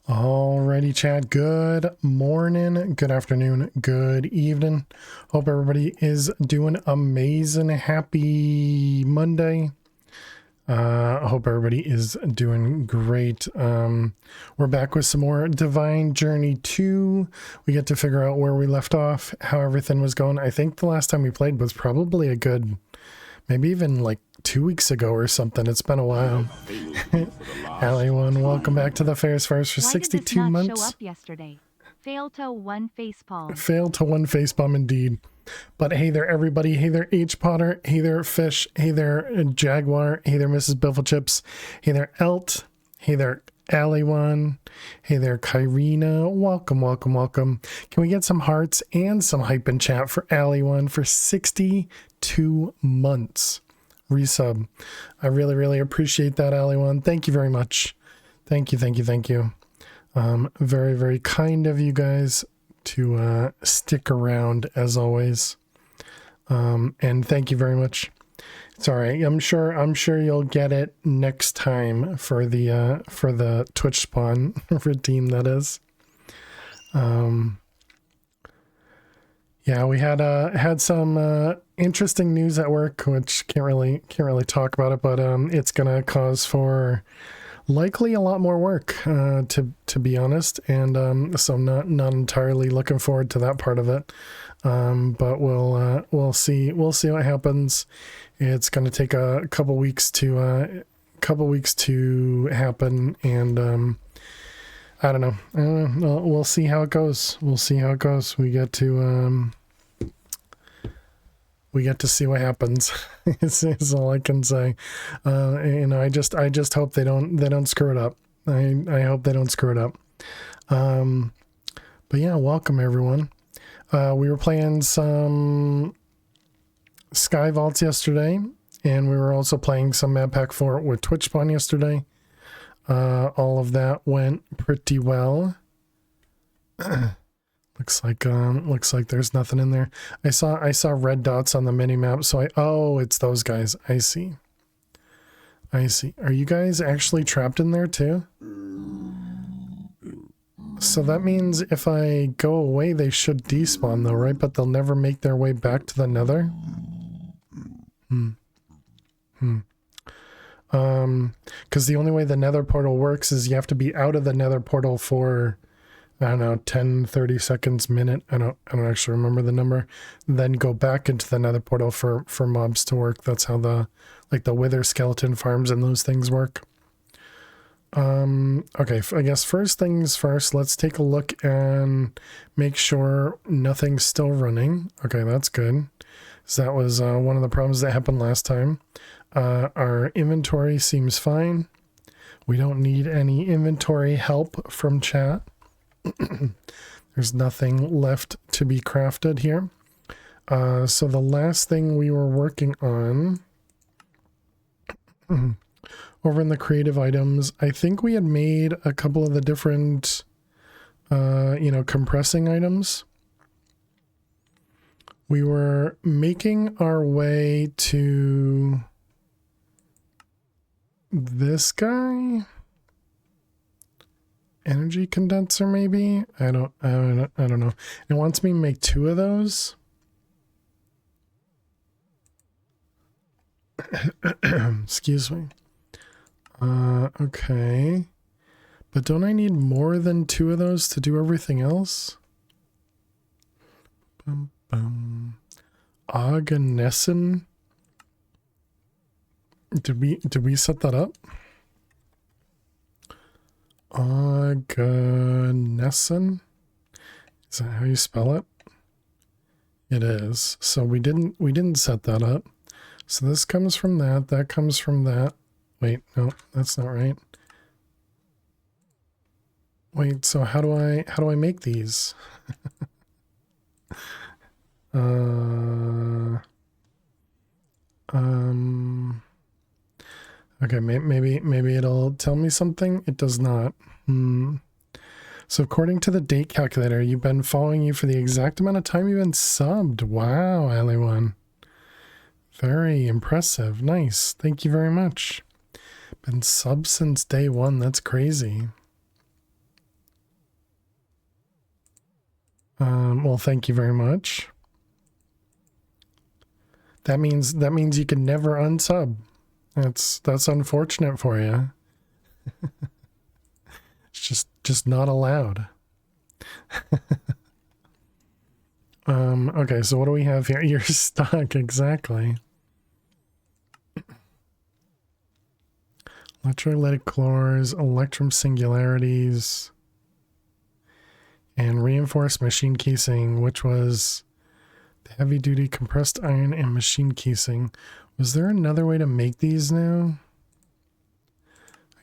Alrighty, chat. Good morning, good afternoon, good evening. Hope everybody is doing amazing. Happy Monday. I hope everybody is doing great. We're back with some more Divine Journey 2. We get to figure out where we left off, how everything was going. I think the last time we played was probably a good, maybe even like 2 weeks ago or something. It's been a while. Allie1, welcome back to the Fairs Fires for 62 months. Why did this not show up yesterday? Failed to one facepalm. Failed to one facepalm indeed. But hey there, everybody. Hey there, H. Potter. Hey there, Fish. Hey there, Jaguar. Hey there, Mrs. Bifflechips. Hey there, Elt. Hey there, Allie1. Hey there, Kyrina. Welcome, welcome, welcome. Can we get some hearts and some hype in chat for Allie1 for 62 months? Resub. I really, really appreciate that, Allie1. Thank you very much. Thank you, thank you, thank you. Very, very kind of you guys to stick around as always. And thank you very much. It's all right. I'm sure you'll get it next time for the Twitch spawn redeem, that is. Yeah, we had some interesting news at work, which can't really talk about it, but it's gonna cause for likely a lot more work, to be honest, and so I'm not entirely looking forward to that part of it. But we'll see what happens. It's gonna take a couple weeks to happen, and I don't know. We'll see how it goes. We'll see how it goes. We get to see what happens. is all I can say. I just hope they don't screw it up. I hope they don't screw it up. But yeah, welcome everyone. We were playing some Sky Vaults yesterday, and we were also playing some Map Pack 4 with Twitch Spawn yesterday. All of that went pretty well. Looks like there's nothing in there. I saw red dots on the mini map, so oh, it's those guys. I see. Are you guys actually trapped in there too? So that means if I go away, they should despawn though, right? But they'll never make their way back to the nether? Because the only way the nether portal works is you have to be out of the nether portal for, I don't know, 10, 30 seconds, minute. I don't actually remember the number. Then go back into the nether portal for mobs to work. That's how the wither skeleton farms and those things work. Okay, I guess first things first, let's take a look and make sure nothing's still running. Okay, that's good. So that was one of the problems that happened last time. Our inventory seems fine. We don't need any inventory help from chat. There's nothing left to be crafted here. So the last thing we were working on over in the creative items, I think we had made a couple of the different compressing items. We were making our way to this guy. Energy condenser, maybe? I don't know. It wants me to make 2 of those. Excuse me. Okay. But don't I need more than 2 of those to do everything else? Agnescent. Did we set that up? Agnescent? Is that how you spell it? It is. So we didn't set that up. So this comes from that comes from that. Wait, no, that's not right. Wait, so how do I make these? Okay, maybe it'll tell me something. It does not. So according to the date calculator, you've been following you for the exact amount of time you've been subbed. Wow, Allie1. Very impressive. Nice. Thank you very much. Been subbed since day 1. That's crazy. Well, thank you very much. That means you can never unsub. That's unfortunate for you. It's just not allowed. Okay, so what do we have here? You're stuck, exactly. Electrolytic chlores, electrum singularities, and reinforced machine casing, which was the heavy duty compressed iron and machine casing. Was there another way to make these now?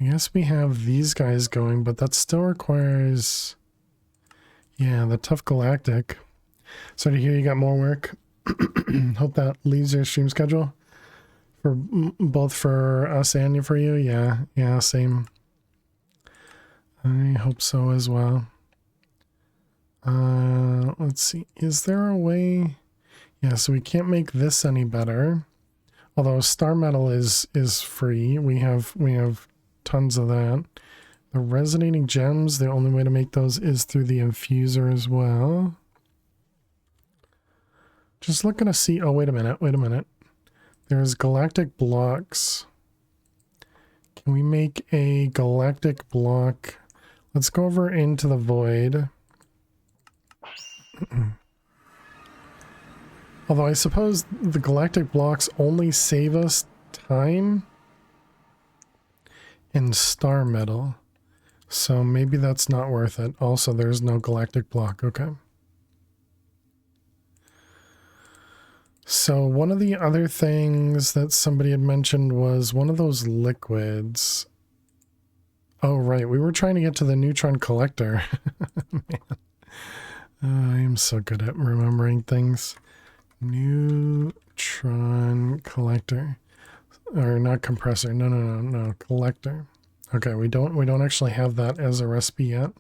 I guess we have these guys going, but that still requires, yeah, the tough galactic. So to hear you got more work. Hope that leaves your stream schedule for both for us and for you. Yeah, same. I hope so as well. Let's see. Is there a way? Yeah, so we can't make this any better. Although star metal is free. We have tons of that. The resonating gems, the only way to make those is through the infuser as well. Just looking to see, oh, wait a minute. There's galactic blocks. Can we make a galactic block? Let's go over into the void. Although I suppose the galactic blocks only save us time and star metal. So maybe that's not worth it. Also, there's no galactic block. Okay. So one of the other things that somebody had mentioned was one of those liquids. Oh, right. We were trying to get to the neutron collector. Man. I am so good at remembering things. Neutron collector. Or not compressor. No. Collector. Okay, we don't actually have that as a recipe yet.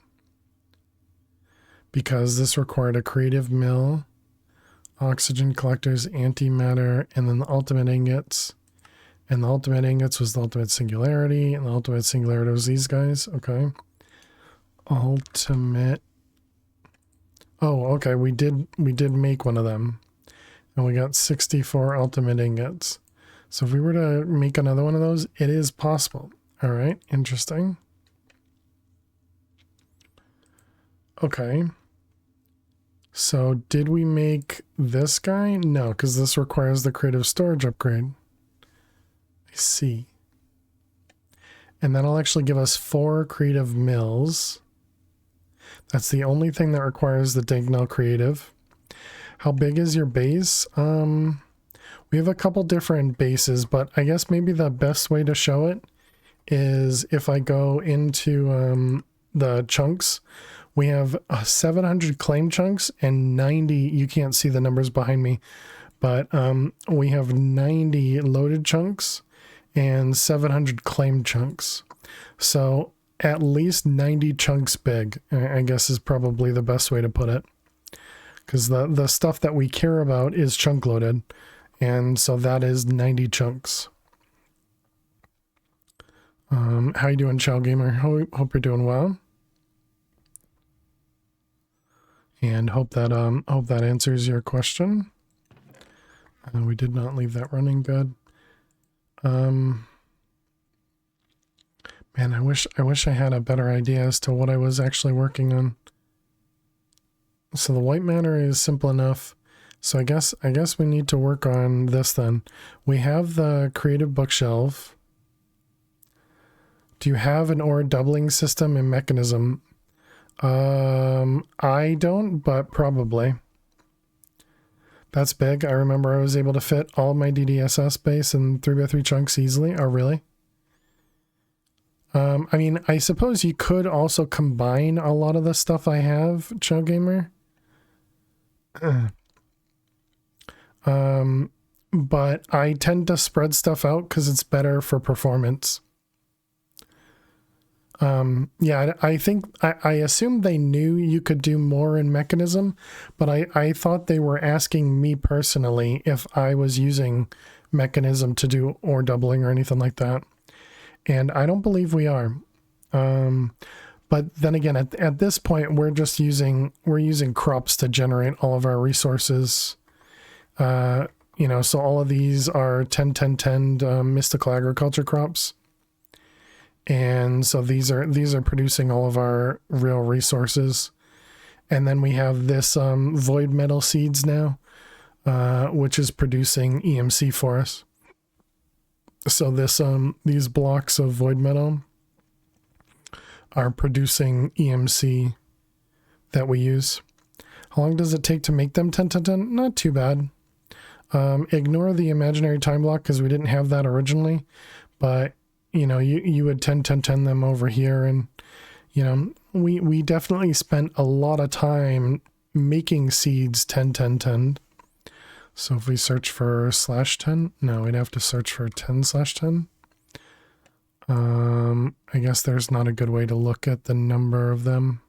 Because this required a creative mill, oxygen collectors, antimatter, and then the ultimate ingots. And the ultimate ingots was the ultimate singularity, and the ultimate singularity was these guys. Okay. Ultimate. Oh, okay, we did make one of them. And we got 64 ultimate ingots. So if we were to make another one of those, it is possible. All right, interesting. Okay. So did we make this guy? No, because this requires the creative storage upgrade. I see. And that'll actually give us 4 creative mills. That's the only thing that requires the Dignal creative. How big is your base? We have a couple different bases, but I guess maybe the best way to show it is if I go into the chunks. We have 700 claim chunks and 90, you can't see the numbers behind me, but we have 90 loaded chunks and 700 claim chunks. So at least 90 chunks big, I guess is probably the best way to put it. Because the stuff that we care about is chunk loaded. And so that is 90 chunks. How you doing, Chow Gamer? Hope you're doing well. And hope that answers your question. We did not leave that running good. Man, I wish I had a better idea as to what I was actually working on. So the white matter is simple enough. So I guess we need to work on this then. We have the creative bookshelf. Do you have an ore doubling system and mechanism? I don't, but probably. That's big. I remember I was able to fit all my DDSS base in 3x3 chunks easily. Oh, really? I mean, I suppose you could also combine a lot of the stuff I have, Chow Gamer. But I tend to spread stuff out because it's better for performance. Yeah, I think I assumed they knew you could do more in mechanism, but I thought they were asking me personally if I was using mechanism to do ore doubling or anything like that. And I don't believe we are. But But then again, at this point, we're using crops to generate all of our resources. You know, so all of these are 10-10-10 mystical agriculture crops. And so these are producing all of our real resources. And then we have this void metal seeds now, which is producing EMC for us. So this these blocks of void metal are producing EMC that we use. How long does it take to make them 10-10-10? Not too bad. Ignore the imaginary time block because we didn't have that originally, but you know, you would 10-10-10 them over here, and you know, we definitely spent a lot of time making seeds 10-10-10. So if we search for /10, no, we'd have to search for 10/10. I guess there's not a good way to look at the number of them.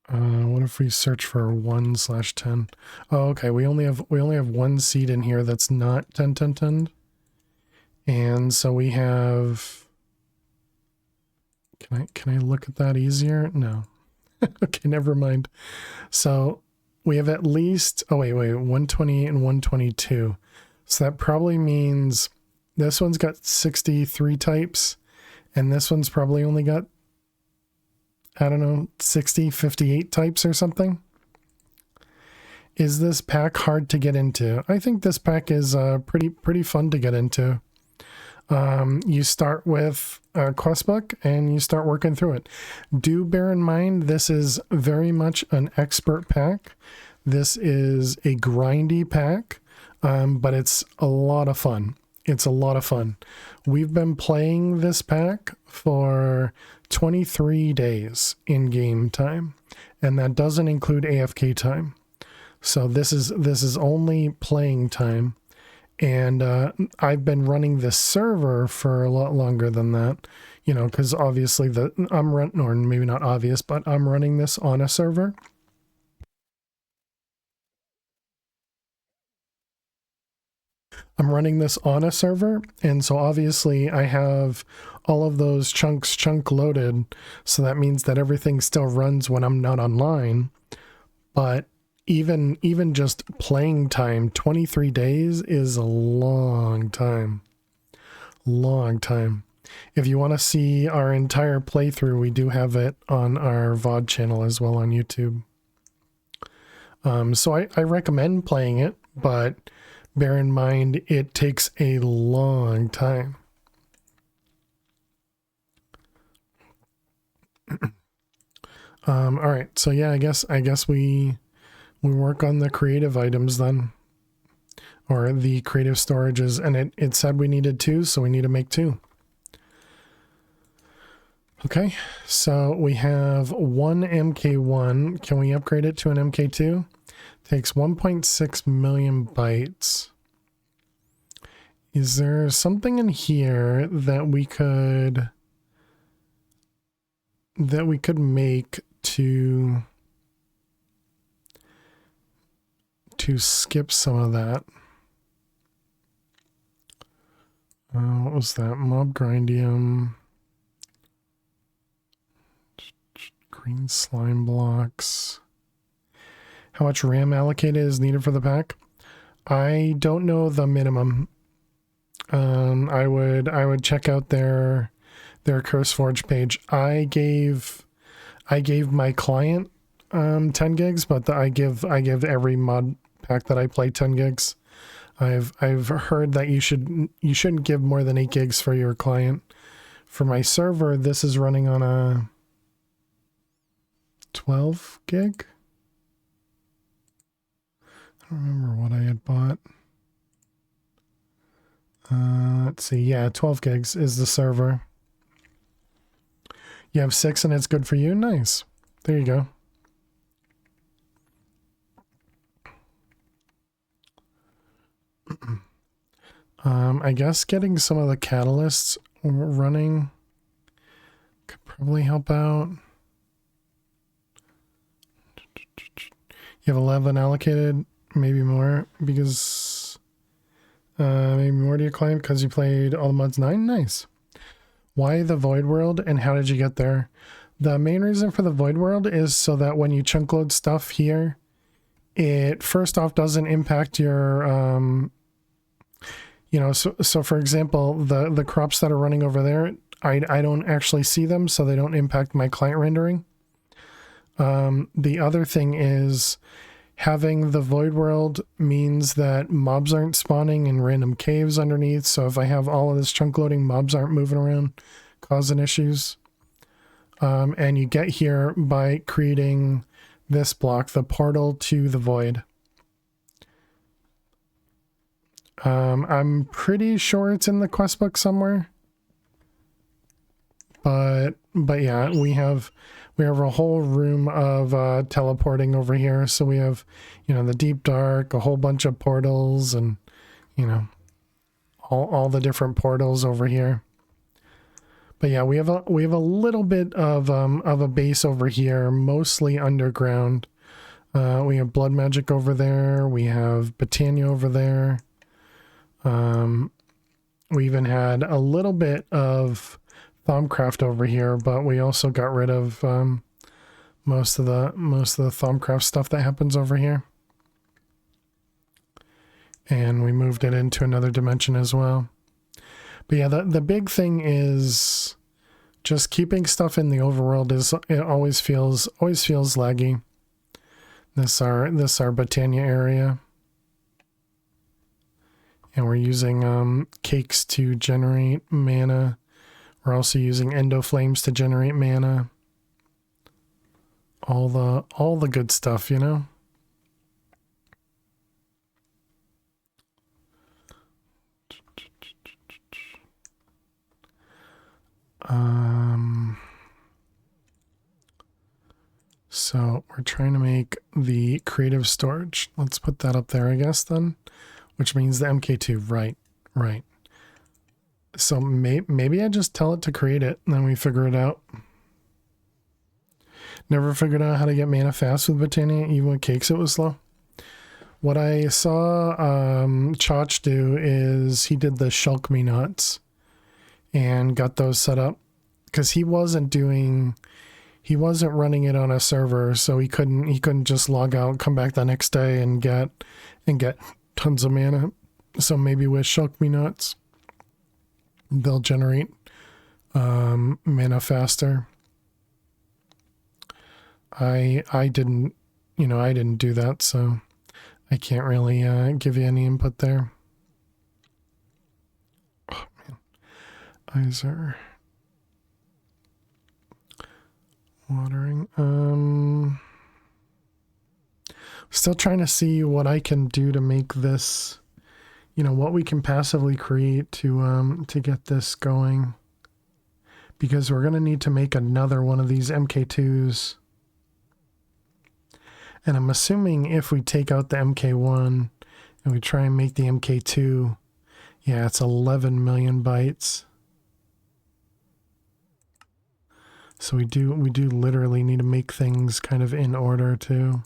What if we search for 1/10? Oh, okay. We only have one seed in here that's not 10-10-10. And so we have, can I look at that easier? No. Okay, never mind. So we have at least, oh wait, 128 and 122. So that probably means this one's got 63 types, and this one's probably only got, I don't know, 58 types or something. Is this pack hard to get into? I think this pack is pretty fun to get into. You start with a quest book and you start working through it. Do bear in mind, this is very much an expert pack. This is a grindy pack, but it's a lot of fun. It's a lot of fun. We've been playing this pack for 23 days in game time, and that doesn't include AFK time. So this is only playing time. And I've been running this server for a lot longer than that, you know, because obviously I'm running, or maybe not obvious, but I'm running this on a server. I'm running this on a server, and so obviously I have all of those chunks chunk loaded, so that means that everything still runs when I'm not online. But even just playing time, 23 days is a long time. Long time. If you want to see our entire playthrough, we do have it on our VOD channel as well on YouTube. So I recommend playing it, but bear in mind it takes a long time. All right, so yeah, I guess we work on the creative items then, or the creative storages, and it said we needed 2, so we need to make 2. Okay, so we have one MK1. Can we upgrade it to an MK2? Takes 1.6 million bytes. Is there something in here that we could make to skip some of that? What was that? Mob grindium. Green slime blocks. How much RAM allocated is needed for the pack? I don't know the minimum. I would check out their CurseForge page. I gave my client 10 gigs, but I give every mod pack that I play 10 gigs. I've heard that you shouldn't give more than 8 gigs for your client. For my server, this is running on a 12 gig. I don't remember what I had bought. Let's see. Yeah, 12 gigs is the server. You have 6 and it's good for you? Nice. There you go. I guess getting some of the catalysts running could probably help out. You have 11 allocated, maybe more, because maybe more to your client because you played all the mods 9. Nice. Why the void world and how did you get there? The main reason for the void world is so that when you chunk load stuff here, it first off doesn't impact your, you know, so for example, the crops that are running over there, I don't actually see them, so they don't impact my client rendering. The other thing is having the void world means that mobs aren't spawning in random caves underneath. So if I have all of this chunk loading, mobs aren't moving around, causing issues. And you get here by creating this block, the portal to the void. I'm pretty sure it's in the quest book somewhere. But yeah, we have a whole room of teleporting over here. So we have, you know, the deep dark, a whole bunch of portals, and you know, all the different portals over here. But yeah, we have a little bit of a base over here, mostly underground. We have blood magic over there. We have Botania over there. We even had a little bit of Thaumcraft over here, but we also got rid of most of the Thaumcraft stuff that happens over here. And we moved it into another dimension as well. But yeah, the big thing is just keeping stuff in the overworld it always feels laggy. This our Botania area. And we're using cakes to generate mana. We're also using endo flames to generate mana. All the good stuff, you know? So we're trying to make the creative storage. Let's put that up there, I guess, then. Which means the MK2, right. So maybe I just tell it to create it, and then we figure it out. Never figured out how to get mana fast with Botania, even with cakes it was slow. What I saw Chach do is he did the Shulk Me Nuts and got those set up because he wasn't running it on a server, so he couldn't just log out, come back the next day and get tons of mana. So maybe with Shulk Me Nuts, they'll generate mana faster. I didn't do that, so I can't really give you any input there. Oh man, eyes are watering. Still trying to see what I can do to make this, you know, what we can passively create to get this going, because we're gonna need to make another one of these MK2s. And I'm assuming if we take out the MK1 and we try and make the MK2, yeah, it's 11 million bytes. So we do literally need to make things kind of in order too.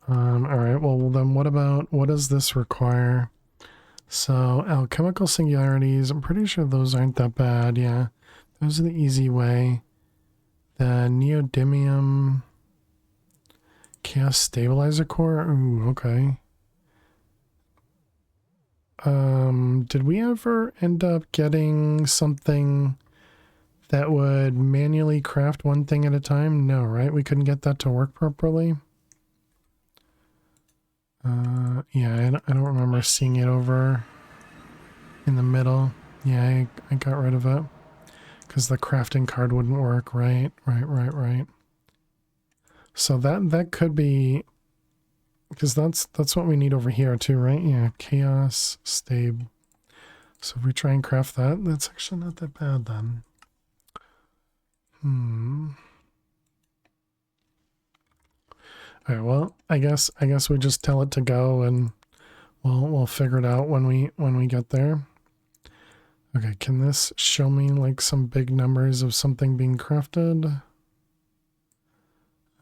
All right, well then what does this require? So alchemical singularities, I'm pretty sure those aren't that bad. Yeah, those are the easy way. The neodymium chaos stabilizer core. Ooh, okay. Did we ever end up getting something that would manually craft one thing at a time? No, right? We couldn't get that to work properly. Yeah, I don't remember seeing it over in the middle. Yeah, I got rid of it because the crafting card wouldn't work. Right. So that could be, because that's what we need over here too, right? Yeah, chaos stable. So if we try and craft that, that's actually not that bad then. All right, well, I guess we just tell it to go, and we'll figure it out when we get there. Okay, can this show me like some big numbers of something being crafted?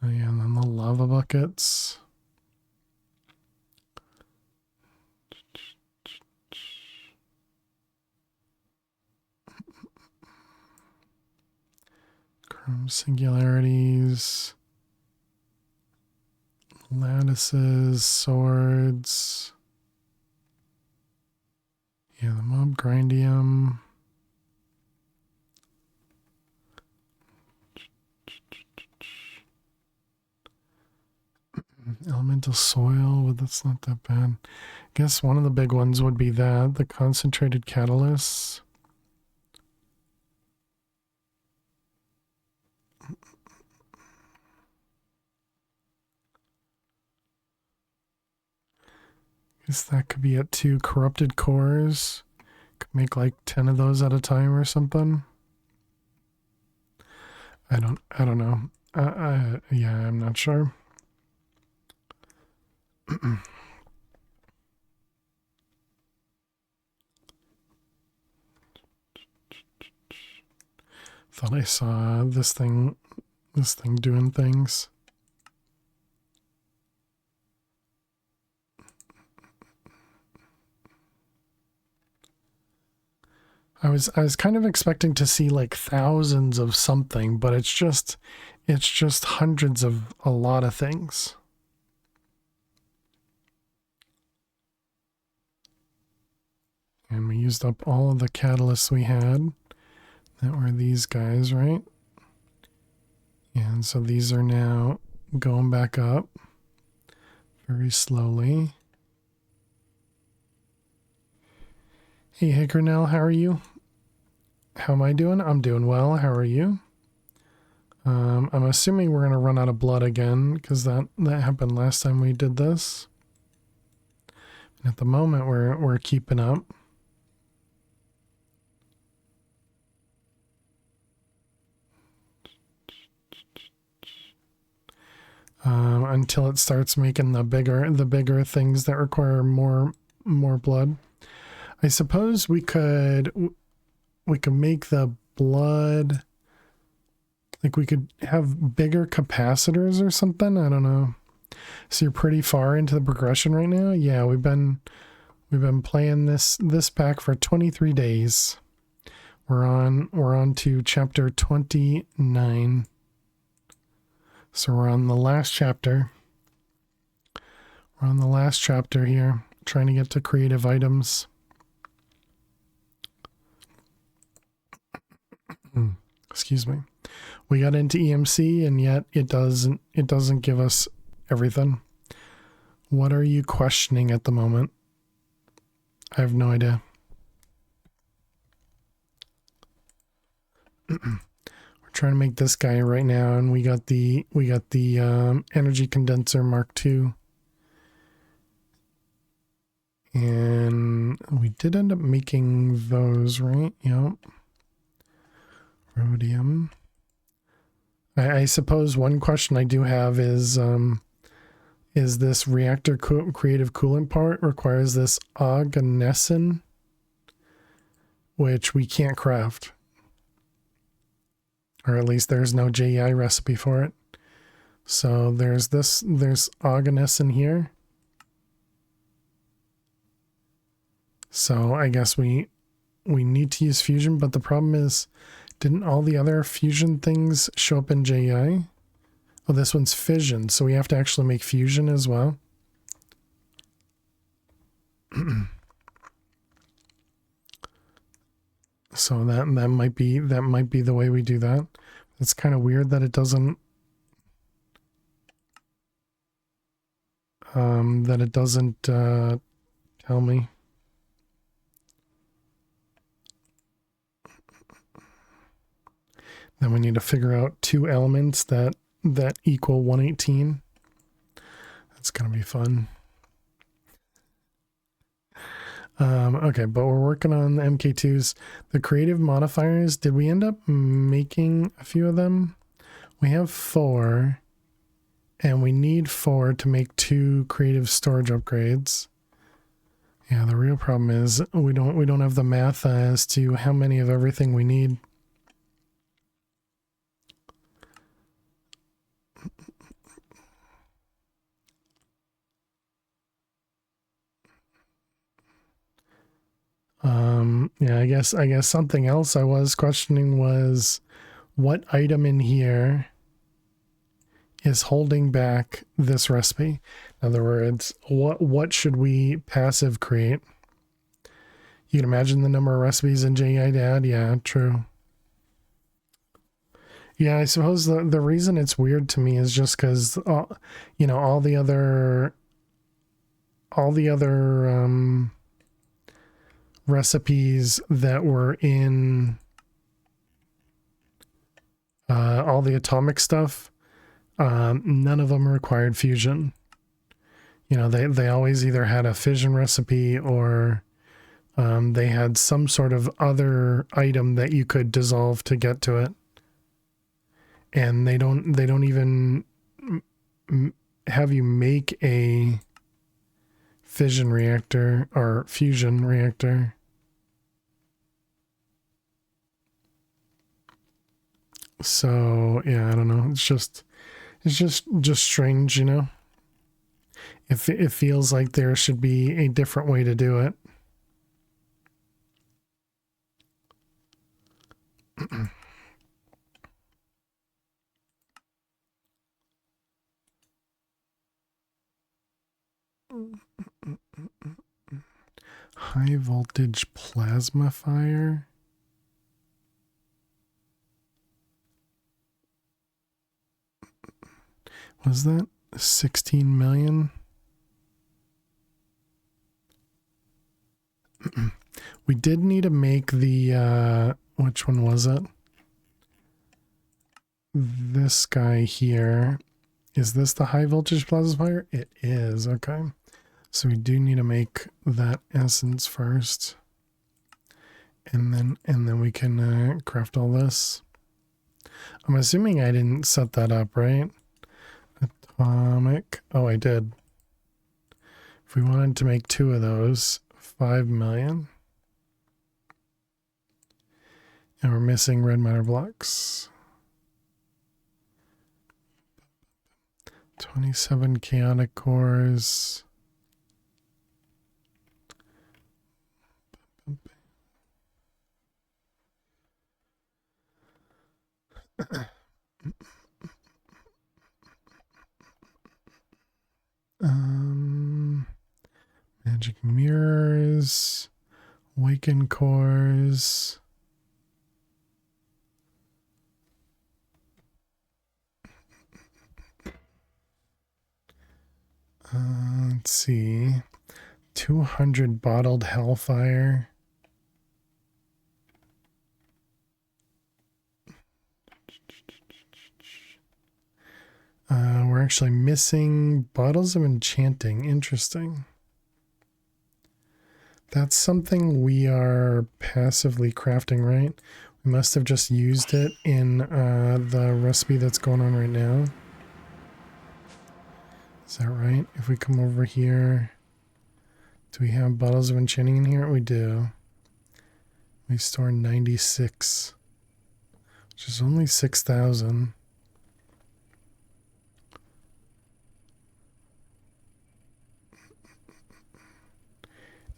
Oh yeah, and then the lava buckets. Singularities, lattices, swords. Yeah, the mob grindium. Elemental soil, well, that's not that bad. I guess one of the big ones would be that, the concentrated catalysts. Guess that could be at 2 corrupted cores. Could make like 10 of those at a time or something. I don't know. Yeah, I'm not sure. Thought I saw this thing doing things. I was kind of expecting to see like thousands of something, but it's just hundreds of a lot of things. And we used up all of the catalysts we had. That were these guys, right? And so these are now going back up very slowly. Hey, Hickernell, how are you? How am I doing? I'm doing well. How are you? I'm assuming we're going to run out of blood again because that happened last time we did this. And at the moment, we're keeping up. Until it starts making the bigger things that require more blood. I suppose we could make the blood, like we could have bigger capacitors or something. I don't know. So you're pretty far into the progression right now. Yeah, we've been playing this pack for 23 days. We're on to chapter 29. So we're on the last chapter. We're on the last chapter here, trying to get to creative items. Excuse me. We got into EMC and yet it doesn't give us everything. What are you questioning at the moment? I have no idea. We're trying to make this guy right now, and we got the energy condenser Mark II. And we did end up making those, right? Yep. Rhodium. I suppose one question I do have is this reactor creative coolant part requires this oganesson, which we can't craft. Or at least there's no JEI recipe for it. So there's oganesson here. So I guess we need to use fusion, but the problem is, didn't all the other fusion things show up in JEI? Oh, this one's fission, so we have to actually make fusion as well. So that might be the way we do that. It's kind of weird that it doesn't tell me. Then we need to figure out 2 elements that equal 118. That's gonna be fun. Okay, but we're working on the MK2s. The creative modifiers, did we end up making a few of them? We have 4, and we need 4 to make 2 creative storage upgrades. Yeah, the real problem is we don't have the math as to how many of everything we need. Yeah, I guess something else I was questioning was what item in here is holding back this recipe. In other words, what should we passive create? You can imagine the number of recipes in JEI to add. Yeah, true. Yeah, I suppose the reason it's weird to me is just because, you know, all the other recipes that were in all the atomic stuff, none of them required fusion. You know, they always either had a fission recipe or they had some sort of other item that you could dissolve to get to it. And they don't even have you make a fission reactor or fusion reactor. So yeah, I don't know. It's just strange, you know. It feels like there should be a different way to do it. High voltage plasma fire. Was that 16 million? We did need to make the which one was it? This guy here. Is this the high voltage plasma fire? It is. Okay. So we do need to make that essence first. And then we can craft all this. I'm assuming I didn't set that up, right? Atomic. Oh, I did. If we wanted to make 2 of those, 5 million. And we're missing red matter blocks. 27 chaotic cores. Magic mirrors, awaken cores. Let's see, 200 bottled hellfire. We're actually missing bottles of enchanting. Interesting. That's something we are passively crafting, right? We must have just used it in the recipe that's going on right now. Is that right? If we come over here, do we have bottles of enchanting in here? We do. We store 96, which is only 6,000.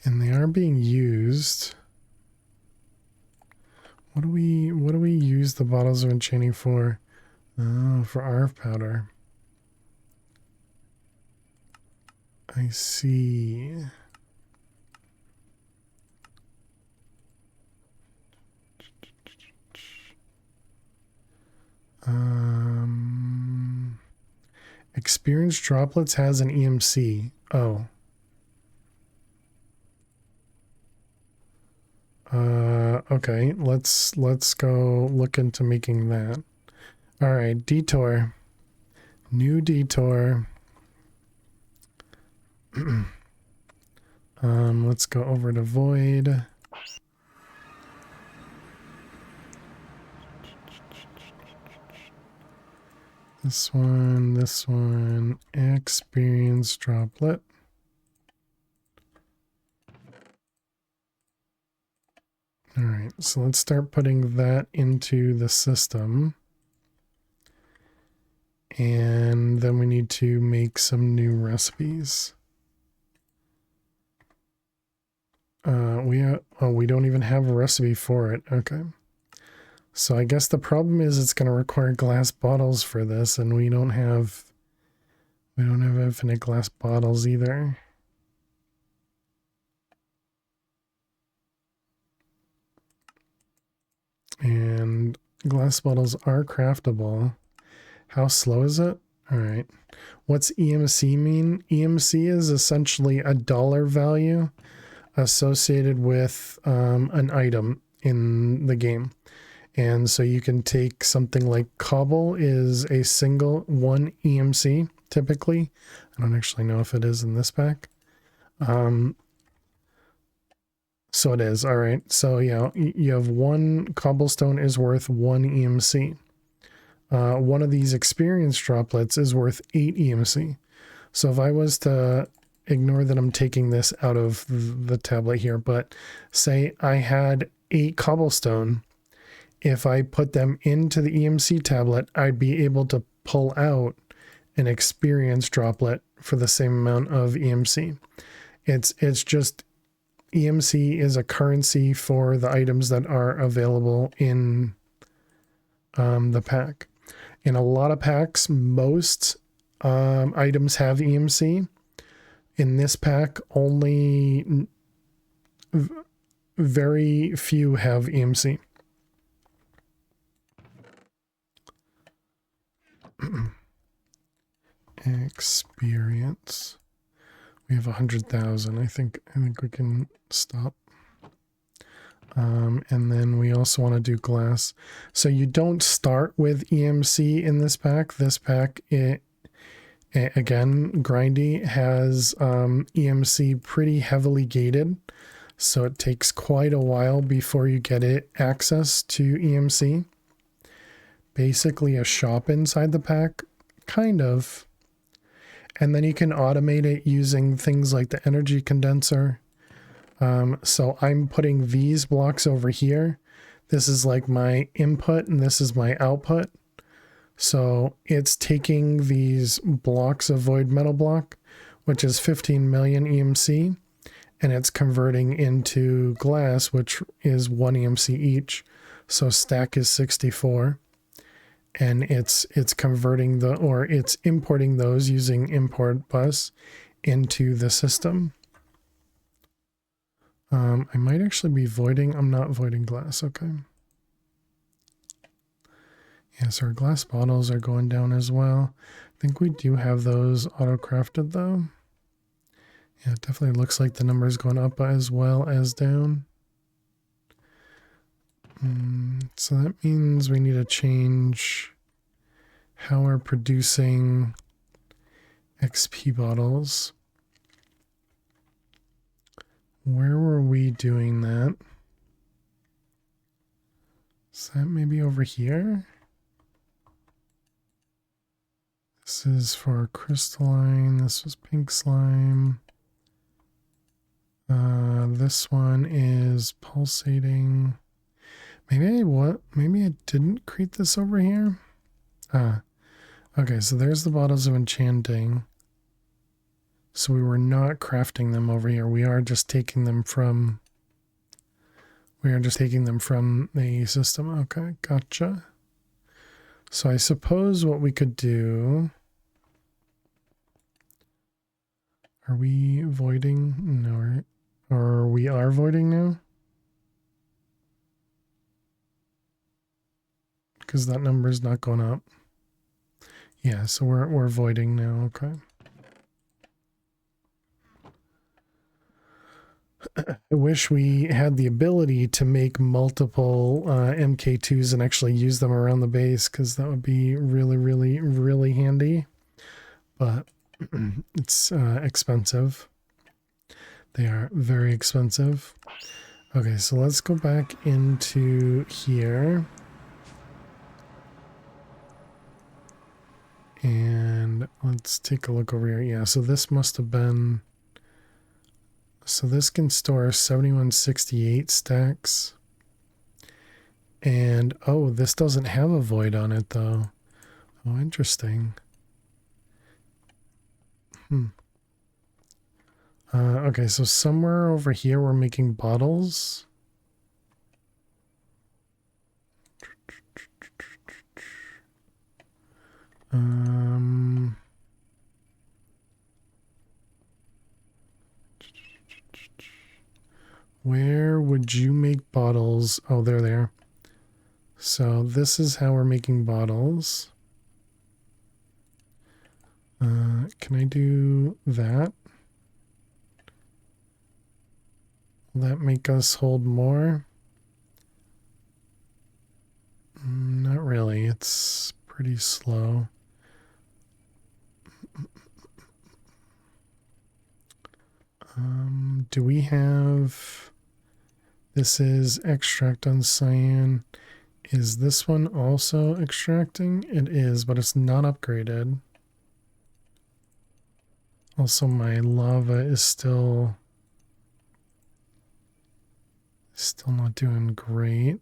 And they are being used. What do we use the bottles of enchanting for? Oh, for ARV powder. I see. Experienced droplets has an EMC. Oh. Okay, let's go look into making that. All right, detour. New detour. Let's go over to void. This one, experience droplet. All right, so let's start putting that into the system. And then we need to make some new recipes. We don't even have a recipe for it. Okay. So I guess the problem is it's going to require glass bottles for this, and we don't have infinite glass bottles either. And glass bottles are craftable. How slow is it? All right. What's EMC mean? EMC is essentially a dollar value associated with an item in the game. And so you can take something like cobble is a single 1 EMC typically. I don't actually know if it is in this pack. So it is. All right. So yeah, you have 1 cobblestone is worth 1 EMC. One of these experience droplets is worth 8 EMC. So if I was to ignore that I'm taking this out of the tablet here, but say I had 8 cobblestone, if I put them into the EMC tablet, I'd be able to pull out an experience droplet for the same amount of EMC. It's just EMC is a currency for the items that are available in the pack. In a lot of packs, most items have EMC. In this pack, only very few have EMC. Experience. We have 100,000. I think we can stop. And then we also want to do glass. So you don't start with EMC in this pack. This pack, again, Grindy has EMC pretty heavily gated. So it takes quite a while before you get it access to EMC. Basically a shop inside the pack, kind of. And then you can automate it using things like the energy condenser. So I'm putting these blocks over here. This is like my input and this is my output. So it's taking these blocks of void metal block, which is 15 million EMC, and it's converting into glass, which is 1 EMC each. So stack is 64. And it's converting it's importing those using import bus into the system. I might actually be voiding. I'm not voiding glass. Okay. Yeah, so our glass bottles are going down as well. I think we do have those auto-crafted though. Yeah, it definitely looks like the number is going up as well as down. So that means we need to change how we're producing XP bottles. Where were we doing that? Is that maybe over here? This is for crystalline. This was pink slime. This one is pulsating. Maybe I didn't create this over here? Okay, so there's the bottles of enchanting. So we were not crafting them over here. We are just taking them from the system. Okay, gotcha. So I suppose what we could do. Are we voiding? No, or we are voiding now? Because that number is not going up. Yeah, so we're voiding now. Okay. I wish we had the ability to make multiple MK2s and actually use them around the base, because that would be really, really, really handy. But it's expensive. They are very expensive. Okay, so let's go back into here. And let's take a look over here. Yeah, so this must have been... So this can store 7168 stacks. And, oh, this doesn't have a void on it, though. Oh, interesting. Okay, so somewhere over here we're making bottles. Where would you make bottles? Oh, they're there. So this is how we're making bottles. Can I do that? Will that make us hold more? Not really. It's pretty slow. Do we have... This is extract on cyan. Is this one also extracting? It is, but it's not upgraded. Also, my lava is still not doing great.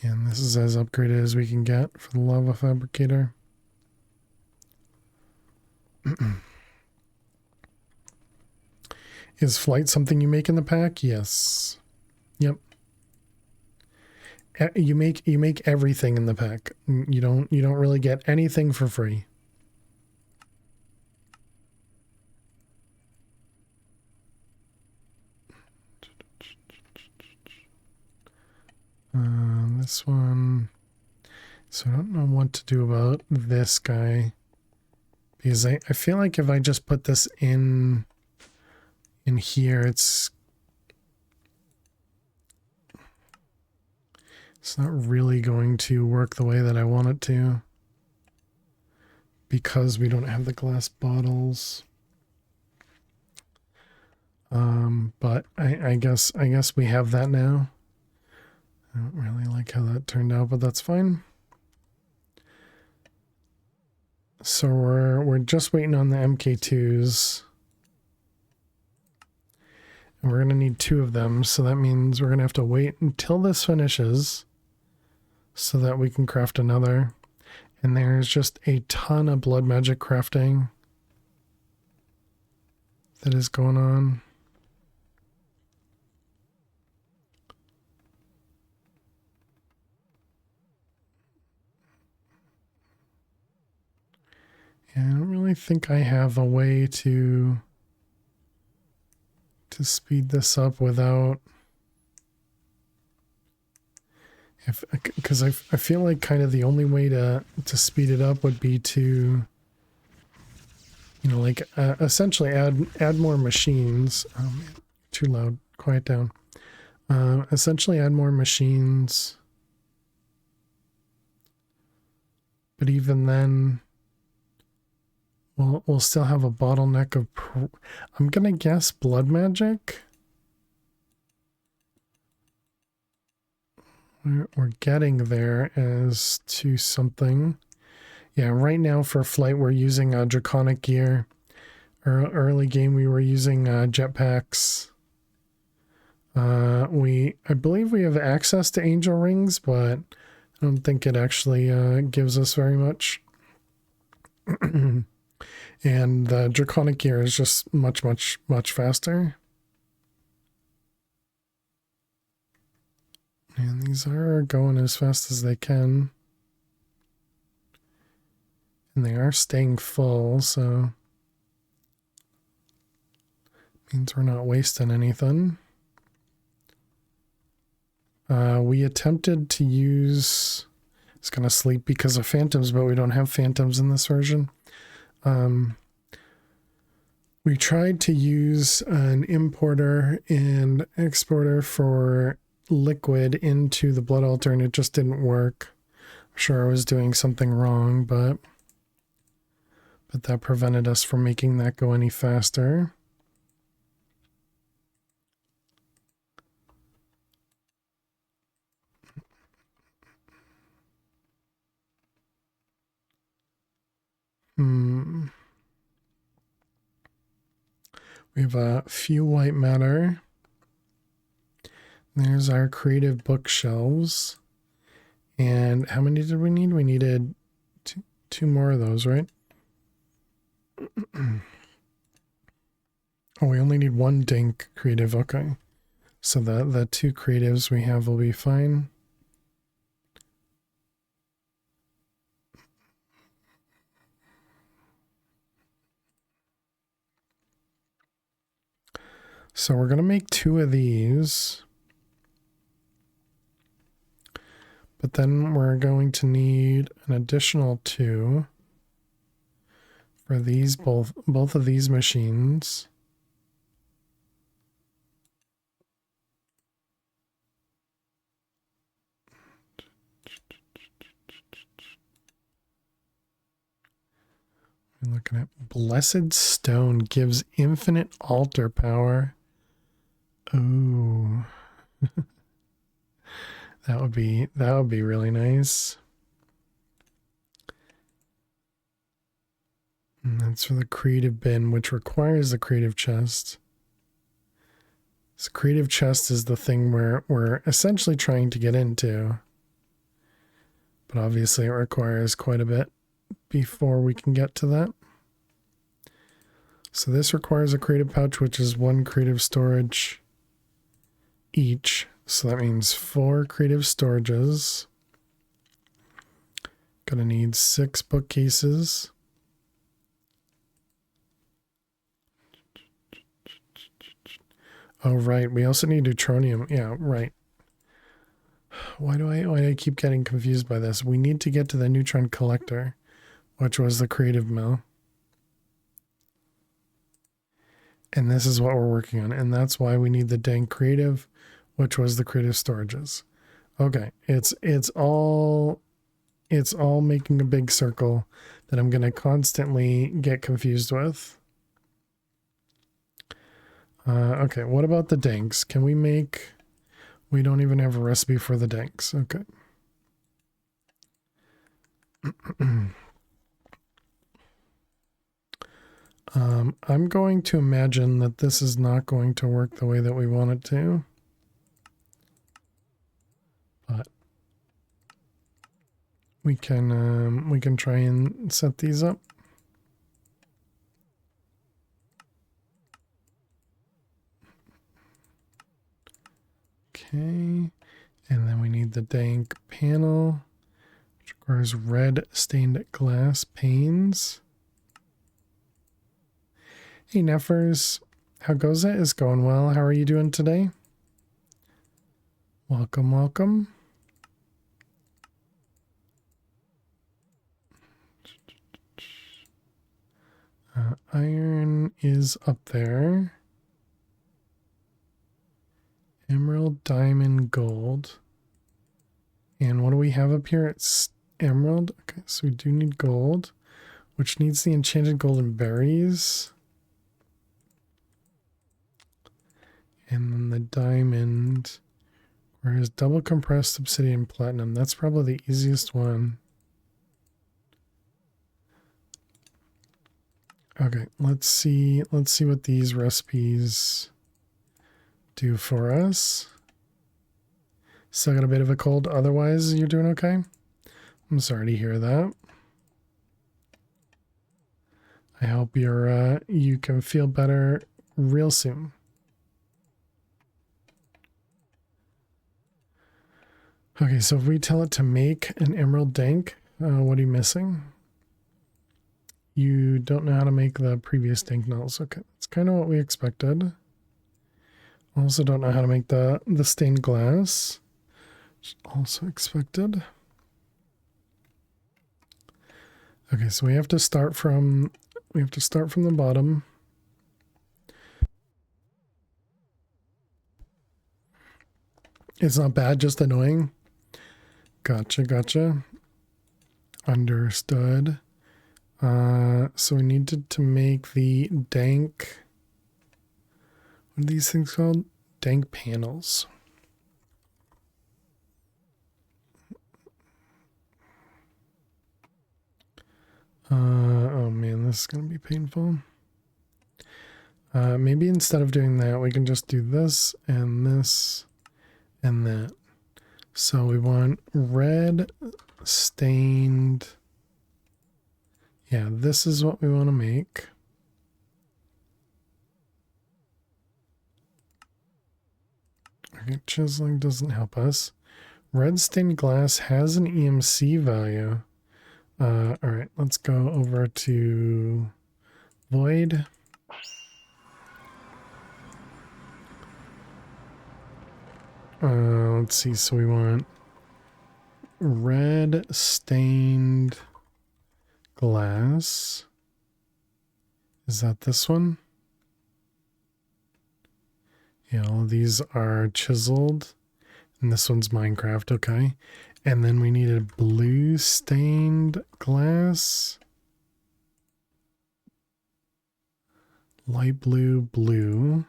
And this is as upgraded as we can get for the lava fabricator. Is flight something you make in the pack? Yes. Yep. You make everything in the pack. You don't really get anything for free. This one. So I don't know what to do about this guy. Because I feel like if I just put this in here, it's not really going to work the way that I want it to. Because we don't have the glass bottles. But I guess we have that now. I don't really like how that turned out, but that's fine. So we're just waiting on the MK2s. And we're gonna need 2 of them, so that means we're gonna have to wait until this finishes so that we can craft another. And there's just a ton of blood magic crafting that is going on. Yeah, I don't really think I have a way to speed this up without... Because I feel like kind of the only way to speed it up would be to, you know, like essentially add more machines. Oh man, too loud. Quiet down. Essentially add more machines. But even then, we'll still have a bottleneck of... I'm gonna guess blood magic. We're getting there as to something. Yeah, right now for flight we're using draconic gear. Early game we were using jetpacks. I believe we have access to angel rings, but I don't think it actually gives us very much. And the draconic gear is just much faster. And these are going as fast as they can. And they are staying full, so means we're not wasting anything. We attempted to use... It's gonna sleep because of phantoms, but we don't have phantoms in this version. We tried to use an importer and exporter for liquid into the blood altar and it just didn't work. I'm sure I was doing something wrong, but that prevented us from making that go any faster. We have a few white matter. There's our creative bookshelves. And how many did we need? We needed two more of those, right? Oh, we only need 1 dink creative. Okay. So the 2 creatives we have will be fine. So we're going to make 2 of these. But then we're going to need an additional 2 for these both of these machines. I'm looking at Blessed Stone gives infinite altar power. Ooh. that would be really nice. And that's for the creative bin, which requires the creative chest. This creative chest is the thing we're essentially trying to get into. But obviously it requires quite a bit before we can get to that. So this requires a creative pouch, which is 1 creative storage each. So that means 4 creative storages. Gonna need 6 bookcases. Oh, right. We also need neutronium. Yeah, right. Why do I keep getting confused by this? We need to get to the neutron collector, which was the creative mill. And this is what we're working on. And that's why we need the dang creative, which was the creative storages. Okay. It's all making a big circle that I'm going to constantly get confused with. Okay, what about the danks? Can we make... We don't even have a recipe for the danks. Okay. I'm going to imagine that this is not going to work the way that we want it to. But we can try and set these up. Okay, and then we need the dank panel, which requires red stained glass panes. Hey Neffers, how goes it? It's going well. How are you doing today? Welcome, welcome. Iron is up there. Emerald, diamond, gold. And what do we have up here? It's emerald. Okay, so we do need gold, which needs the enchanted golden berries. And then the diamond, whereas double compressed obsidian platinum. That's probably the easiest one. Okay, let's see what these recipes do for us. Still got a bit of a cold, otherwise you're doing okay? I'm sorry to hear that. I hope you can feel better real soon. Okay, so if we tell it to make an emerald dank, what are you missing? You don't know how to make the previous dank nulls. Okay, that's kind of what we expected. Also don't know how to make the stained glass, which also expected. Okay, so we have to start from the bottom. It's not bad, just annoying. Gotcha. Understood. So we needed to make the dank... What are these things called? Dank panels. Oh man, this is going to be painful. Maybe instead of doing that, we can just do this and this and that. So we want red stained. Yeah, this is what we want to make. Okay, chiseling doesn't help us. Red stained glass has an EMC value. All right, let's go over to Void. Let's see. So we want red stained glass. Is that this one? Yeah, all of these are chiseled. And this one's Minecraft, okay. And then we needed blue stained glass. Light blue, blue.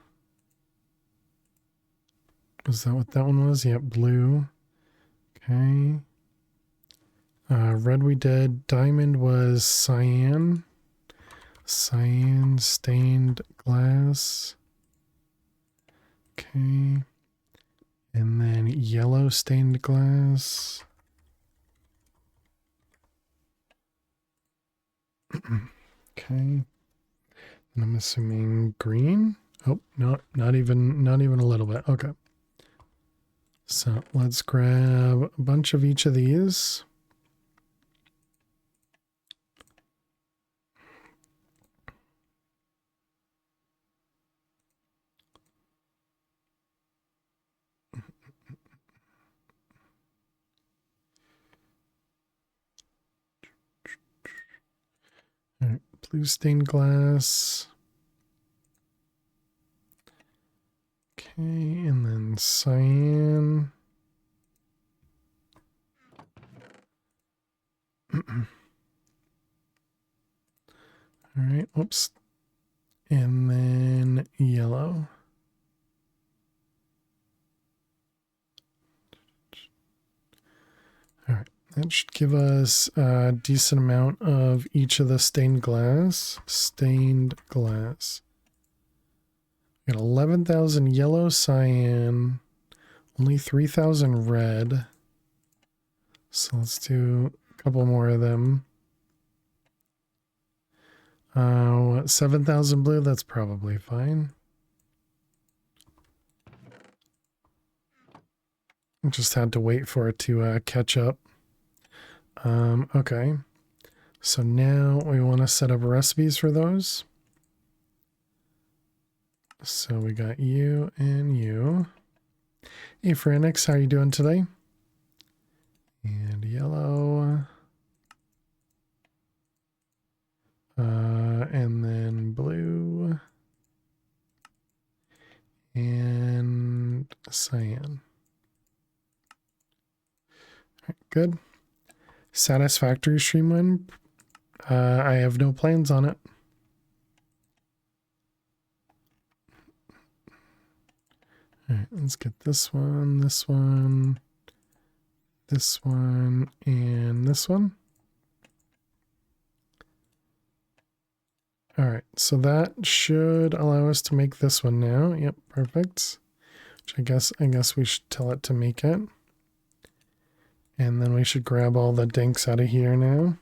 Was that what that one was? Yep, blue. Okay. Red we did. Diamond was cyan. Cyan stained glass. Okay. And then yellow stained glass. Okay. And I'm assuming green. Oh, no, not even a little bit. Okay. So let's grab a bunch of each of these. All right, blue stained glass. Okay, and then cyan. All right, oops. And then yellow. All right, that should give us a decent amount of each of the stained glass. Stained glass. We got 11,000 yellow cyan, only 3,000 red. So let's do a couple more of them. 7,000 blue, that's probably fine. Just had to wait for it to catch up. Okay. So now we want to set up recipes for those. So we got you and you. Hey, Franix, how are you doing today? And yellow. And then blue. And cyan. All right, good. Satisfactory streamline. I have no plans on it. All right, let's get this one, this one, this one, and this one. All right, so that should allow us to make this one now. Yep, perfect. Which I guess we should tell it to make it. And then we should grab all the dinks out of here now.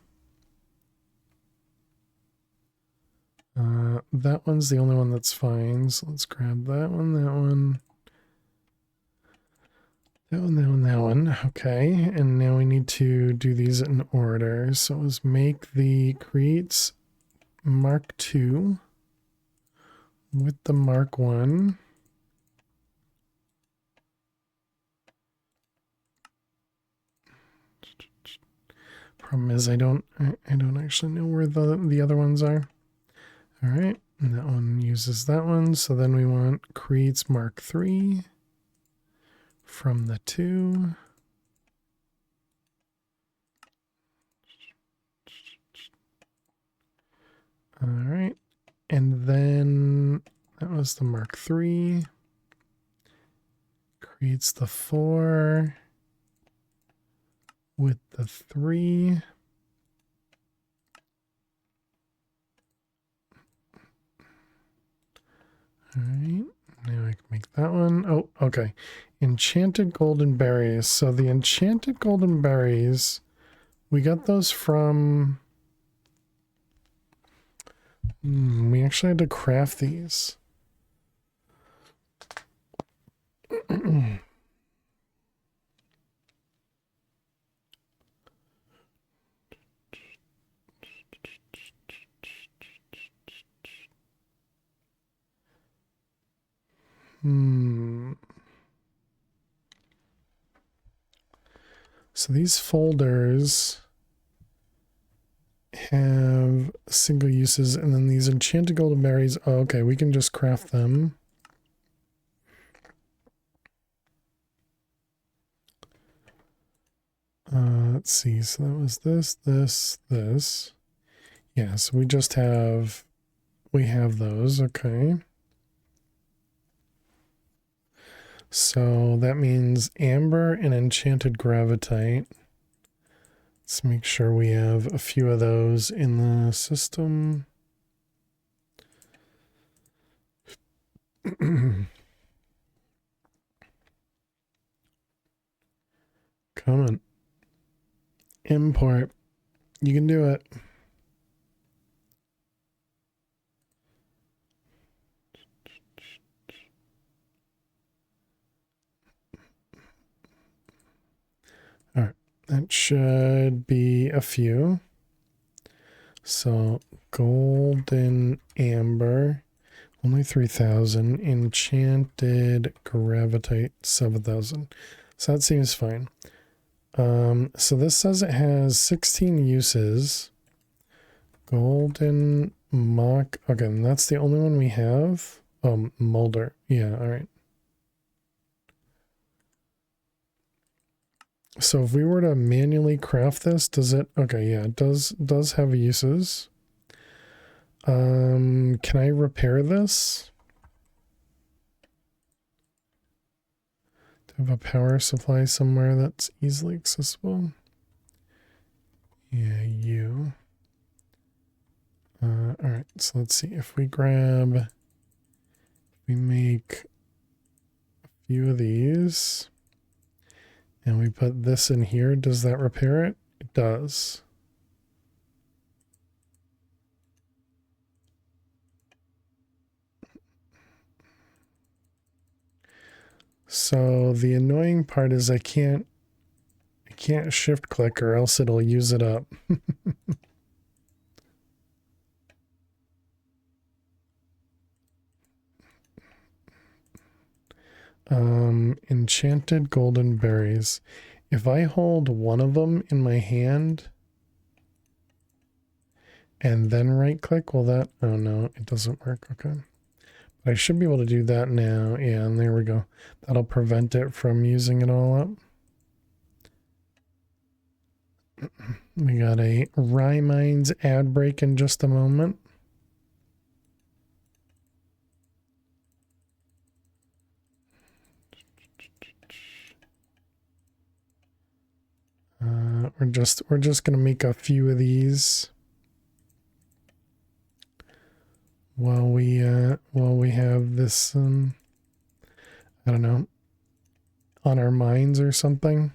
That one's the only one that's fine. So let's grab that one, that one. That one, that one, that one. Okay, and now we need to do these in order. So let's make the creates Mark II with the Mark I. Problem is I don't actually know where the other ones are. All right, and that one uses that one. So then we want creates Mark III from the 2. All right, and then that was the Mark III. Creates the 4 with the 3. All right, now I can make that one. Oh, okay. Enchanted golden berries. So the enchanted golden berries, we got those from... we actually had to craft these. So these folders have single uses, and then these enchanted golden berries. Oh, okay, we can just craft them. Let's see. So that was this. Yeah, so we have those. Okay. So that means amber and enchanted gravitite. Let's make sure we have a few of those in the system. Come on. Import. You can do it. All right. That should be a few. So golden amber, only 3,000. Enchanted gravitite, 7,000. So that seems fine. So this says it has 16 uses. Golden mock. Okay, and that's the only one we have. Molder. Yeah, all right. So if we were to manually craft this, does it? Okay, yeah, it does have uses. Can I repair this? Do I have a power supply somewhere that's easily accessible? Yeah, you. All right, so let's see if we make a few of these and we put this in here. Does that repair it? It does. So the annoying part is I can't shift click or else it'll use it up. Enchanted golden berries. If I hold one of them in my hand and then right click, will that, oh no, it doesn't work. Okay. But I should be able to do that now. Yeah, and there we go. That'll prevent it from using it all up. We got a Rye Mines ad break in just a moment. We're just gonna make a few of these while we have this I don't know, on our minds or something.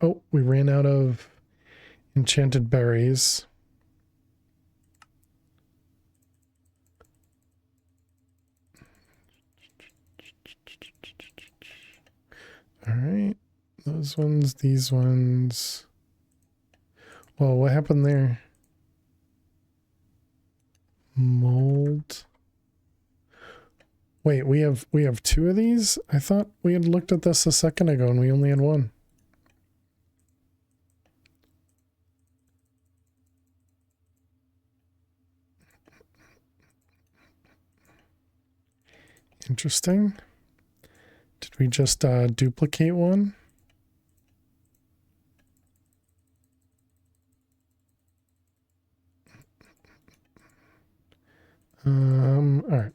Oh, we ran out of enchanted berries. All right, those ones, these ones. Well, what happened there? Mold. Wait, we have two of these? I thought we had looked at this a second ago and we only had one. Interesting. Did we just duplicate one? All right.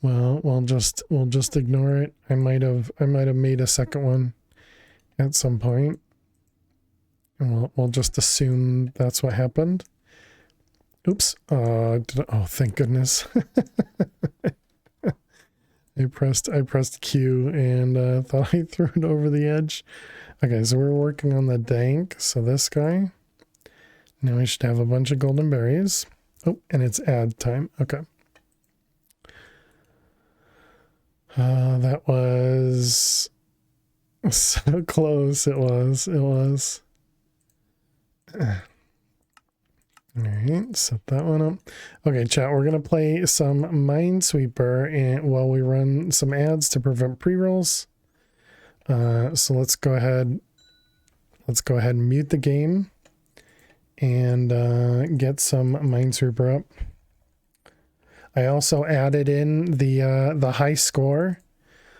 Well, we'll just ignore it. I might have made a second one at some point, and we'll just assume that's what happened. Oops. Oh, thank goodness. I pressed Q and thought I threw it over the edge. Okay, so we're working on the dank. So this guy. Now we should have a bunch of golden berries. Oh, and it's ad time. Okay. That was so close. It was. All right, set that one up. Okay, chat, we're going to play some Minesweeper and while we run some ads to prevent pre-rolls. So let's go ahead and mute the game and get some Minesweeper up. I also added in the high score.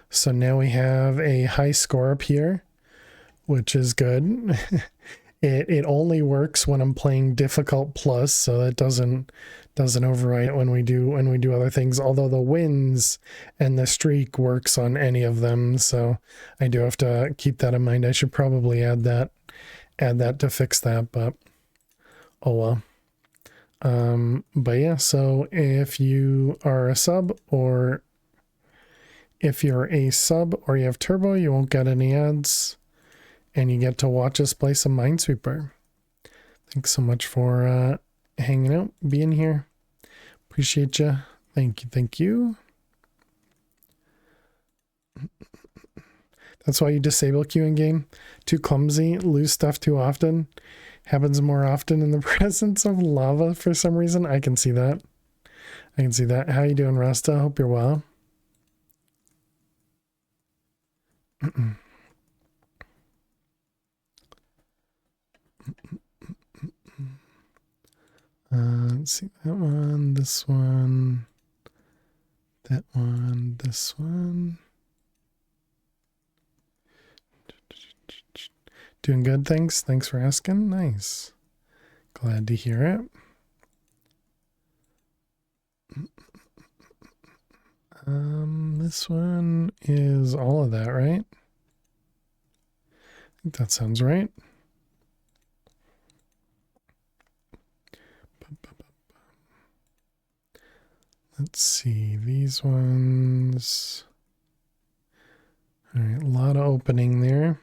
So now we have a high score up here, which is good. It only works when I'm playing difficult plus, so that doesn't overwrite it when we do other things. Although the wins and the streak works on any of them, so I do have to keep that in mind. I should probably add that to fix that, but oh well. But yeah, so if you are a sub or if you're a sub or you have turbo, you won't get any ads. And you get to watch us play some Minesweeper. Thanks so much for hanging out, being here. Appreciate you. Thank you. Thank you. That's why you disable queuing game. Too clumsy, lose stuff too often. Happens more often in the presence of lava for some reason. I can see that. How you doing, Rasta? Hope you're well. Let's see, that one, this one, that one, this one. Doing good, thanks. Thanks for asking. Nice. Glad to hear it. This one is all of that, right? I think that sounds right. Let's see, these ones. All right, a lot of opening there.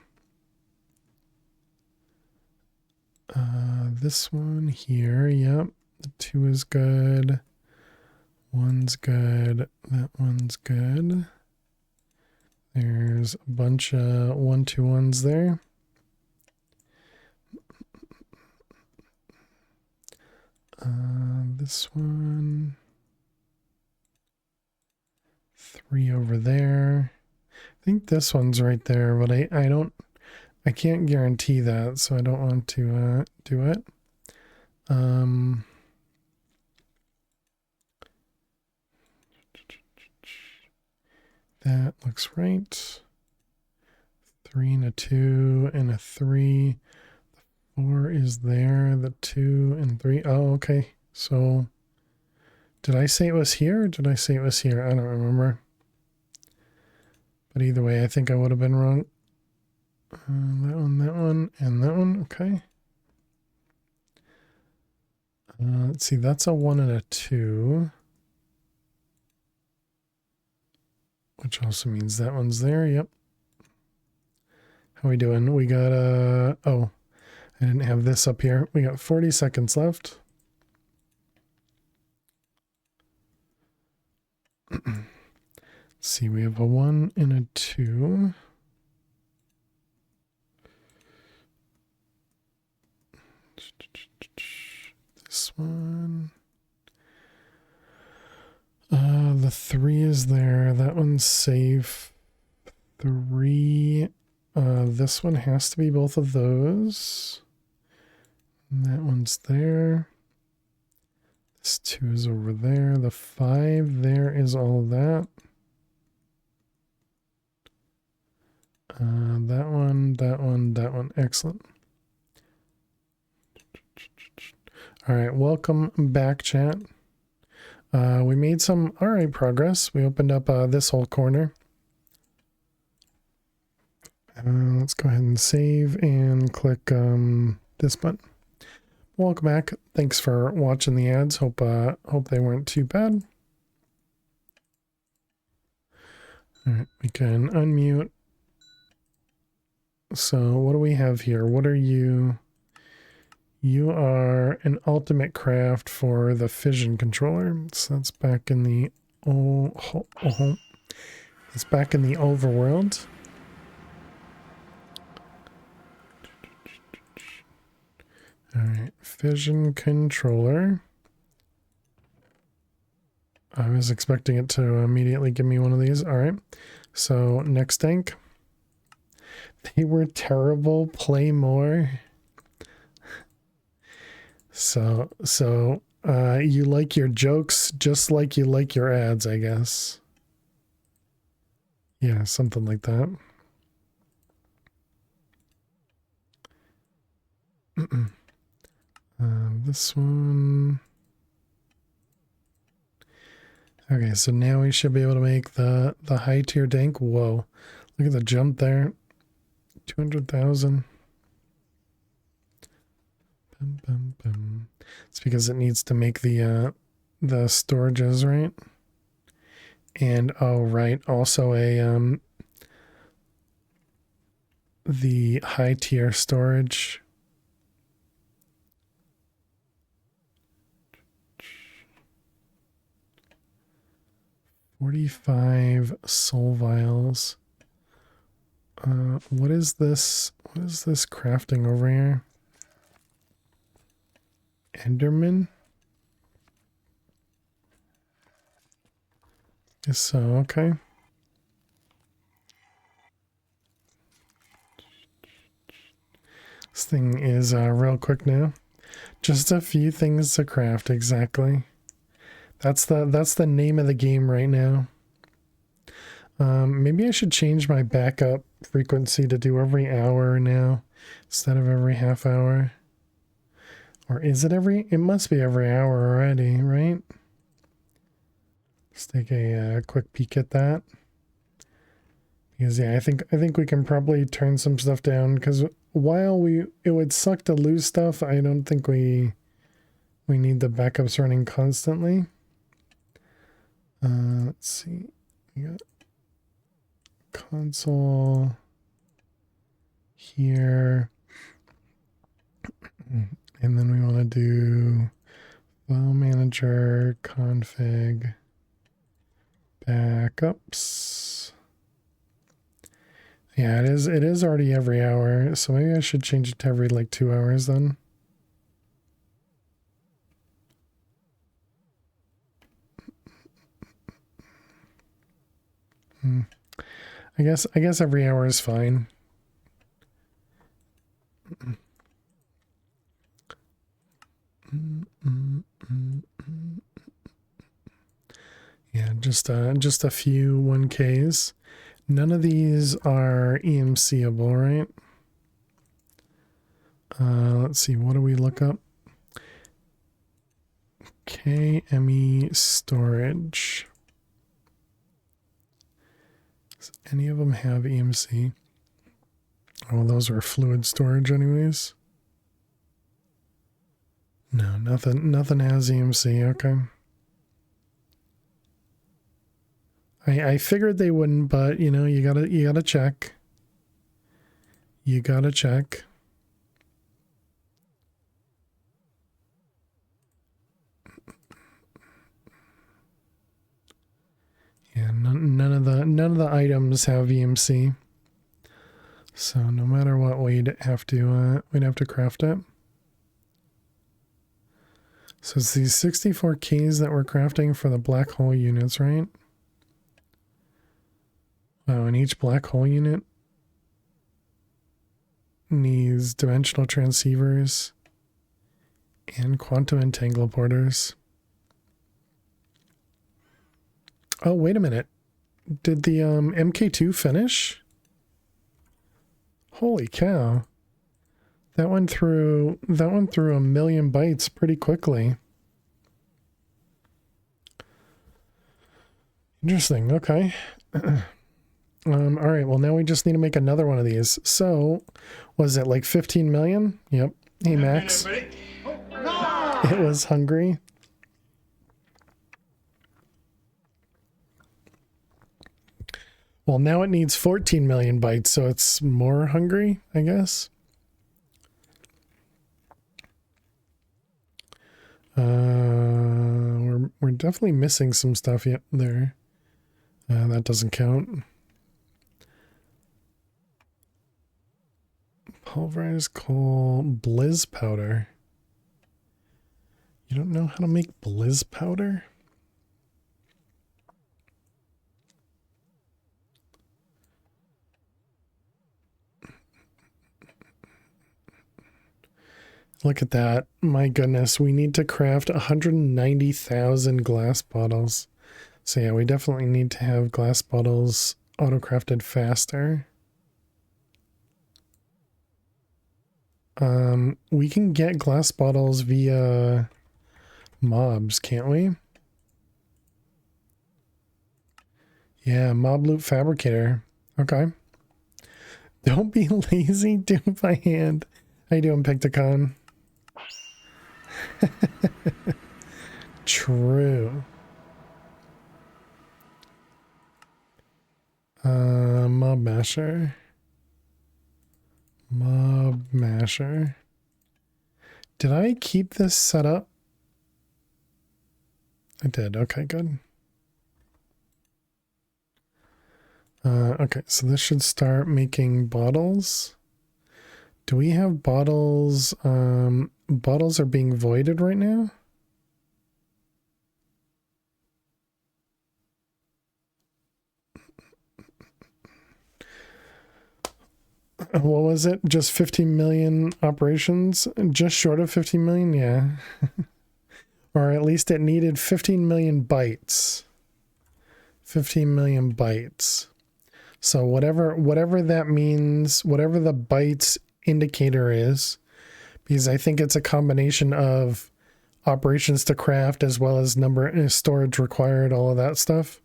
This one here, yep. The 2 is good. 1's good. That one's good. There's a bunch of 1, 2, 1s there. This one. 3 over there. I think this one's right there, but I can't guarantee that, so I don't want to do it. That looks right. 3 and a 2 and a 3. The 4 is there. The 2 and 3. Oh, okay. So did I say it was here or did I say it was here? I don't remember. But either way, I think I would have been wrong. That one, and that one. Okay. Let's see. That's a 1 and a 2. Which also means that one's there. Yep. How we doing? We got oh, I didn't have this up here. We got 40 seconds left. Let's see, we have a 1 and a 2. This one. The 3 is there. That one's safe. 3. This one has to be both of those. And that one's there. This 2 is over there. The 5 there is all of that. That one, that one, that one. Excellent. All right, welcome back, chat. We made some alright progress. We opened up this whole corner. Let's go ahead and save and click this button. Welcome back. Thanks for watching the ads. Hope they weren't too bad. All right, we can unmute. So what do we have here? What are you? You are an ultimate craft for the fission controller. So that's back in the it's back in the overworld. All right, fission controller. I was expecting it to immediately give me one of these. All right, so next tank. They were terrible. Play more. So you like your jokes just like you like your ads, I guess. Yeah, something like that. This one. Okay, so now we should be able to make the high tier tank. Whoa, look at the jump there. 200,000. It's because it needs to make the storages, right? And oh right, also a the high tier storage. $45 soul vials. What is this? What is this crafting over here? Enderman? Guess so, okay. This thing is real quick now. Just a few things to craft, exactly. That's the name of the game right now. Maybe I should change my backup frequency to do every hour now instead of every half hour. Or is it every? It must be every hour already, right? Let's take a quick peek at that. Because yeah, I think we can probably turn some stuff down. Because while it would suck to lose stuff, I don't think we need the backups running constantly. Let's see. We got console here. And then we want to do file manager, config, backups. Yeah, it is already every hour, so maybe I should change it to every like 2 hours then. I guess every hour is fine. Yeah, just a few 1Ks. None of these are EMC-able, right? Let's see, what do we look up? KME storage. Does any of them have EMC? Oh, those are fluid storage anyways. No, nothing has EMC, okay. I figured they wouldn't, but you know, you gotta check. You gotta check. Yeah, none of the items have EMC. So no matter what, we'd have to craft it. So it's these 64 keys that we're crafting for the black hole units, right? Wow, and each black hole unit needs dimensional transceivers and quantum entangleporters. Oh, wait a minute. Did the MK2 finish? Holy cow. That went through 1 million bytes pretty quickly. Interesting. Okay. All right. Well, now we just need to make another one of these. So, was it like 15 million? Yep. Hey, Max. It was hungry. Well, now it needs 14 million bytes, so it's more hungry, I guess. We're definitely missing some stuff yet there. That doesn't count. Pulverized coal, blizz powder. You don't know how to make blizz powder? Look at that. My goodness, we need to craft 190,000 glass bottles. So yeah, we definitely need to have glass bottles auto-crafted faster. We can get glass bottles via mobs, can't we? Yeah, mob loot fabricator. Okay. Don't be lazy, do it by hand. How you doing, Picticon? True. Mob masher. Mob masher. Did I keep this set up? I did. Okay, good. Okay, so this should start making bottles. Do we have bottles? Bottles are being voided right now. What was it? Just 15 million operations? Just short of 15 million? Yeah. Or at least it needed 15 million bytes. 15 million bytes. So whatever that means, whatever the bytes indicator is, because I think it's a combination of operations to craft as well as number storage required, all of that stuff.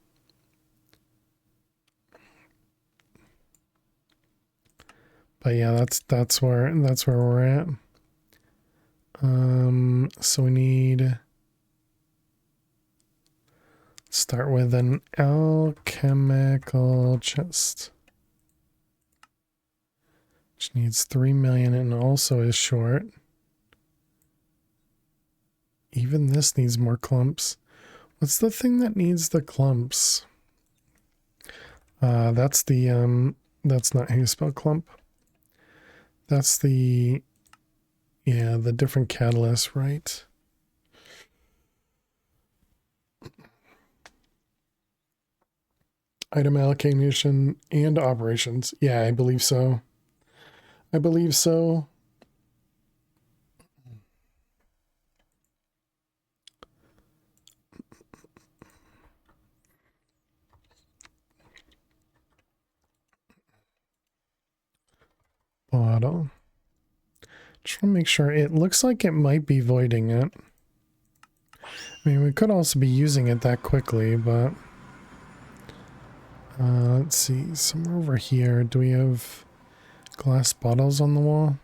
But yeah, that's where we're at. So we need start with an alchemical chest, which needs 3 million and also is short. Even this needs more clumps. What's the thing that needs the clumps? That's the that's not how you spell clump. That's the, yeah, the different catalyst, right? Item allocation and operations. Yeah, I believe so. I believe so. Bottle. Just want to make sure. It looks like it might be voiding it. I mean, we could also be using it that quickly, but let's see. Somewhere over here, do we have glass bottles on the wall?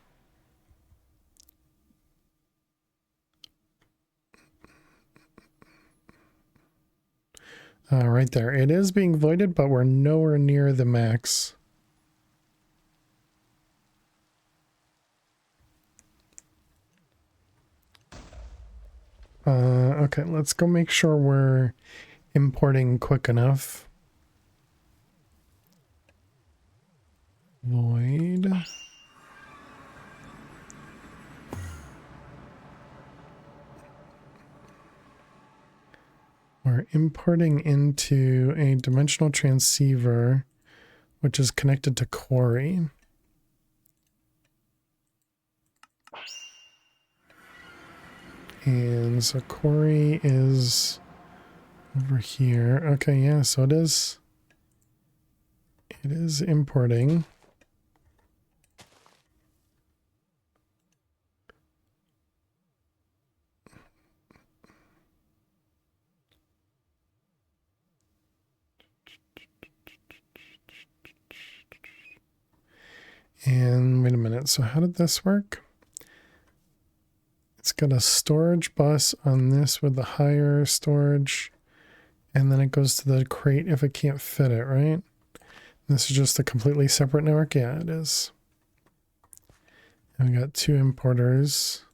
Right there. It is being voided, but we're nowhere near the max. Okay, let's go make sure we're importing quick enough. Void. We're importing into a dimensional transceiver, which is connected to Quarry. And so Quarry is over here. Okay, yeah, so it is importing. And wait a minute, so how did this work? It's got a storage bus on this with the higher storage, and then it goes to the crate if it can't fit it, right? This is just a completely separate network? Yeah, it is. And we got 2 importers.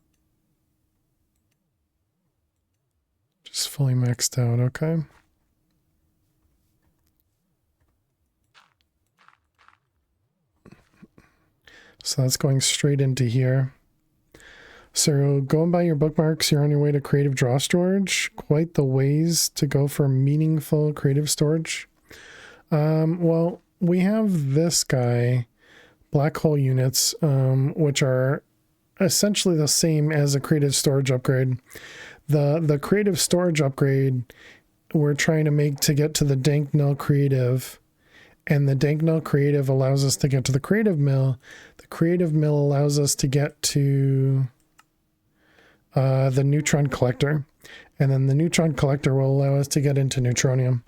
Just fully maxed out, okay. So that's going straight into here. So going by your bookmarks, you're on your way to creative draw storage. Quite the ways to go for meaningful creative storage. Well, we have this guy, black hole units, which are essentially the same as a creative storage upgrade. The creative storage upgrade we're trying to make to get to the dank null creative, and the dank null creative allows us to get to the creative mill. The creative mill allows us to get to the neutron collector, and then the neutron collector will allow us to get into neutronium.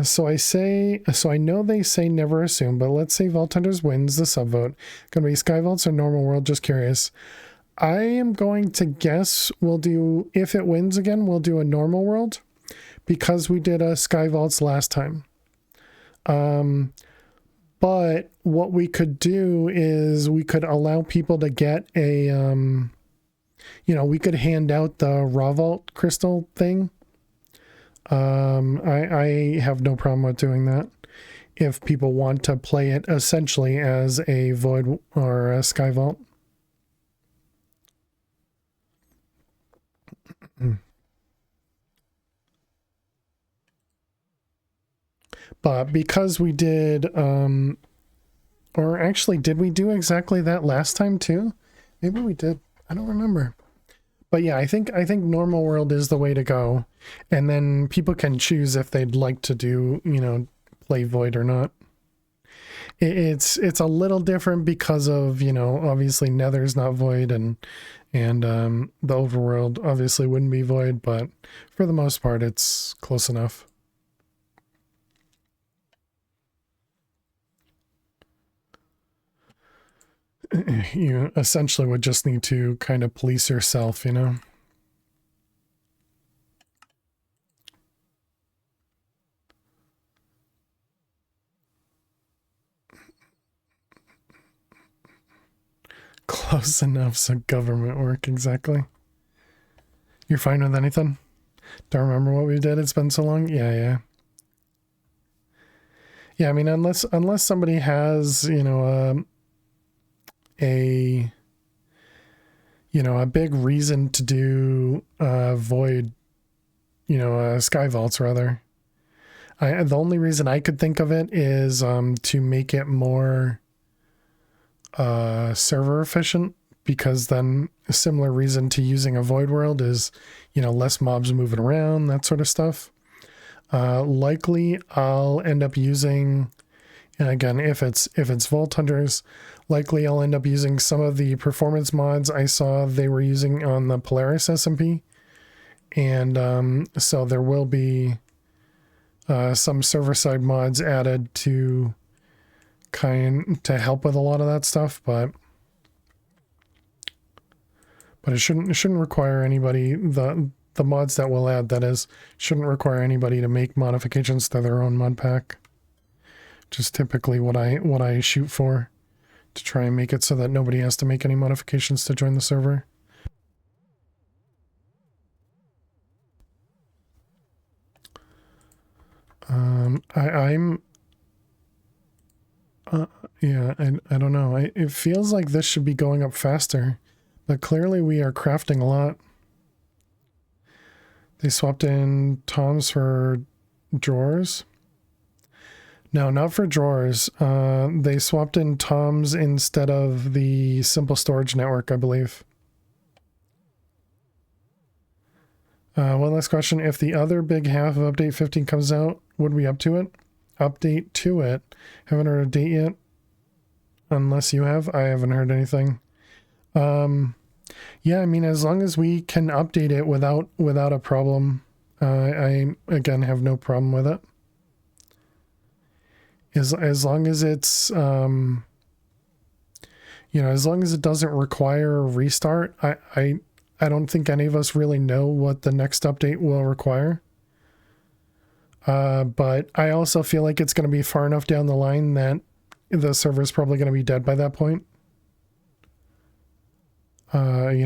So I know they say never assume, but let's say Vault Hunters wins the subvote. Gonna be Sky Vaults or Normal World, just curious. I am going to guess we'll do, if it wins again, we'll do a Normal World, because we did a Sky Vaults last time. But what we could do is we could allow people to get a, we could hand out the Raw Vault crystal thing. I have no problem with doing that if people want to play it essentially as a Void or a Sky Vault. But because we did, or actually, did we do exactly that last time too? Maybe we did. I don't remember. But yeah, I think Normal World is the way to go. And then people can choose if they'd like to do, play Void or not. It's a little different because of, obviously Nether's not Void, and the Overworld obviously wouldn't be Void, but for the most part it's close enough. You essentially would just need to kind of police yourself, Close enough so government work, exactly. You're fine with anything? Don't remember what we did, it's been so long? Yeah. Yeah, I mean, unless somebody has, a big reason to do Void, Sky Vaults rather. The only reason I could think of it is to make it more server efficient, because then a similar reason to using a Void World is, less mobs moving around, that sort of stuff. Likely I'll end up using, and again, if it's Vault Hunters, likely I'll end up using some of the performance mods I saw they were using on the Polaris SMP. And so there will be some server-side mods added to help with a lot of that stuff, but it shouldn't require anybody, the mods that we'll add, that is, shouldn't require anybody to make modifications to their own mod pack. Just typically what I shoot for, to try and make it so that nobody has to make any modifications to join the server. I don't know. It feels like this should be going up faster, but clearly we are crafting a lot. They swapped in toms for drawers. No, not for drawers. They swapped in toms instead of the simple storage network, I believe. One last question. If the other big half of update 15 comes out, would we update to it? Haven't heard a date yet. Unless you have. I haven't heard anything. Yeah, I mean, as long as we can update it without a problem, I again have no problem with it. As long as it's as long as it doesn't require a restart, I don't think any of us really know what the next update will require. But I also feel like it's going to be far enough down the line that the server is probably going to be dead by that point. To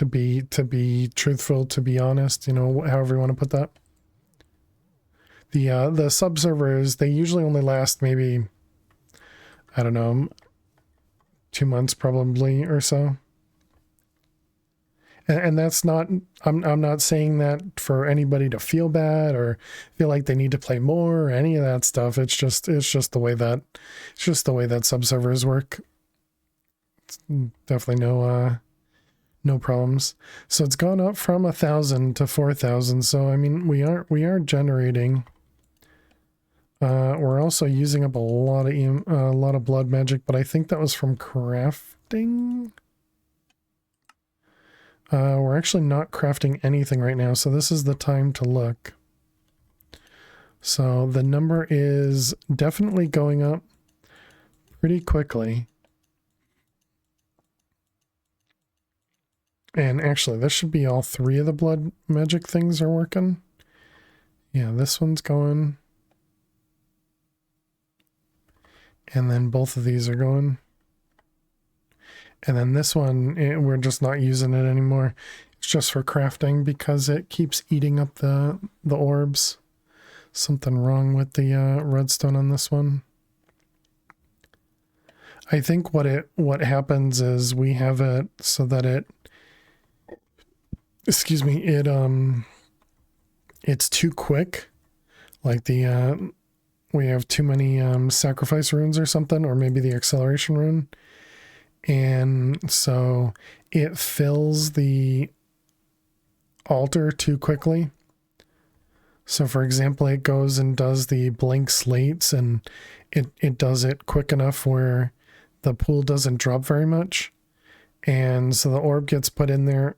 be truthful, to be honest, however you want to put that. The sub servers, they usually only last maybe, I don't know, 2 months probably or so. And that's not, I'm not saying that for anybody to feel bad or feel like they need to play more or any of that stuff. It's just the way that subservers work. It's definitely no problems. So it's gone up from 1,000 to 4,000. So I mean, we are generating. We're also using up a lot of blood magic, but I think that was from crafting. We're actually not crafting anything right now, so this is the time to look. So the number is definitely going up pretty quickly. And actually, this should be all 3 of the blood magic things are working. Yeah, this one's going. And then both of these are going. And then this one, we're just not using it anymore. It's just for crafting because it keeps eating up the orbs. Something wrong with the redstone on this one. I think what happens is we have it so that it's too quick. Like we have too many sacrifice runes or something, or maybe the acceleration rune. And so it fills the altar too quickly. So for example, it goes and does the blank slates and it does it quick enough where the pool doesn't drop very much. And so the orb gets put in there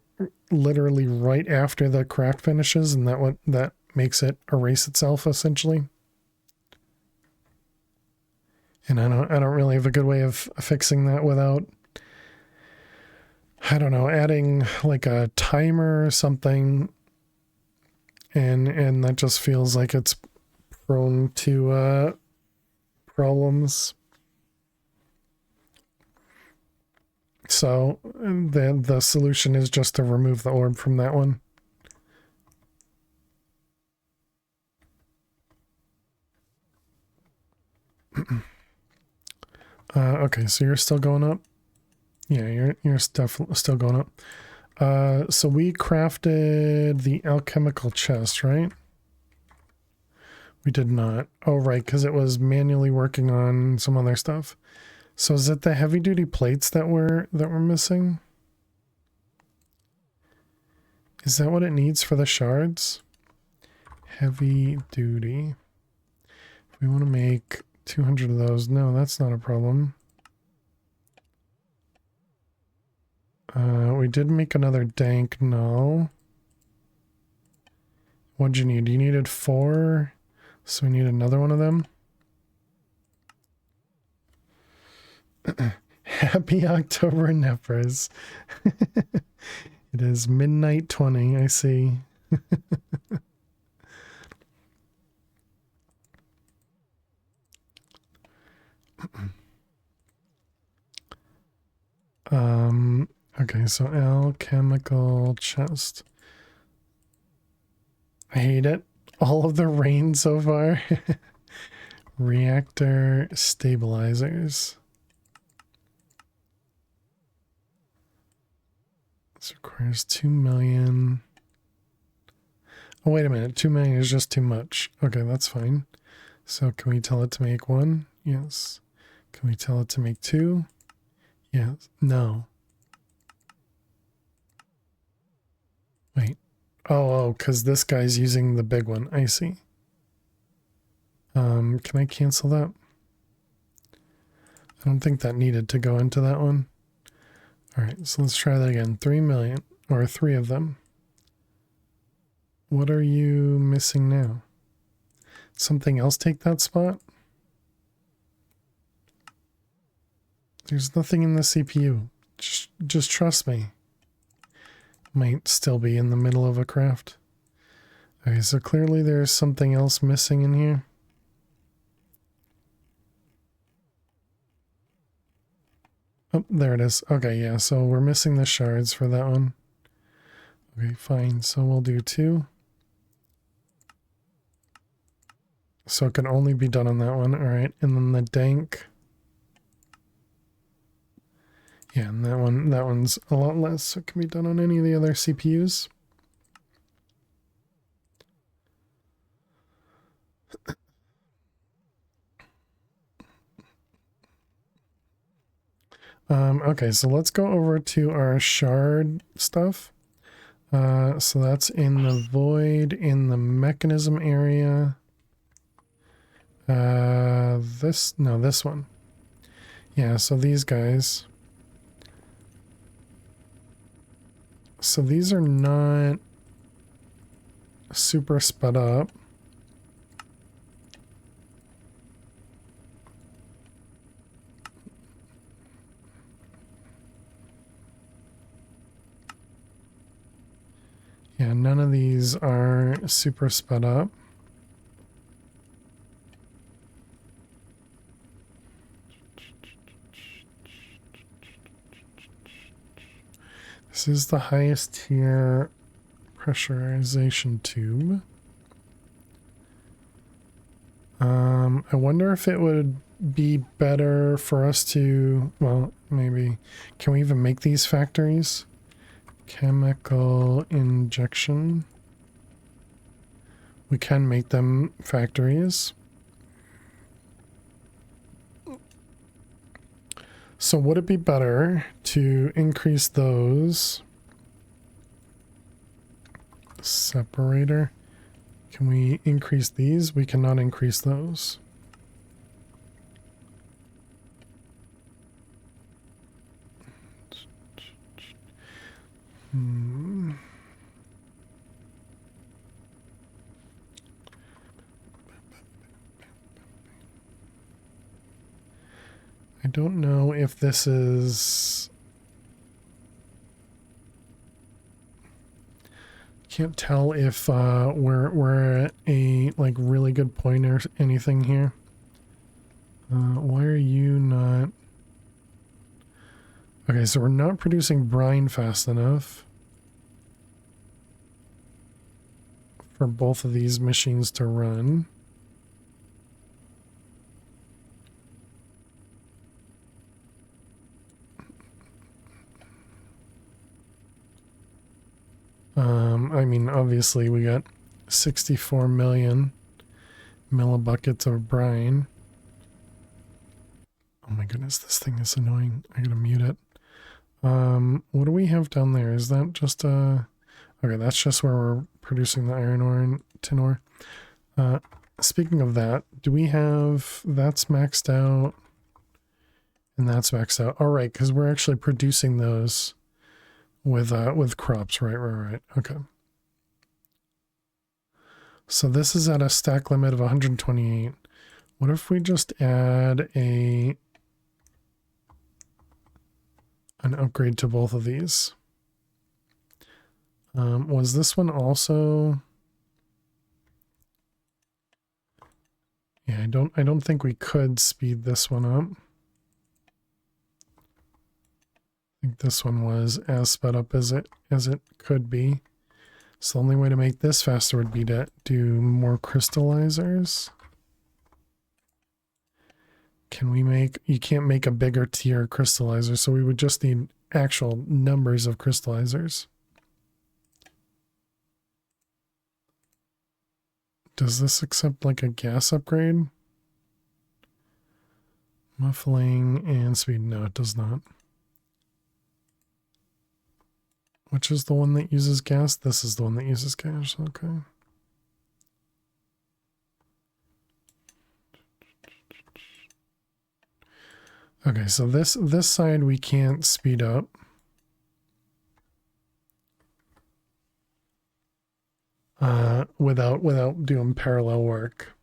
literally right after the craft finishes, and that makes it erase itself essentially. And I don't really have a good way of fixing that without, I don't know, adding like a timer or something. And that just feels like it's prone to problems. So the solution is just to remove the orb from that one. Okay, so you're still going up. Yeah, you're still going up. So we crafted the alchemical chest, right? We did not. Oh, right, because it was manually working on some other stuff. So is it the heavy duty plates that we're missing? Is that what it needs for the shards? Heavy duty. If we want to make 200 of those, no, that's not a problem. We did make another dank null. What'd you need? You needed 4, so we need another one of them. Happy October, Nepers. It is midnight 20, I see. Okay, so alchemical chest. I hate it. All of the rain so far. Reactor stabilizers. This requires 2 million. Oh, wait a minute. 2 million is just too much. Okay, that's fine. So can we tell it to make 1? Yes. Can we tell it to make 2? Yes. No. Wait. Oh, because this guy's using the big one. I see. Can I cancel that? I don't think that needed to go into that one. All right, so let's try that again. 3 million, or 3 of them. What are you missing now? Something else take that spot? There's nothing in the CPU. Just trust me. Might still be in the middle of a craft. Okay, so clearly there's something else missing in here. Oh, there it is. Okay, yeah, so we're missing the shards for that one. Okay, fine. So we'll do 2. So it can only be done on that one. All right, and then the dank. Yeah, and that one's a lot less, so it can be done on any of the other CPUs. Okay, so let's go over to our shard stuff. So that's in the void, in the mechanism area. This one. Yeah, so these guys. So these are not super sped up. Yeah, none of these are super sped up. This is the highest tier pressurization tube. I wonder if it would be better for us to, well, maybe, can we even make these factories? Chemical injection. We can make them factories. So would it be better to increase those? Separator. Can we increase these? We cannot increase those. I don't know if this is... Can't tell if we're at a like really good point or anything here. Why are you not... Okay, so we're not producing brine fast enough for both of these machines to run. I mean, obviously we got 64 million millibuckets of brine. Oh my goodness, this thing is annoying. I gotta mute it. What do we have down there? Is that just okay, that's just where we're producing the iron ore and tin ore. Speaking of that, do we have... That's maxed out. And that's maxed out. All right, because we're actually producing those with crops. Right. Okay. So this is at a stack limit of 128. What if we just add an upgrade to both of these? Was this one also... Yeah, I don't think we could speed this one up. I think this one was as sped up as it could be. So the only way to make this faster would be to do more crystallizers. Can we make... You can't make a bigger tier crystallizer, so we would just need actual numbers of crystallizers. Does this accept like a gas upgrade? Muffling and speed. No, it does not. Which is the one that uses gas? This is the one that uses gas. Okay. Okay, so this side we can't speed up. Without doing parallel work.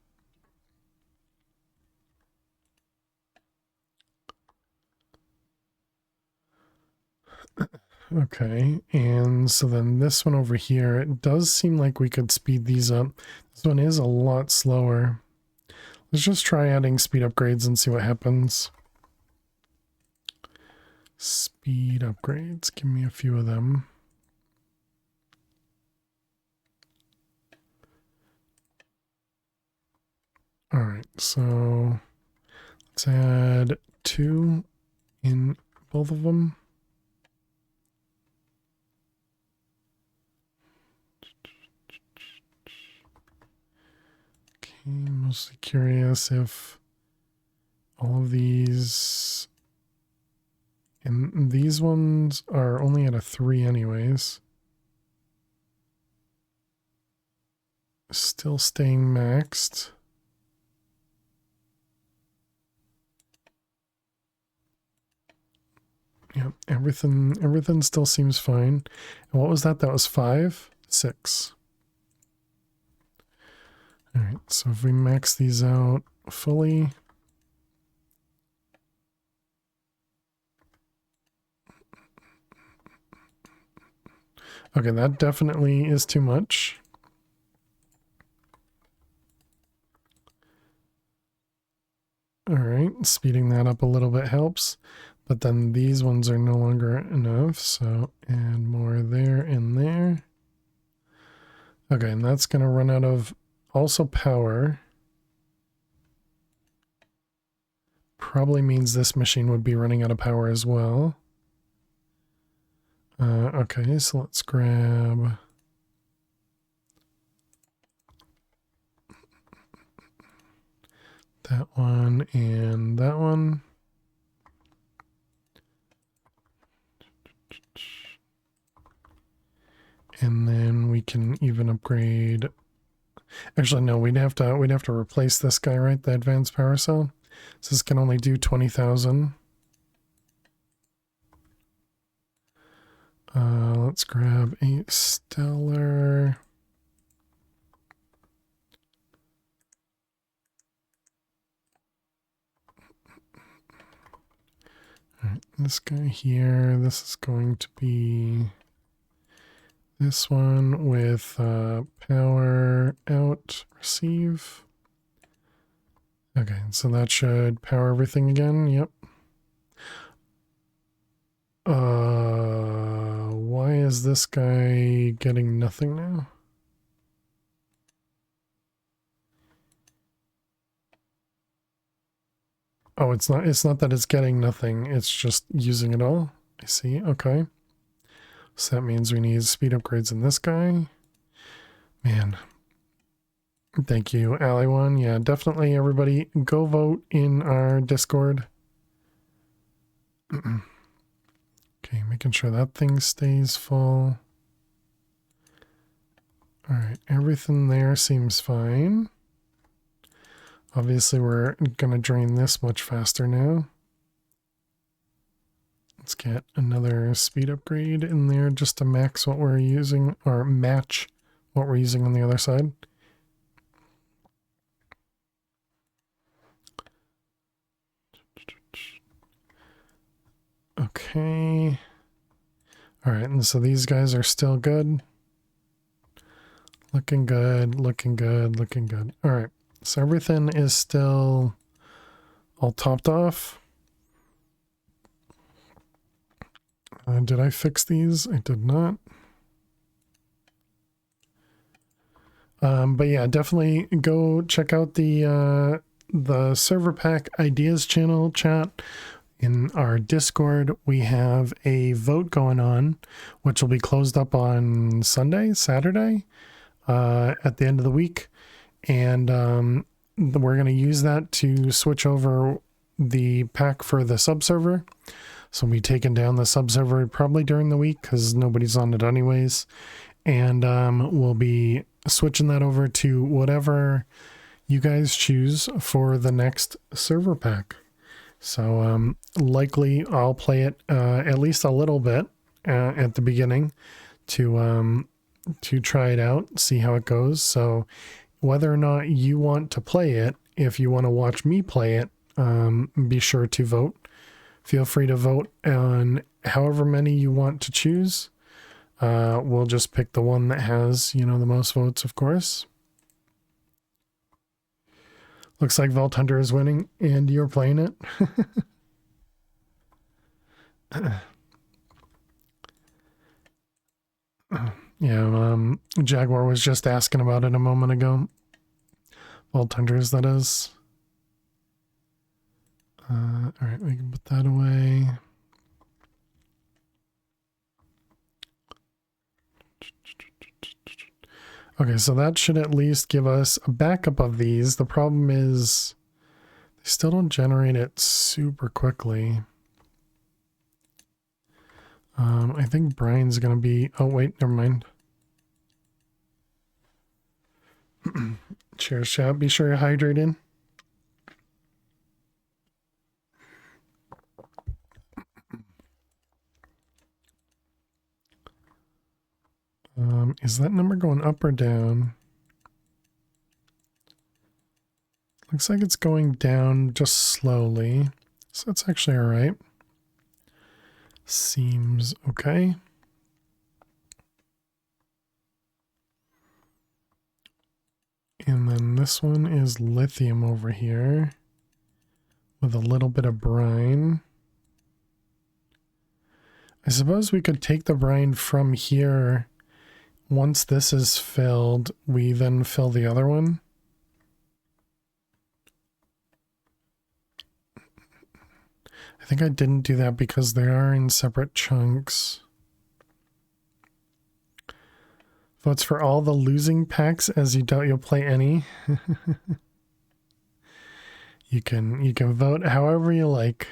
Okay, and so then this one over here, it does seem like we could speed these up. This one is a lot slower. Let's just try adding speed upgrades and see what happens. Speed upgrades, give me a few of them. All right, so let's add 2 in both of them. Okay, mostly curious if all of these, and these ones are only at a 3 anyways. Still staying maxed. Yep, everything still seems fine. And what was that? That was 5? 6. Alright, so if we max these out fully. Okay, that definitely is too much. Alright, speeding that up a little bit helps. But then these ones are no longer enough, so add more there and there. Okay, and that's going to run out of also power. Probably means this machine would be running out of power as well. Okay, so let's grab... that one and that one. And then we can even upgrade. Actually, no, we'd have to replace this guy, right? The advanced power cell. So this can only do 20,000. Let's grab a stellar. All right, this guy here. This is going to be this one with power out, receive. Okay, so that should power everything again. Yep. Why is this guy getting nothing now? Oh, it's not that it's getting nothing, it's just using it all. I see, okay. So that means we need speed upgrades in this guy. Man. Thank you, Ally1. Yeah, definitely everybody go vote in our Discord. Okay, making sure that thing stays full. Alright, everything there seems fine. Obviously, we're going to drain this much faster now. Let's get another speed upgrade in there just to max what we're using, or match what we're using on the other side. Okay. Alright, and so these guys are still good. Looking good, looking good, looking good. Alright, so everything is still all topped off. Did I fix these? I did not. But yeah, definitely go check out the server pack ideas channel chat. In our Discord, we have a vote going on, which will be closed up on Saturday, at the end of the week. And we're going to use that to switch over the pack for the subserver. So we'll be taking down the subserver probably during the week because nobody's on it anyways. And we'll be switching that over to whatever you guys choose for the next server pack. So likely I'll play it at least a little bit at the beginning to try it out, see how it goes. So whether or not you want to play it, if you want to watch me play it, be sure to vote. Feel free to vote on however many you want to choose. We'll just pick the one that has, the most votes, of course. Looks like Vault Hunter is winning, and you're playing it. Yeah, Jaguar was just asking about it a moment ago. Vault Hunters, that is. Alright, we can put that away. Okay, so that should at least give us a backup of these. The problem is they still don't generate it super quickly. I think Brian's going to be... Oh, wait, never mind. Cheers, chat. Be sure you're hydrated. Is that number going up or down? Looks like it's going down just slowly. So that's actually all right. Seems okay. And then this one is lithium over here with a little bit of brine. I suppose we could take the brine from here. Once this is filled, we then fill the other one. I think I didn't do that because they are in separate chunks. Votes for all the losing packs, as you doubt you'll play any. You can vote however you like.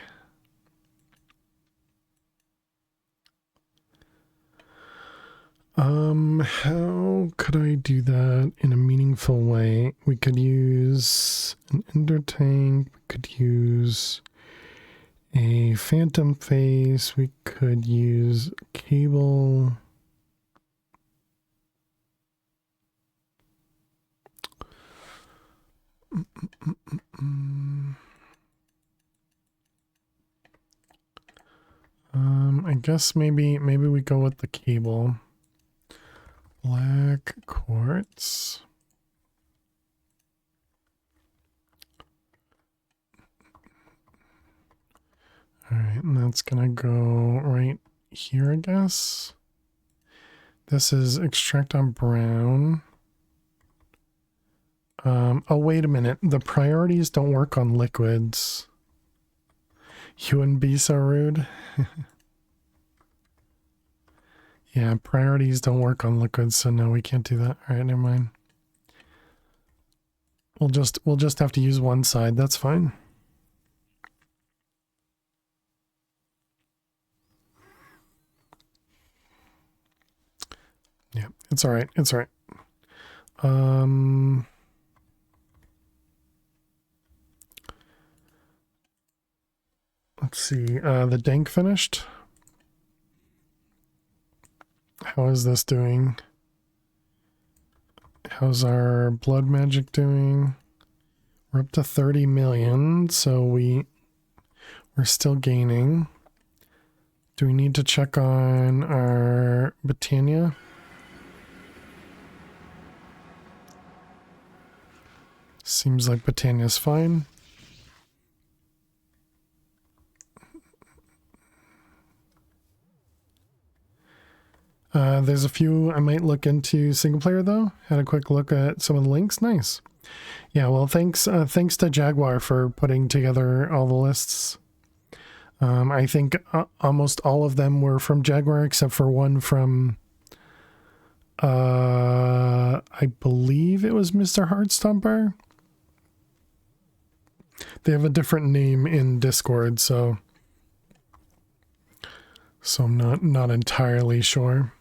How could I do that in a meaningful way? We could use an ender tank, we could use a phantom face, we could use cable. I guess maybe we go with the cable. Black quartz. All right, and that's gonna go right here, I guess. This is extract on brown. Oh, wait a minute. The priorities don't work on liquids. You wouldn't be so rude. Yeah, priorities don't work on liquids, so no, we can't do that. All right, never mind. We'll just have to use one side. That's fine. Yeah, it's all right. It's all right. Let's see. The dank finished. How is this doing? How's our blood magic doing? We're up to 30 million, so we're still gaining. Do we need to check on our Britannia? Seems like Britannia's fine. There's a few I might look into single player though. Had a quick look at some of the links. Nice. Yeah, well, thanks to Jaguar for putting together all the lists. I think almost all of them were from Jaguar except for one from I believe it was Mr. Heartstomper. They have a different name in Discord, so I'm not entirely sure.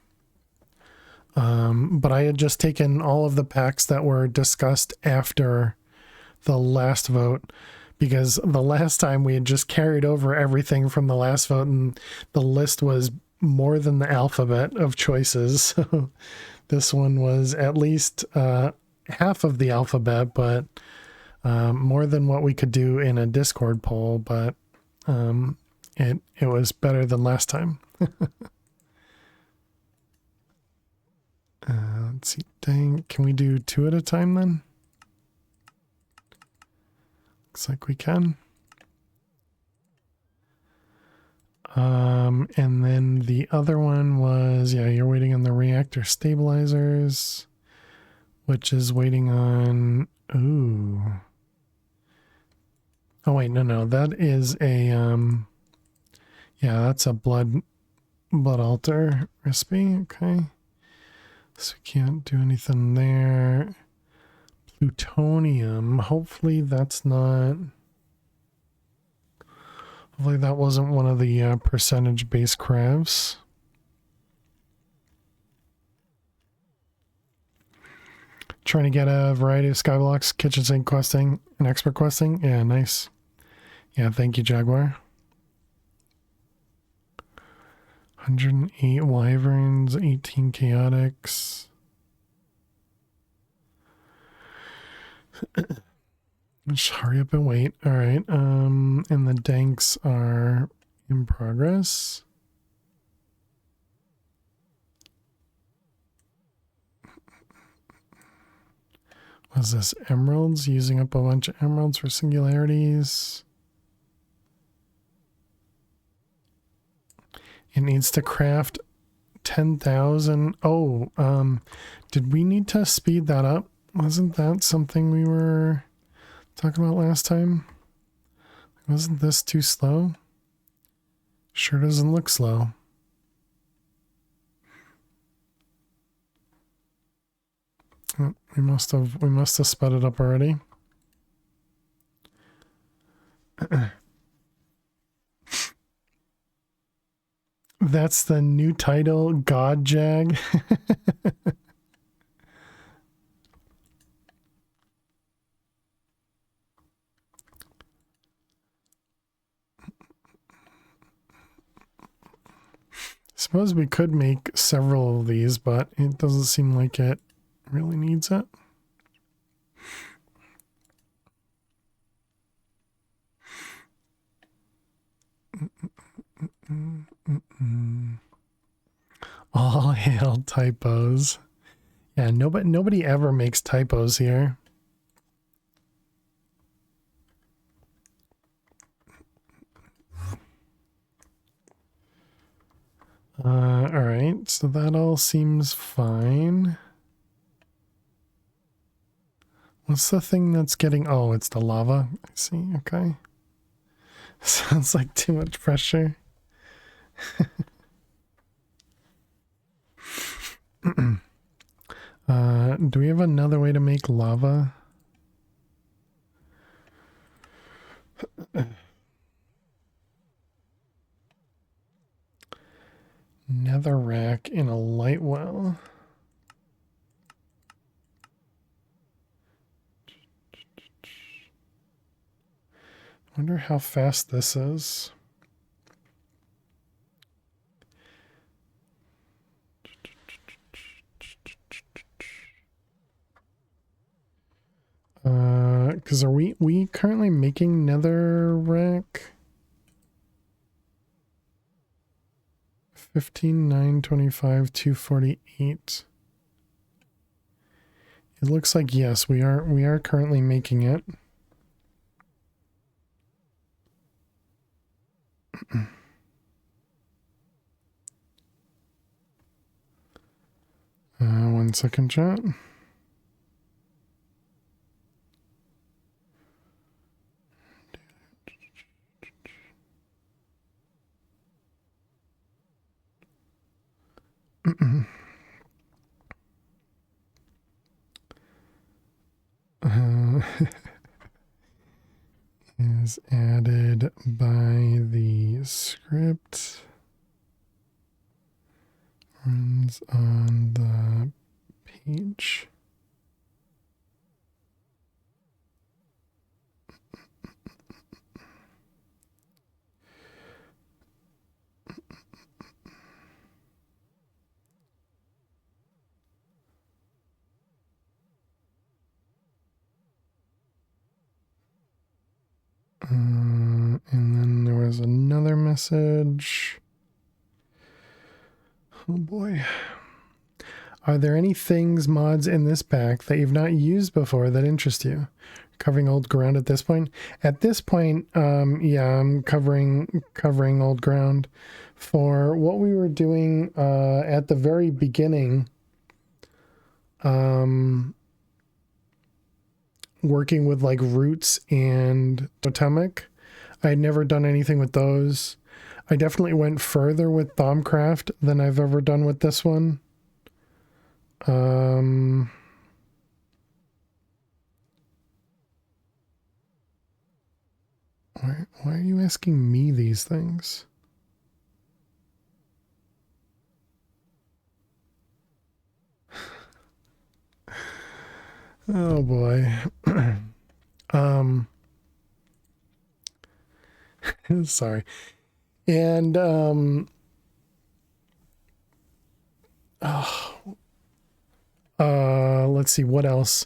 But I had just taken all of the packs that were discussed after the last vote, because the last time we had just carried over everything from the last vote, and the list was more than the alphabet of choices. So this one was at least half of the alphabet, but more than what we could do in a Discord poll, but it was better than last time. Let's see. Dang, can we do 2 at a time then? Looks like we can. And then the other one was, yeah, you're waiting on the reactor stabilizers, which is waiting on, ooh. Oh wait, no, that is a, yeah, that's a blood altar recipe, okay. So we can't do anything there. Plutonium. Hopefully that's not... Hopefully that wasn't one of the percentage-based crafts. Trying to get a variety of skyblocks, kitchen sink questing, and expert questing. Yeah, nice. Yeah, thank you, Jaguar. 108 wyverns, 18 chaotics. Just hurry up and wait. All right. And the danks are in progress. What's this? Emeralds? Using up a bunch of emeralds for singularities. It needs to craft 10,000. Oh, did we need to speed that up? Wasn't that something we were talking about last time? Wasn't this too slow? Sure doesn't look slow. Oh, we must have sped it up already. That's the new title, God Jag. Suppose we could make several of these, but it doesn't seem like it really needs it. All hail typos. Yeah, nobody ever makes typos here. All right, so that all seems fine. What's the thing that's getting... Oh, it's the lava. I see, okay. Sounds like too much pressure. Do we have another way to make lava? Netherrack in a light well. Wonder how fast this is. Because are we currently making netherrack? 15, 9, 25, 248. It looks like yes, we are currently making it. One second, chat. Is added by the script. Runs on the page. And then there was another message. Oh boy. Are there any things, mods in this pack that you've not used before that interest you? Covering old ground at this point? At this point, yeah, I'm covering old ground. For what we were doing at the very beginning, working with like roots and totemic, I had never done anything with those. I definitely went further with Thaumcraft than I've ever done with this one. Um, why are you asking me these things? Oh boy. Sorry. And let's see what else.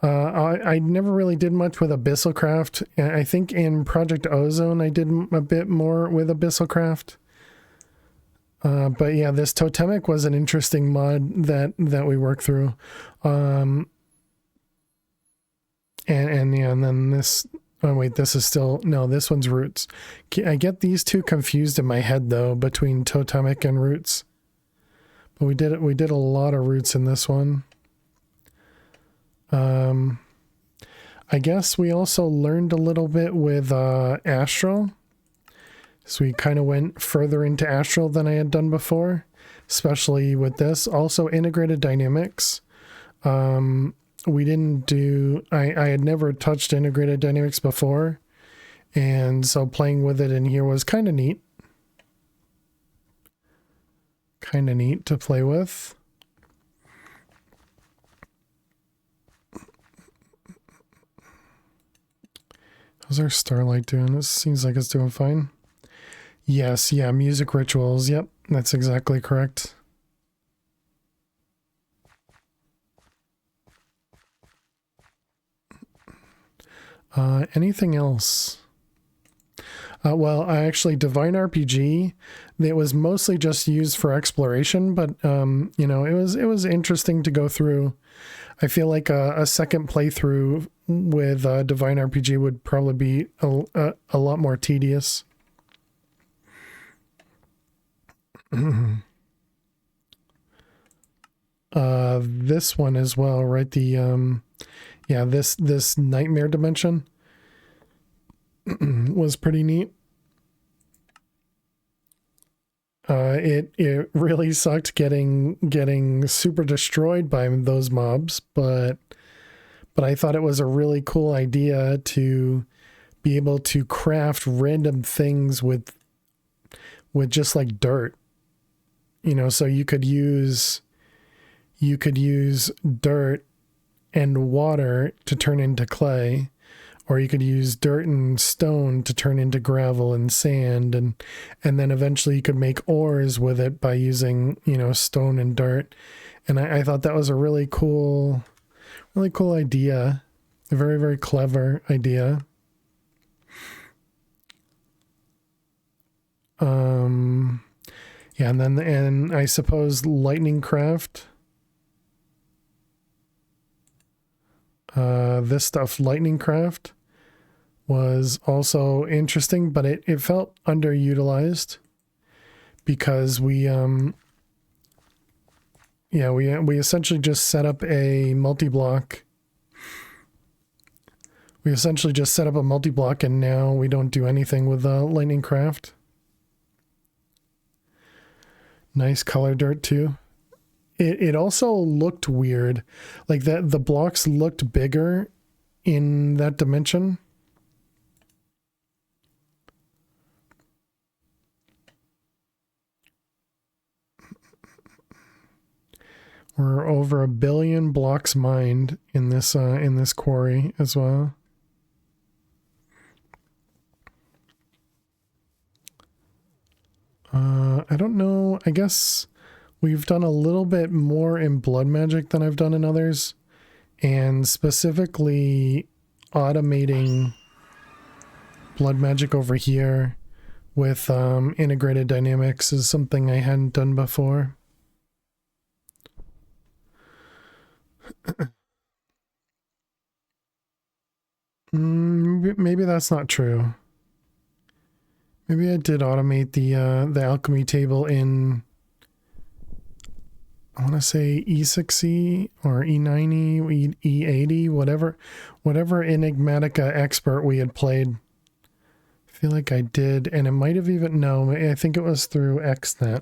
I never really did much with Abyssalcraft. I think in Project Ozone I did a bit more with Abyssalcraft. But yeah, this Totemic was an interesting mod that we worked through. And yeah, and then this. Oh wait, this is still no. This one's Roots. I get these two confused in my head though between Totemic and Roots. But we did a lot of Roots in this one. I guess we also learned a little bit with Astral. So we kind of went further into Astral than I had done before, especially with this. Also integrated dynamics. We didn't do, I had never touched integrated dynamics before. And so playing with it in here was kind of neat. Kind of neat to play with. How's our Starlight doing? This seems like it's doing fine. Yes, yeah, music rituals. Yep, that's exactly correct. Anything else? Well, I actually Divine RPG. It was mostly just used for exploration, but you know, it was interesting to go through. I feel like a second playthrough with Divine RPG would probably be a lot more tedious. This one as well, right? The yeah, this nightmare dimension was pretty neat. It really sucked getting super destroyed by those mobs, but I thought it was a really cool idea to be able to craft random things with just like dirt. You know, so you could use dirt and water to turn into clay, or you could use dirt and stone to turn into gravel and sand, and then eventually you could make ores with it by using, you know, stone and dirt. And I thought that was a really cool idea, a very, very clever idea. Yeah, and I suppose Lightning Craft. This stuff, Lightning Craft, was also interesting, but it felt underutilized because we essentially just set up a multi-block. We essentially just set up a multi-block, and now we don't do anything with Lightning Craft. Nice color dirt too. It also looked weird, like that the blocks looked bigger in that dimension. We're over 1 billion blocks mined in this quarry as well. I don't know. I guess we've done a little bit more in blood magic than I've done in others, and specifically automating blood magic over here with integrated dynamics is something I hadn't done before. Maybe that's not true. Maybe I did automate the alchemy table in, I want to say E6E or E90, E80, whatever Enigmatica expert we had played. I feel like I did, and it might have even, no, I think it was through XNet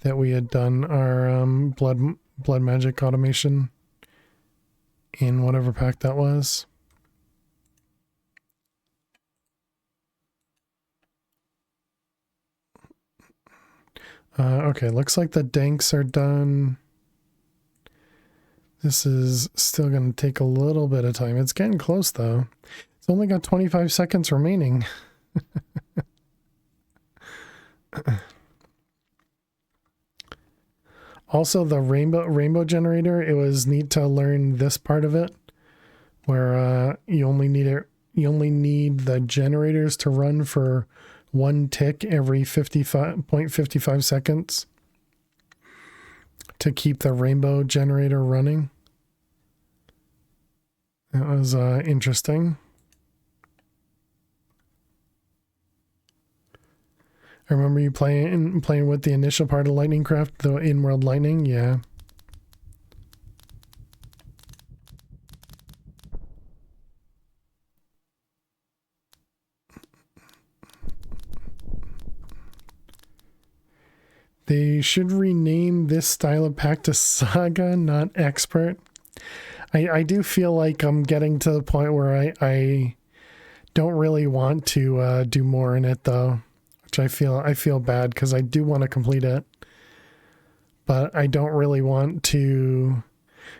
that we had done our blood magic automation in whatever pack that was. Okay, looks like the danks are done. This is still going to take a little bit of time. It's getting close, though. It's only got 25 seconds remaining. Also, the rainbow generator, it was neat to learn this part of it, where you only need the generators to run for one tick every 55.55 seconds to keep the rainbow generator running. That was interesting. I remember you playing with the initial part of Lightning Craft, the in-world lightning, yeah. They should rename this style of pack to Saga, not Expert. I do feel like I'm getting to the point where I don't really want to do more in it, though, which I feel bad because I do want to complete it, but I don't really want to.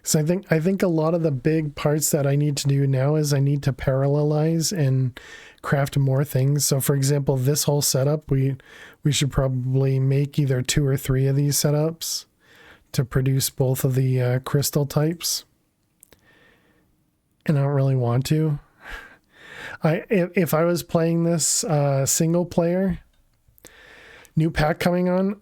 So I think a lot of the big parts that I need to do now is I need to parallelize and craft more things. So for example, this whole setup, we should probably make either 2 or 3 of these setups to produce both of the crystal types. And I don't really want to. If I was playing this single player, new pack coming on,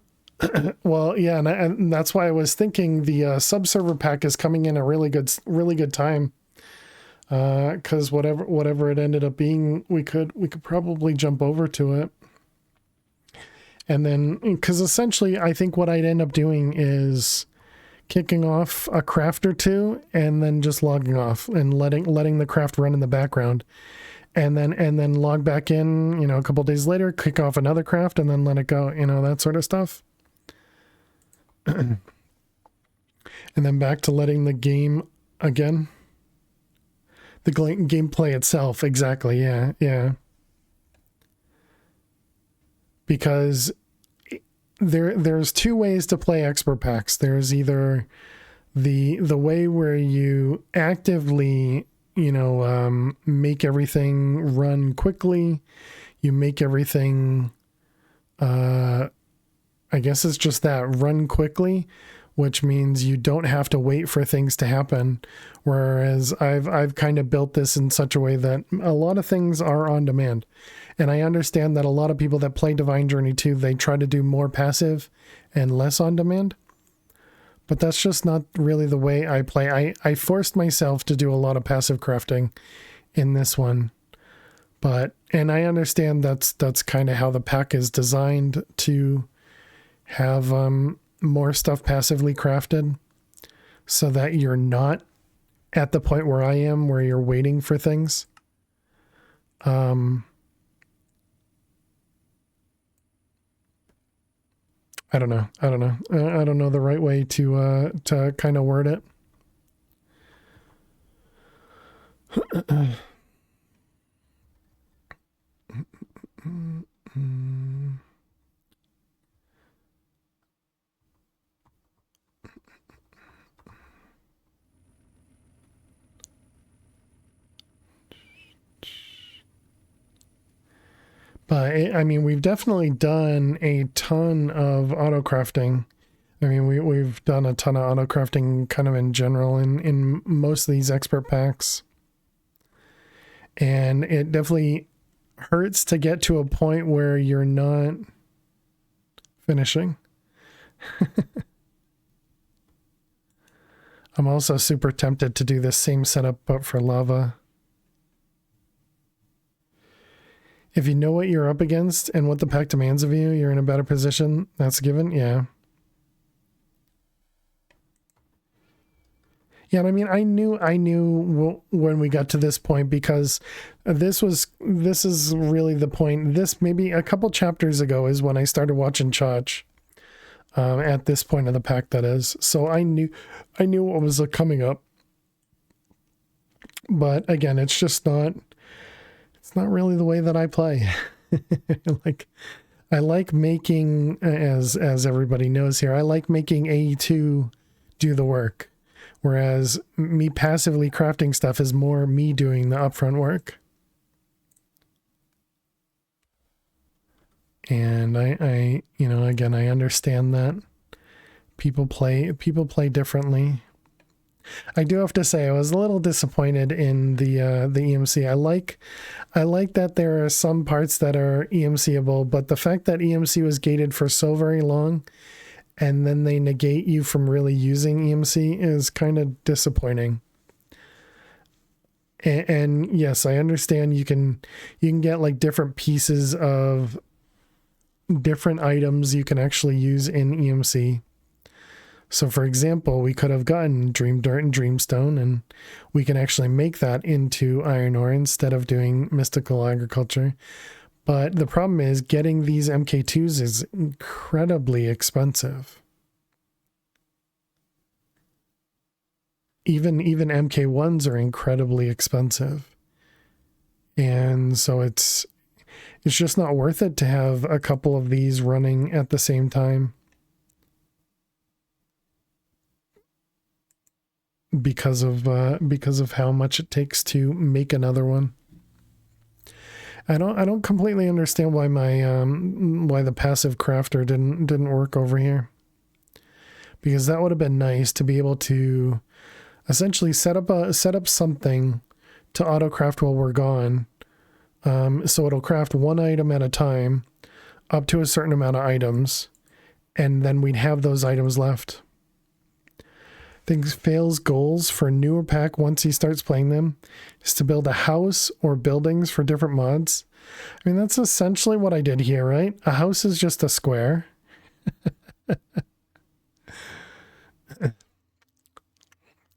well, yeah, and that's why I was thinking the sub-server pack is coming in a really good time. Because whatever it ended up being, we could probably jump over to it. And then, because essentially, I think what I'd end up doing is kicking off a craft or two, and then just logging off and letting the craft run in the background, and then log back in. A couple days later, kick off another craft, and then let it go. That sort of stuff. And then back to letting the game again. The gameplay itself, exactly, yeah. Because there's 2 ways to play expert packs. There's either the way where you actively, make everything run quickly. You make everything, I guess it's just that, run quickly, which means you don't have to wait for things to happen. Whereas I've kind of built this in such a way that a lot of things are on demand. And I understand that a lot of people that play Divine Journey 2, they try to do more passive and less on demand. But that's just not really the way I play. I forced myself to do a lot of passive crafting in this one. And I understand that's kind of how the pack is designed, to have more stuff passively crafted, so that you're not at the point where I am, where you're waiting for things. I don't know. I don't know the right way to kind of word it. But I mean, we've definitely done a ton of auto crafting. I mean, we've done a ton of auto crafting kind of in general in most of these expert packs. And it definitely hurts to get to a point where you're not finishing. I'm also super tempted to do this same setup, but for lava. If you know what you're up against and what the pack demands of you, you're in a better position. That's a given. Yeah. Yeah, I mean, I knew when we got to this point, because this is really the point. This, maybe a couple chapters ago, is when I started watching Chach. at this point of the pack, that is. So I knew what was coming up. But again, it's not really the way that I play. I like making, as everybody knows here, I like making AE2 do the work. Whereas me passively crafting stuff is more me doing the upfront work. And I again, I understand that people play differently. I do have to say I was a little disappointed in the EMC. I like that there are some parts that are EMCable, but the fact that EMC was gated for so very long and then they negate you from really using EMC is kind of disappointing. And yes, I understand you can get like different pieces of different items you can actually use in EMC. So for example, we could have gotten Dream Dirt and Dreamstone, and we can actually make that into iron ore instead of doing mystical agriculture. But the problem is getting these MK2s is incredibly expensive. Even MK1s are incredibly expensive. And so it's just not worth it to have a couple of these running at the same time. Because of how much it takes to make another one. I don't completely understand why my why the passive crafter didn't work over here. Because that would have been nice to be able to essentially set up something to auto craft while we're gone. So it'll craft one item at a time up to a certain amount of items, and then we'd have those items left. Things fails goals for a newer pack once he starts playing them is to build a house or buildings for different mods. I mean, that's essentially what I did here, right? A house is just a square. Have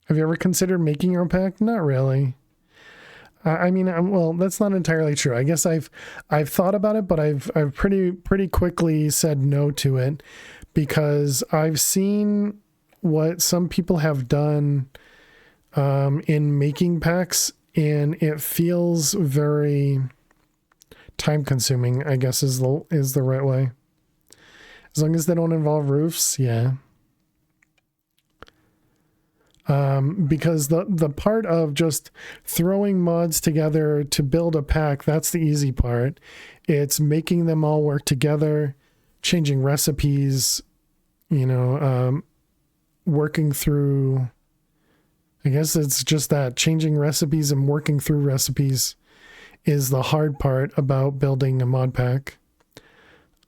you ever considered making your own pack? Not really. I mean, well, that's not entirely true. I guess I've thought about it, but I've pretty quickly said no to it because I've seen what some people have done in making packs, and it feels very time consuming, I guess is the right way. As long as they don't involve roofs, yeah. Because the part of just throwing mods together to build a pack, that's the easy part. It's making them all work together, changing recipes, working through, I guess it's just that changing recipes and working through recipes is the hard part about building a mod pack.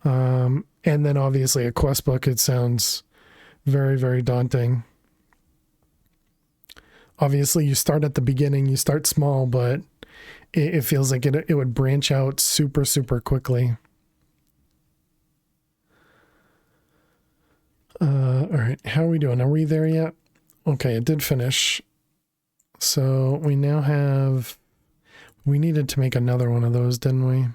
And then obviously a quest book, it sounds very, very daunting. Obviously you start at the beginning, you start small, but it feels like it would branch out super, super quickly. All right, how are we doing? Are we there yet? Okay, it did finish. So we now have, we needed to make another one of those, didn't we?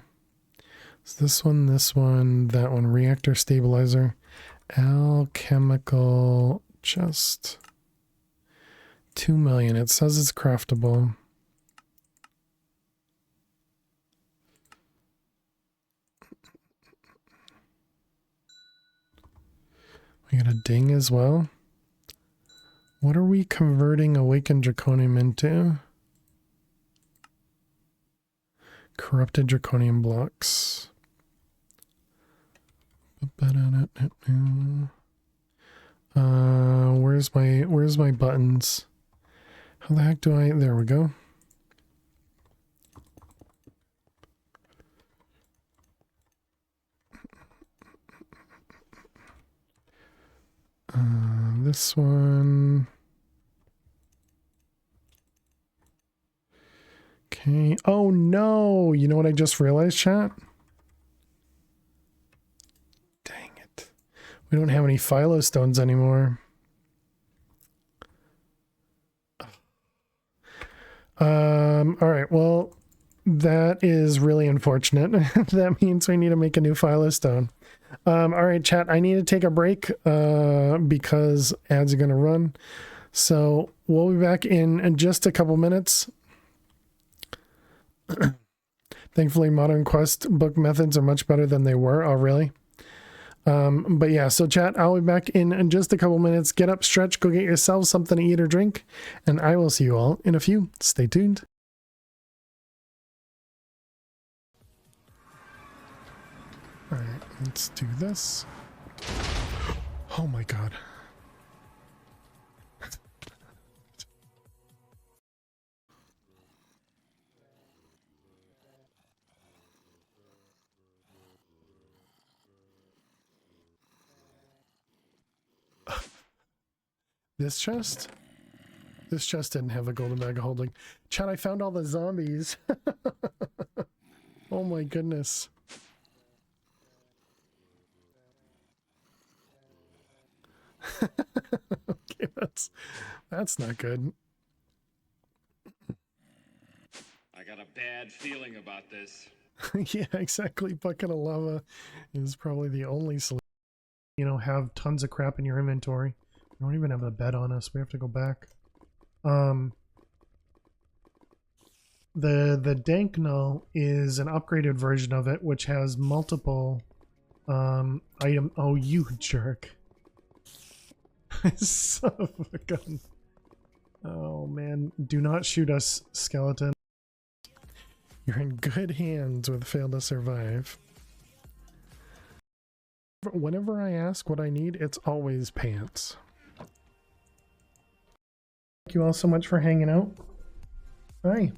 So this one, that one, reactor stabilizer, alchemical chest, 2 million. It says it's craftable. We got a ding as well. What are we converting awakened draconium into? Corrupted draconium blocks. Where's my buttons? How the heck do I, there we go. This one. Okay. Oh no! You know what I just realized, chat? Dang it. We don't have any philo stones anymore. Alright, well, that is really unfortunate. That means we need to make a new philo stone. All right, chat. I need to take a break because ads are going to run. So we'll be back in just a couple minutes. Thankfully, Modern Quest book methods are much better than they were. Oh, really? But yeah, so chat, I'll be back in just a couple minutes. Get up, stretch, go get yourself something to eat or drink, and I will see you all in a few. Stay tuned. All right, let's do this. Oh my god. This chest? This chest didn't have a golden bag of holding. Chat, I found all the zombies. Oh my goodness. Okay, that's not good. I got a bad feeling about this. Yeah, exactly. Bucket of lava is probably the only solution. You know, have tons of crap in your inventory. We don't even have a bed on us. We have to go back. The Danknull is an upgraded version of it, which has multiple item. Oh, you jerk. Son of a gun. Oh man, do not shoot us, skeleton. You're in good hands with Fail to Survive. Whenever I ask what I need, it's always pants. Thank you all so much for hanging out. Hi.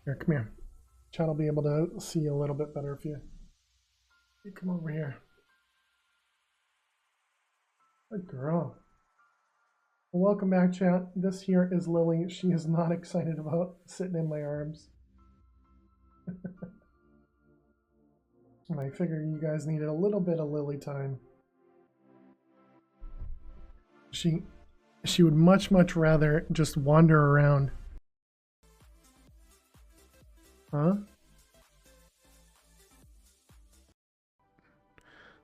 Here, come here. Chat will be able to see you a little bit better if you come over here. Good girl. Well, welcome back, chat. This here is Lily. She is not excited about sitting in my arms. And I figured you guys needed a little bit of Lily time. She would much rather just wander around. Huh?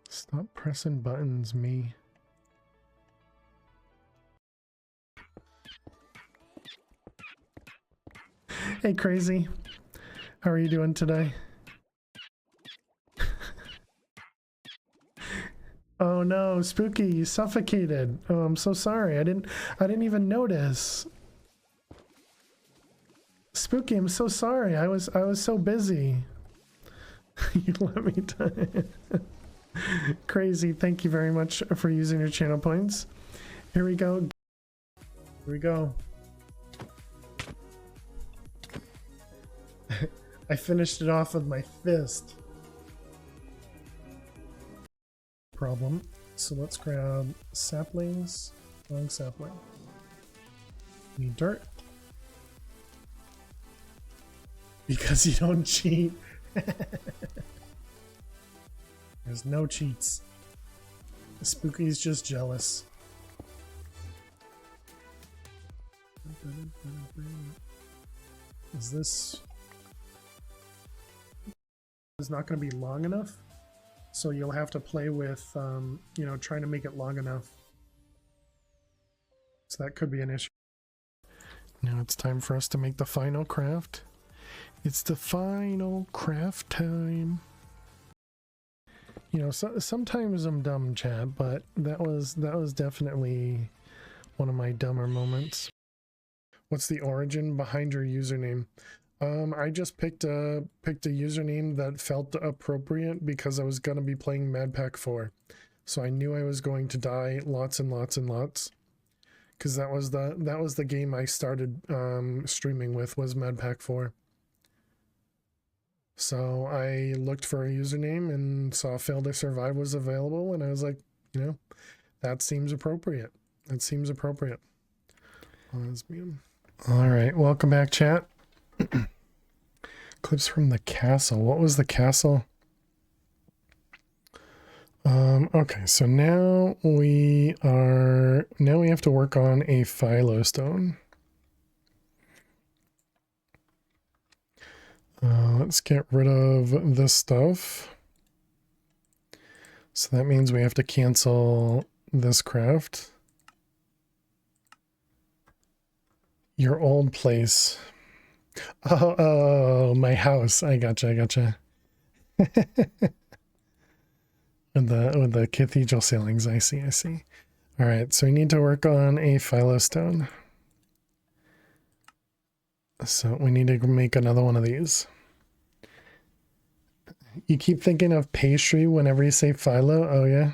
Stop pressing buttons, me. Hey, Crazy. How are you doing today? Oh no, Spooky, you suffocated. Oh, I'm so sorry. I didn't even notice. Spooky, I'm so sorry. I was so busy. You let me die. Crazy, thank you very much for using your channel points. Here we go. Here we go. I finished it off with my fist. Problem. So let's grab saplings. Long sapling. Need dirt. Because you don't cheat. There's no cheats. Spooky's just jealous. Is this is not going to be long enough? So you'll have to play with, you know, trying to make it long enough. So that could be an issue. Now it's time for us to make the final craft. It's the final craft time. You know, sometimes I'm dumb, chat, but that was definitely one of my dumber moments. What's the origin behind your username? I just picked a username that felt appropriate because I was gonna be playing Mad Pack 4, so I knew I was going to die lots and lots and lots, because that was the game I started streaming with, was Mad Pack 4. So I looked for a username and saw Fail to Survive was available, and I was like, you know, that seems appropriate. That seems appropriate. Lesbian. All right, welcome back, chat. Clips from the castle. What was the castle? Okay, so now we have to work on a phylostone. Let's get rid of this stuff. So that means we have to cancel this craft. Your old place. Oh, my house. I gotcha. with the cathedral ceilings. I see. All right, so we need to work on a phylostone. So we need to make another one of these. You keep thinking of pastry whenever you say phyllo. Oh yeah.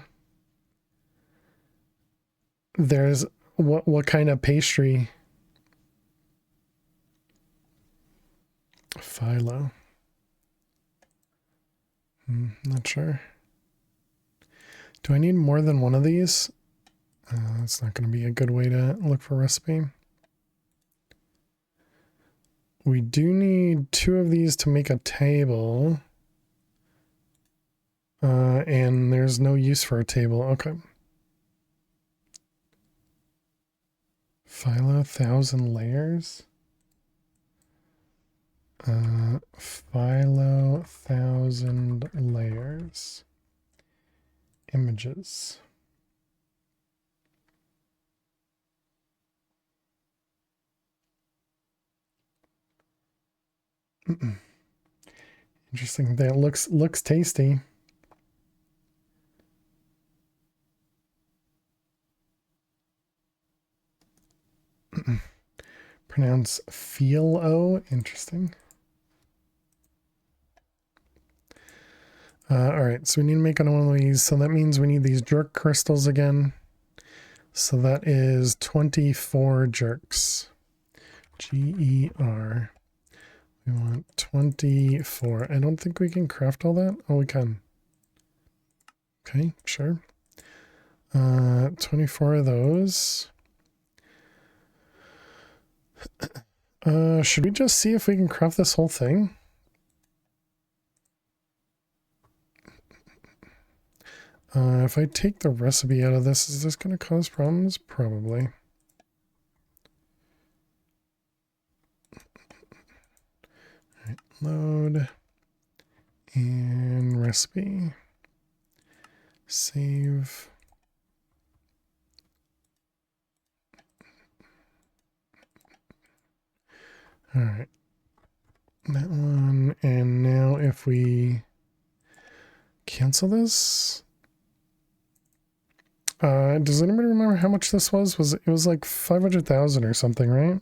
There's what kind of pastry? Phyllo. Not sure. Do I need more than one of these? That's not going to be a good way to look for a recipe. We do need 2 of these to make a table. And there's no use for a table. Okay. Phyllo 1,000 layers. Phyllo 1,000 layers. Images. Interesting. That looks tasty. Pronounce feel-o. Interesting. All right, so we need to make another one of these. So that means we need these jerk crystals again. So that is 24 jerks. G-E-R. We want 24. I don't think we can craft all that. Oh, we can. Okay, sure. 24 of those. Should we just see if we can craft this whole thing? If I take the recipe out of this, is this going to cause problems? Probably. All right, load and recipe. Save. All right. That one. And now if we cancel this. Does anybody remember how much this was? It was like 500,000 or something, right?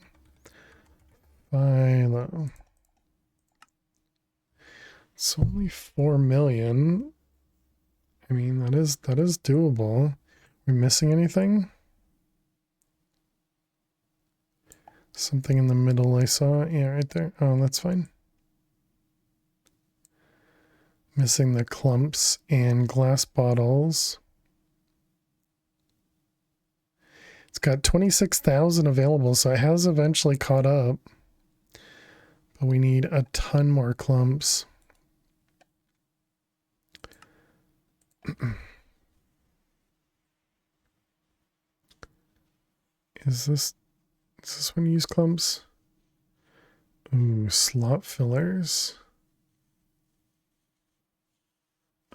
Phyllo. It's only 4 million. I mean, that is doable. Are we missing anything? Something in the middle I saw. Yeah, right there. Oh, that's fine. Missing the clumps and glass bottles. It's got 26,000 available, so it has eventually caught up. But we need a ton more clumps. Is this when you use clumps? Ooh, slot fillers.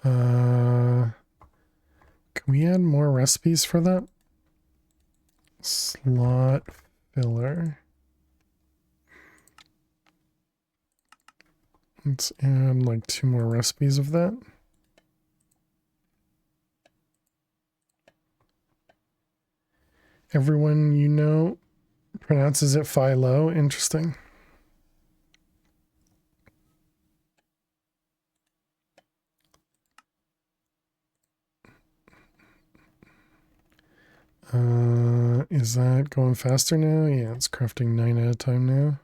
Can we add more recipes for that? Slot filler. Let's add like 2 more recipes of that. Everyone you know pronounces it phyllo. Interesting. Is that going faster now? Yeah, it's crafting 9 at a time now.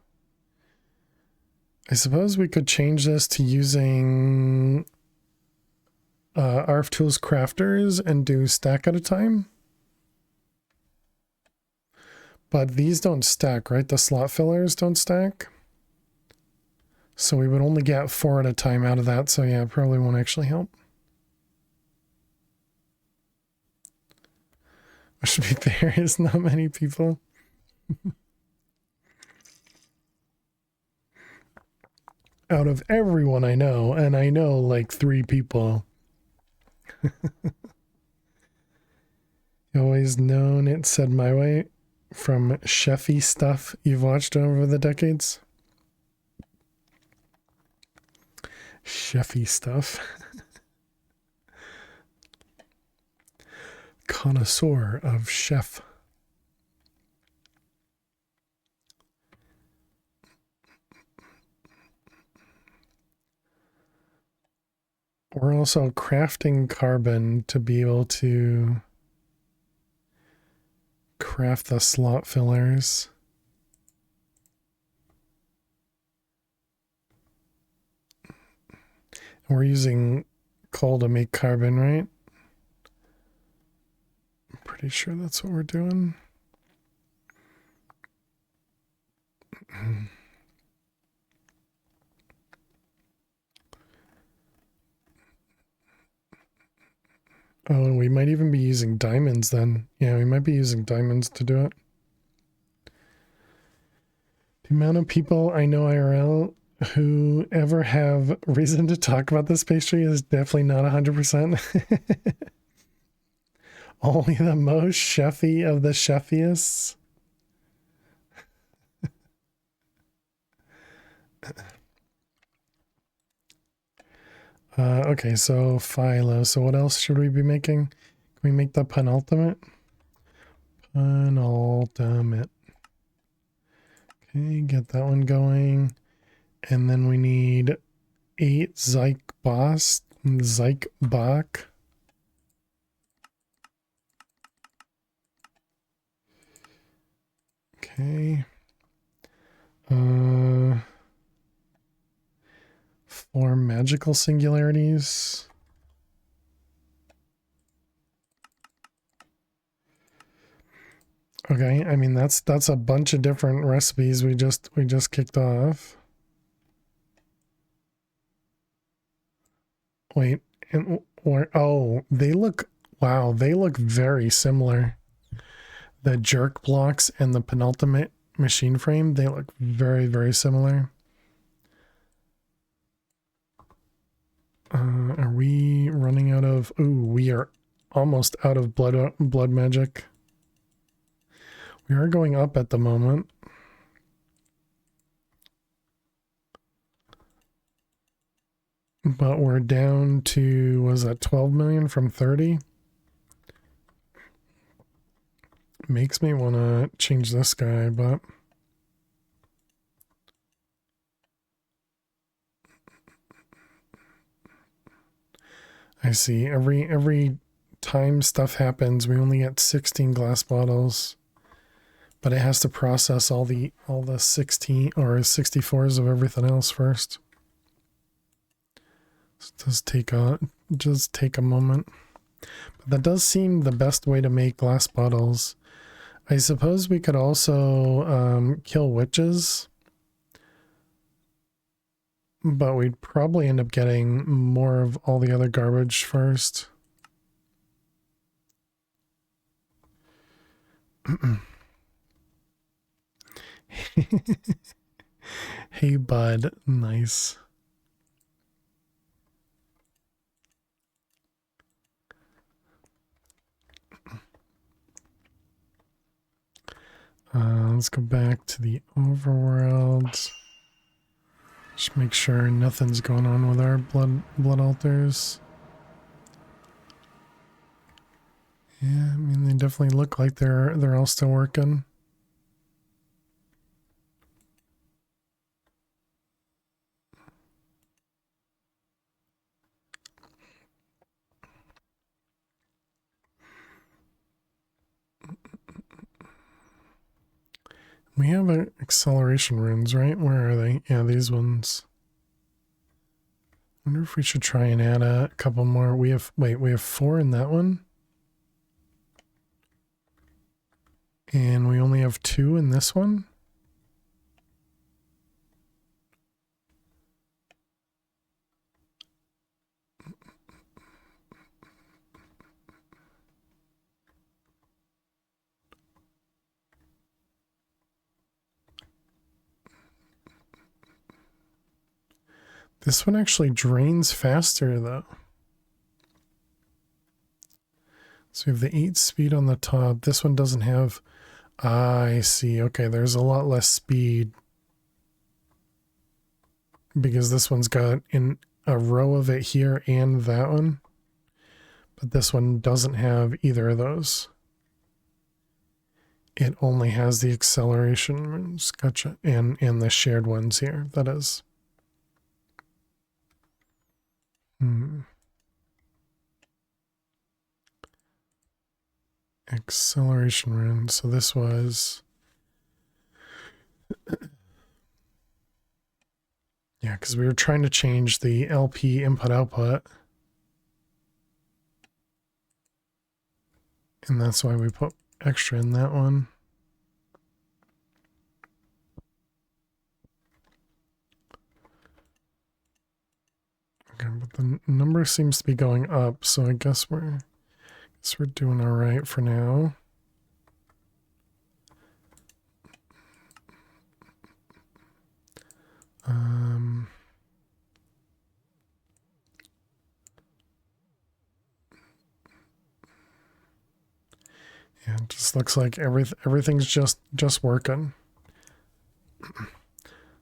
I suppose we could change this to using ARF Tools Crafters and do stack at a time. But these don't stack, right? The slot fillers don't stack. So we would only get 4 at a time out of that. So yeah, it probably won't actually help. Which, to be fair, is not many people. Out of everyone I know, and I know like 3 people. Always known it said my way from chefy stuff you've watched over the decades. Chefy stuff. Connoisseur of chef. We're also crafting carbon to be able to craft the slot fillers. We're using coal to make carbon, right? I'm pretty sure that's what we're doing. Oh, and we might even be using diamonds then. Yeah, we might be using diamonds to do it. The amount of people I know IRL who ever have reason to talk about this pastry is definitely not 100%. Only the most chefy of the chefiest. Okay, so Philo. So what else should we be making? Can we make the penultimate? Penultimate. Okay, get that one going. And then we need 8 Bach. Okay. 4 magical singularities. Okay, I mean that's a bunch of different recipes we just kicked off. Wait, and or oh, they look wow, they look very similar. The jerk blocks and the penultimate machine frame, they look very, very similar. Are we running out of... Ooh, we are almost out of blood magic. We are going up at the moment. But we're down to, was that 12 million from 30? Makes me want to change this guy, but... I see. Every time stuff happens, we only get 16 glass bottles. But it has to process all the 16 or 64s of everything else first. So it does take a moment. But that does seem the best way to make glass bottles. I suppose we could also kill witches. But we'd probably end up getting more of all the other garbage first. Hey, bud. Nice. Let's go back to the overworld. Just make sure nothing's going on with our blood altars. Yeah, I mean they definitely look like they're all still working. We have acceleration runes, right? Where are they? Yeah, these ones. I wonder if we should try and add a couple more. We have 4 in that one. And we only have 2 in this one. This one actually drains faster though. So we have the 8 speed on the top. This one doesn't have... I see. Okay, there's a lot less speed. Because this one's got in a row of it here and that one. But this one doesn't have either of those. It only has the acceleration runes. Gotcha. And the shared ones here. That is. Acceleration rune. So this was... Yeah, because we were trying to change the LP input-output. And that's why we put extra in that one. Okay, but the number seems to be going up, so I guess we're doing all right for now. Yeah, it just looks like everything's just working.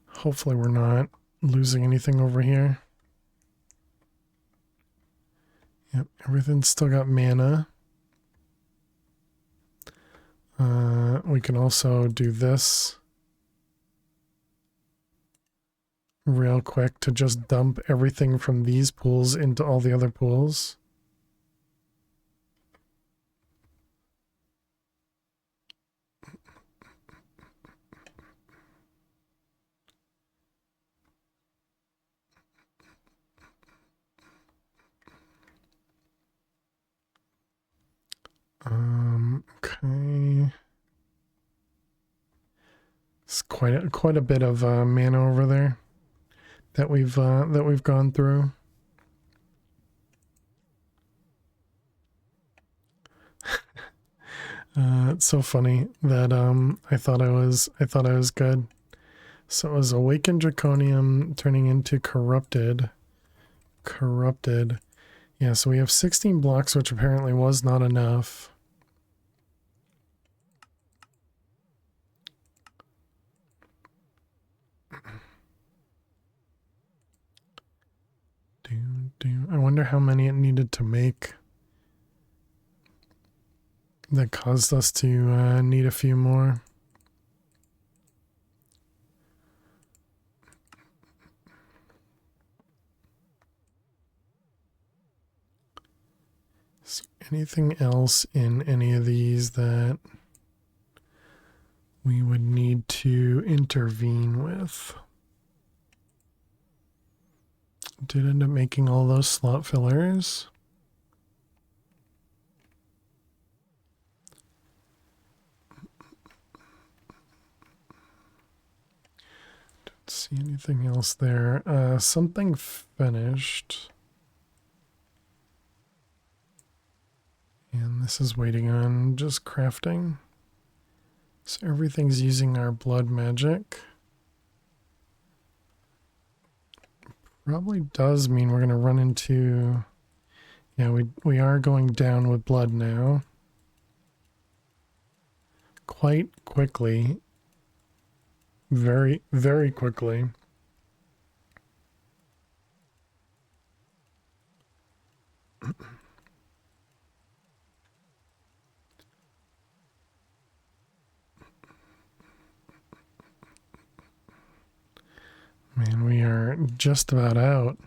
Hopefully we're not losing anything over here. Yep, everything's still got mana. We can also do this real quick to just dump everything from these pools into all the other pools. Okay. It's quite a bit of mana over there that we've gone through. It's so funny that I thought I was good. So it was Awakened Draconium turning into Corrupted. Corrupted. Yeah, so we have 16 blocks, which apparently was not enough. I wonder how many it needed to make that caused us to need a few more. Is there anything else in any of these that we would need to intervene with? Did end up making all those slot fillers. Don't see anything else there. Something finished. And this is waiting on just crafting. So everything's using our blood magic. Probably does mean we're going to run into... Yeah, we are going down with blood now. Quite quickly. Very, very quickly. Man, we are just about out.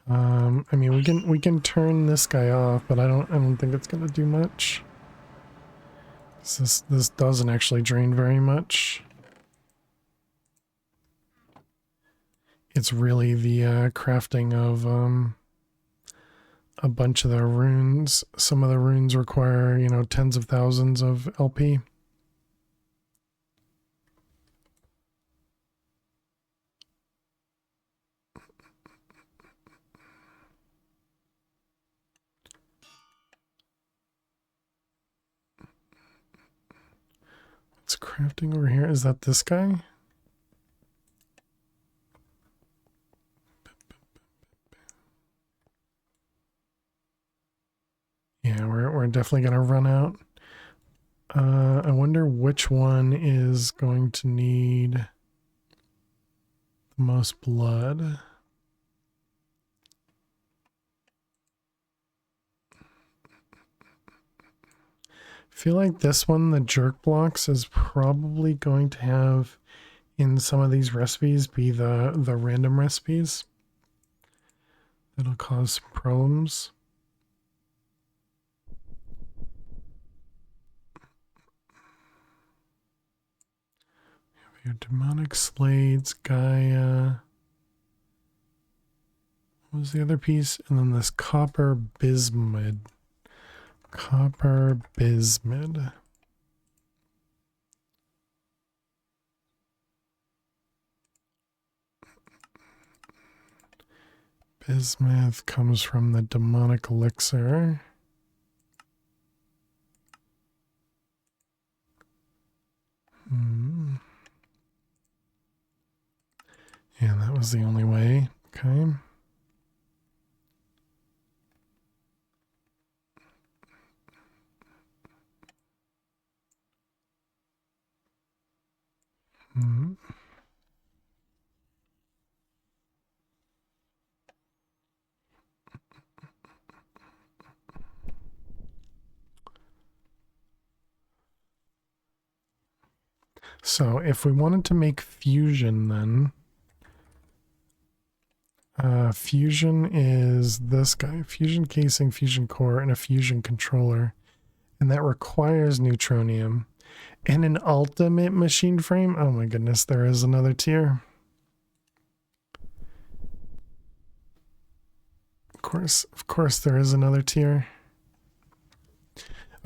I mean, we can turn this guy off, but I don't think it's gonna do much. This doesn't actually drain very much. It's really the crafting of a bunch of the runes. Some of the runes require, you know, tens of thousands of LP. What's crafting over here? Is that this guy? Yeah, we're we're definitely going to run out. I wonder which one is going to need the most blood. I feel like this one, the jerk blocks, is probably going to have in some of these recipes be the random recipes. That'll cause some problems. We have demonic slates, Gaia. What was the other piece? And then this copper bismuth. Copper bismuth. Bismuth comes from the demonic elixir. Yeah, that was the only way. Okay. So if we wanted to make fusion, then fusion is this guy: fusion casing, fusion core, and a fusion controller, and that requires neutronium and an ultimate machine frame. Oh my goodness, there is another tier. Of course there is another tier.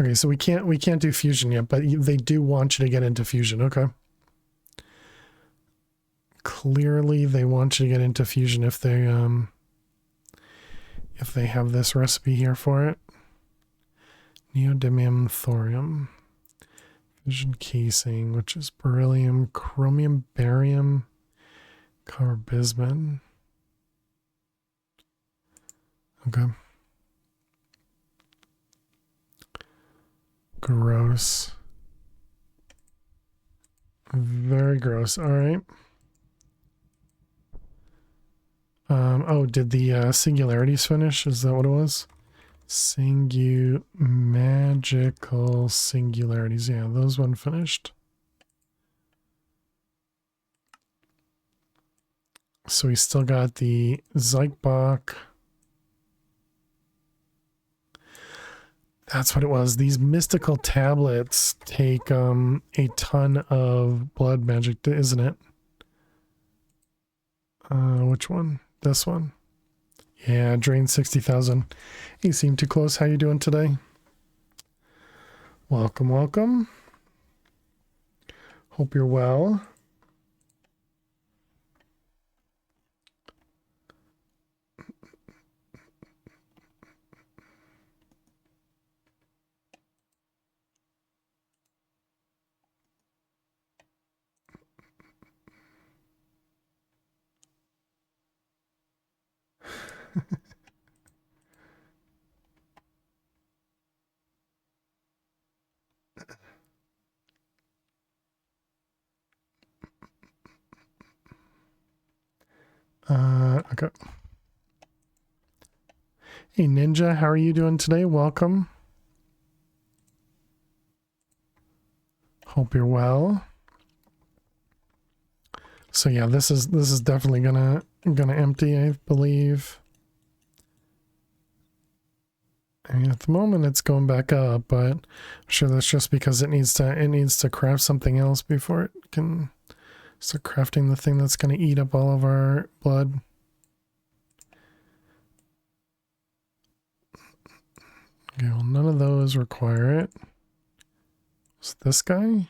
Okay, so we can't do fusion yet, but they do want you to get into fusion. Okay. Clearly they want you to get into fusion if they have this recipe here for it. Neodymium thorium. Fusion casing, which is beryllium, chromium, barium, copper bismuth. Okay. Gross. Very gross. All right. Oh, did the singularities finish? Is that what it was? Magical singularities. Yeah, those one finished. So we still got the Zeichbach. That's what it was. These mystical tablets take a ton of blood magic, isn't it? Which one? This one? Yeah, drain 60,000. You seem too close. How you doing today? Welcome, welcome. Hope you're well. Okay. Hey Ninja, how are you doing today? Welcome. Hope you're well. So yeah, this is definitely gonna empty, I believe. I mean, at the moment it's going back up, but I'm sure that's just because it needs to craft something else before it can start crafting the thing that's going to eat up all of our blood. Okay, well, none of those require it. Is this guy?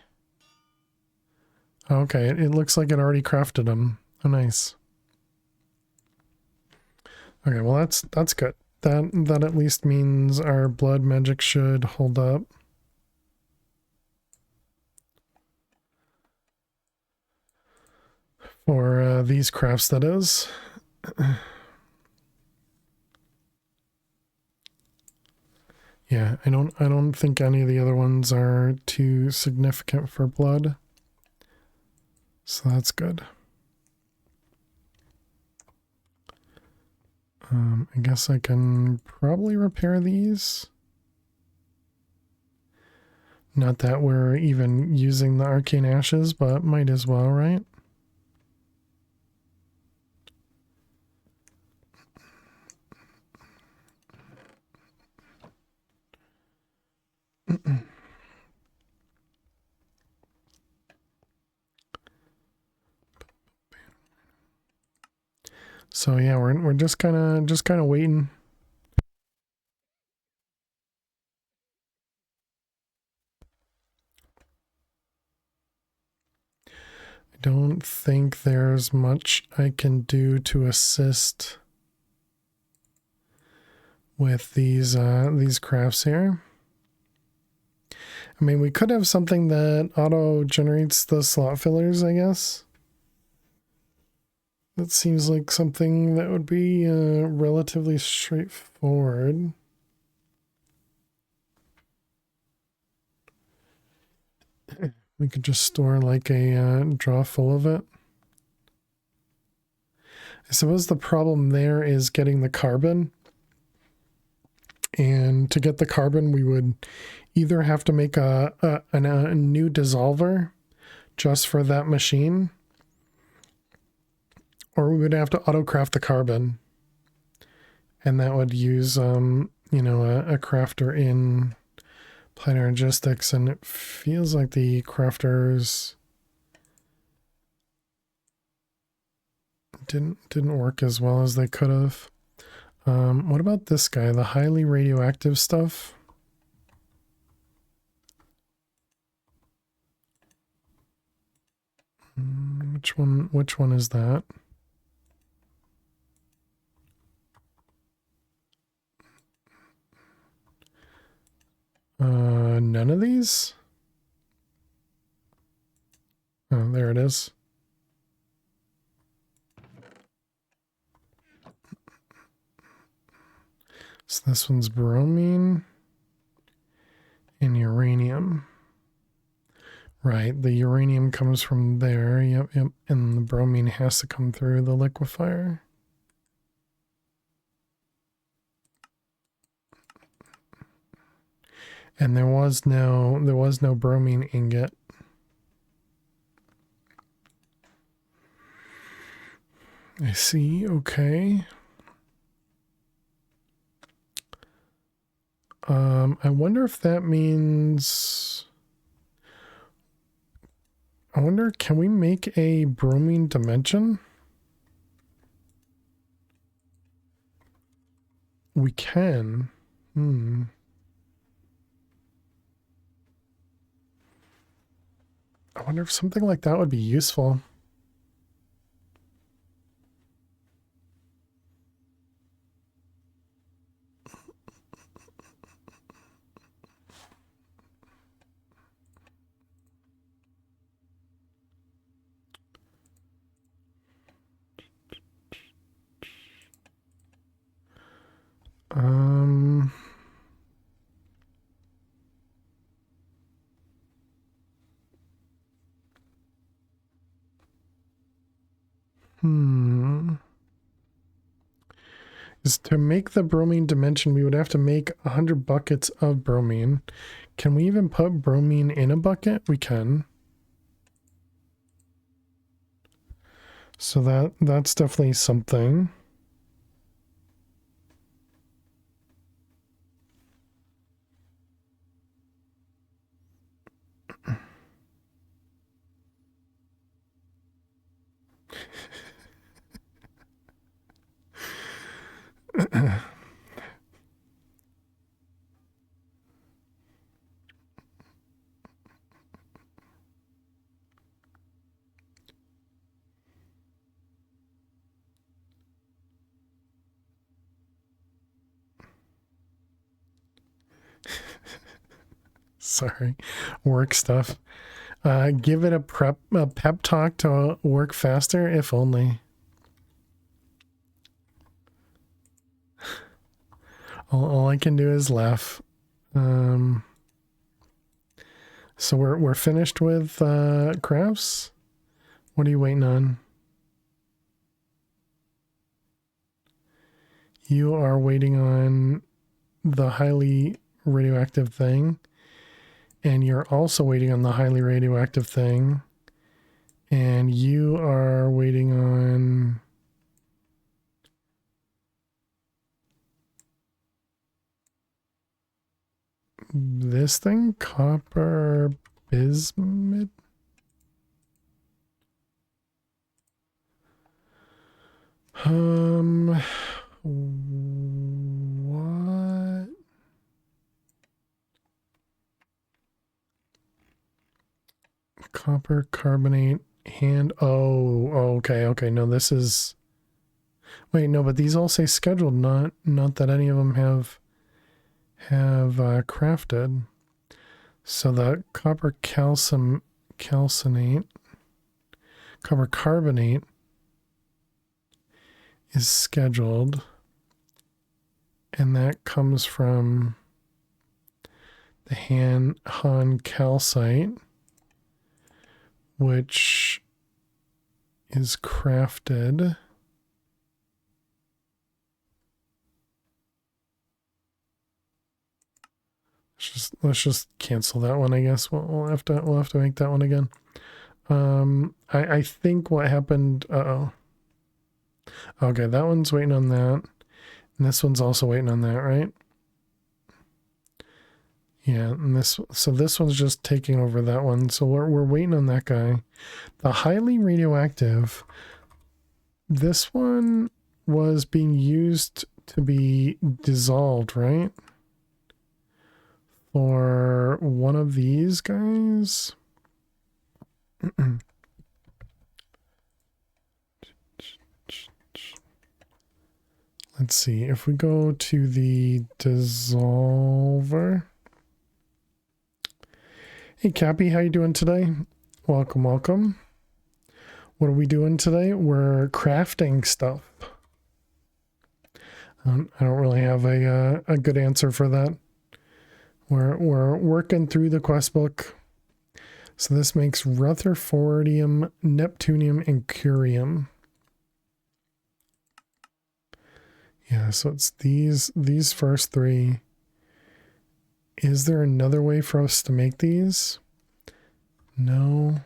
Okay, it looks like it already crafted them. Oh, nice. Okay, well that's good. That at least means our blood magic should hold up. For these crafts, that is. Yeah, I don't think any of the other ones are too significant for blood. So that's good. I guess I can probably repair these. Not that we're even using the arcane ashes, but might as well, right? So yeah, we're just kind of waiting. I don't think there's much I can do to assist with these crafts here. I mean, we could have something that auto generates the slot fillers, I guess. That seems like something that would be relatively straightforward. We could just store like a draw full of it. I suppose the problem there is getting the carbon. And to get the carbon, we would either have to make a new dissolver just for that machine, or we would have to auto-craft the carbon. And that would use, you know, a crafter in Applied Energistics, and it feels like the crafters didn't work as well as they could have. What about this guy, the highly radioactive stuff? Which one is that? None of these? Oh, there it is. So this one's bromine and uranium. Right, the uranium comes from there. Yep. And the bromine has to come through the liquefier. And there was no bromine ingot. I see, okay. I wonder if that means... I wonder, can we make a bromine dimension? We can. I wonder if something like that would be useful. Is to make the bromine dimension, we would have to make 100 buckets of bromine. Can we even put bromine in a bucket? We can. So that's definitely something. Sorry, work stuff. Give it a pep talk to work faster, if only. All I can do is laugh. So we're finished with crafts. What are you waiting on? You are waiting on the highly radioactive thing, and you're also waiting on the highly radioactive thing, and you are waiting on this thing, copper bismuth. What? Copper carbonate okay, no, this is, wait, no, but these all say scheduled, not that any of them have crafted. So the copper calcinate, copper carbonate is scheduled, and that comes from the Han calcite, which is crafted. Let's just cancel that one, I guess. We'll have to make that one again. I think what happened, okay, that one's waiting on that. And this one's also waiting on that, right? Yeah, and this one's just taking over that one. So we're waiting on that guy. The highly radioactive, this one was being used to be dissolved, right? For one of these guys. Let's see, if we go to the dissolver. Hey Cappy, how you doing today? Welcome, welcome. What are we doing today? We're crafting stuff. I don't really have a good answer for that. We're working through the quest book. So this makes rutherfordium, neptunium, and curium. Yeah, so it's these first three. Is there another way for us to make these? No.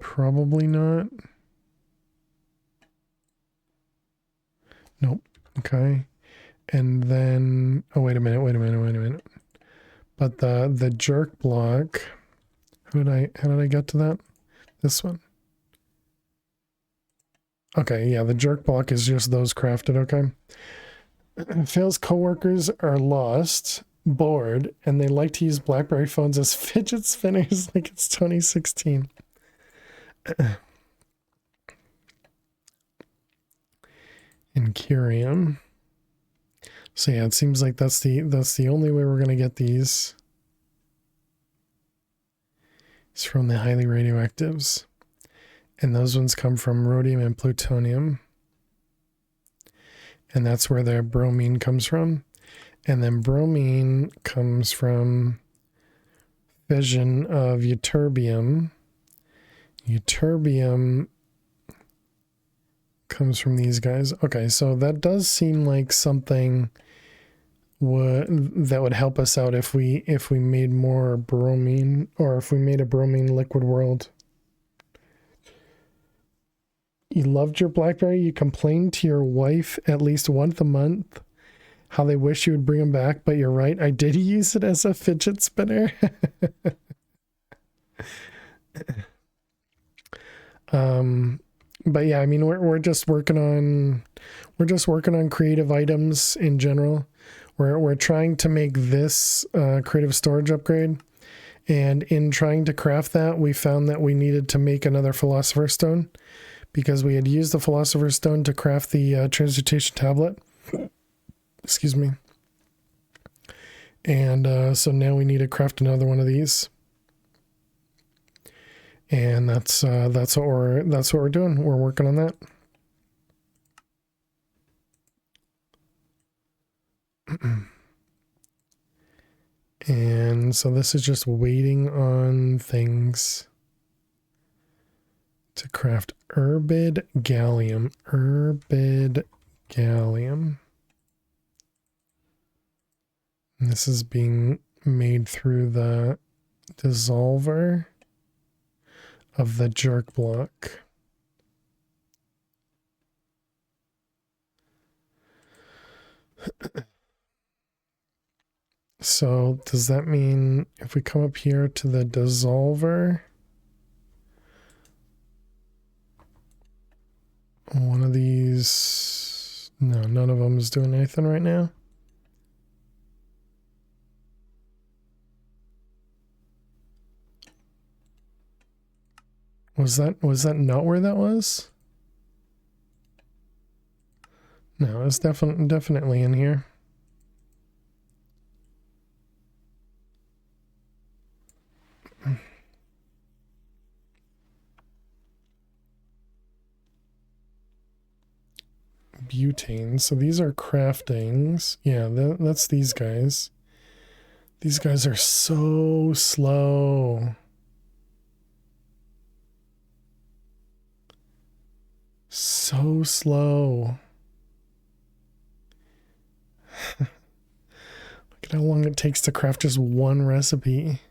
Probably not. Nope. Okay. And then, oh, wait a minute. But the jerk block, how did I get to that? This one. Okay, yeah, the jerk block is just those crafted, okay. Phil's coworkers are lost, bored, and they like to use BlackBerry phones as fidget spinners like it's 2016. And curium. So yeah, it seems like that's the only way we're gonna get these. It's from the highly radioactives. And those ones come from rhodium and plutonium. And that's where their bromine comes from. And then bromine comes from fission of ytterbium. Ytterbium comes from these guys. Okay, so that does seem like something that would help us out if we made more bromine, or if we made a bromine liquid world. You loved your BlackBerry. You complained to your wife at least once a month how they wish you would bring them back, but you're right. I did use it as a fidget spinner. But yeah, I mean, we're just working on creative items in general. We're trying to make this creative storage upgrade, and in trying to craft that, we found that we needed to make another Philosopher's Stone, because we had used the Philosopher's Stone to craft the transmutation tablet. Excuse me. And so now we need to craft another one of these. And that's what we're doing. We're working on that. So this is just waiting on things to craft Urbid Gallium. Urbid Gallium. And this is being made through the dissolver of the jerk block. So does that mean if we come up here to the dissolver, one of these, no, none of them is doing anything right now. Was that not where that was? No, it's definitely in here. Butane. So these are craftings. Yeah, that's these guys. These guys are so slow. So slow. Look at how long it takes to craft just one recipe.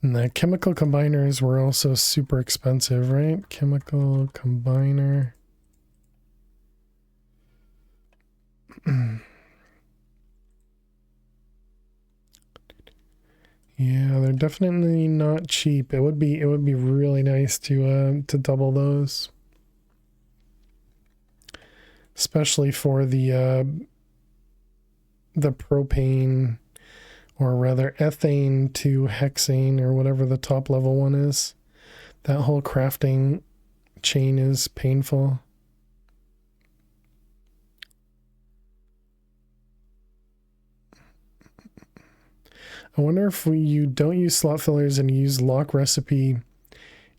And the chemical combiners were also super expensive, right? Chemical combiner. Yeah, they're definitely not cheap. It would be really nice to double those. Especially for the propane, or rather ethane to hexane, or whatever the top level one is. That whole crafting chain is painful. I wonder if you don't use slot fillers and use lock recipe,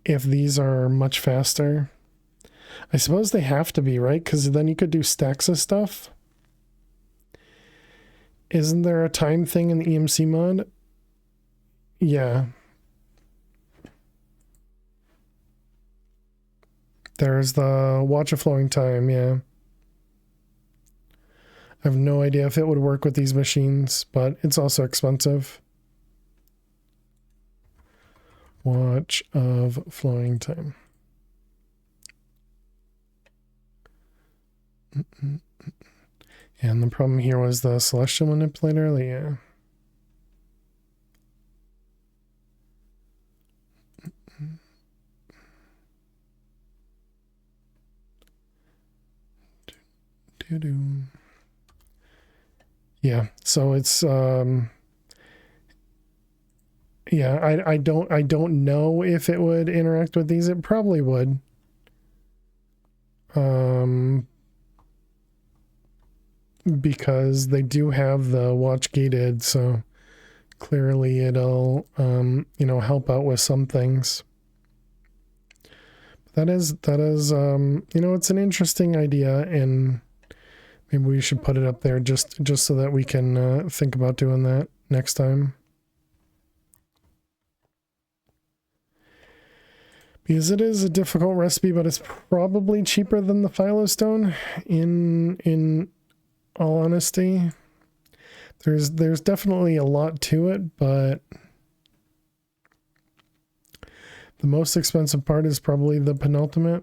if these are much faster. I suppose they have to be, right? Because then you could do stacks of stuff. Isn't there a time thing in the EMC mod? Yeah. There's the watch a flowing time, yeah. I have no idea if it would work with these machines, but it's also expensive. Watch of flowing time. And the problem here was the celestial manipulator, yeah. Yeah, so it's yeah, I don't know if it would interact with these. It probably would. Because they do have the watch gated, so clearly it'll you know, help out with some things. That is you know, it's an interesting idea, and maybe we should put it up there just so that we can think about doing that next time. Because it is a difficult recipe, but it's probably cheaper than the phylostone in all honesty. There's definitely a lot to it, but the most expensive part is probably the penultimate.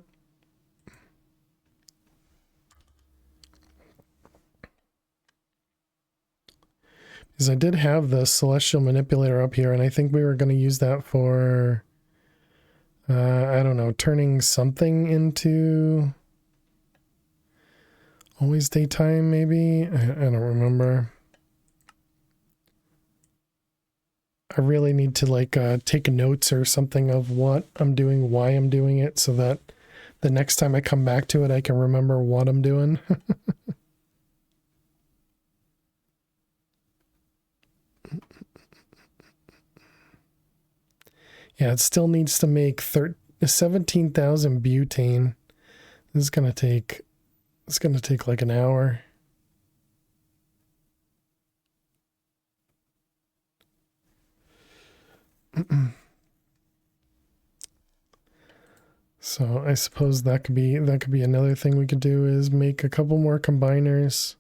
Because I did have the celestial manipulator up here, and I think we were going to use that for I don't know, turning something into always daytime, maybe? I don't remember. I really need to like take notes or something of what I'm doing, why I'm doing it, so that the next time I come back to it, I can remember what I'm doing. Yeah, it still needs to make 17,000 butane. This is gonna take like an hour. So I suppose that could be another thing we could do, is make a couple more combiners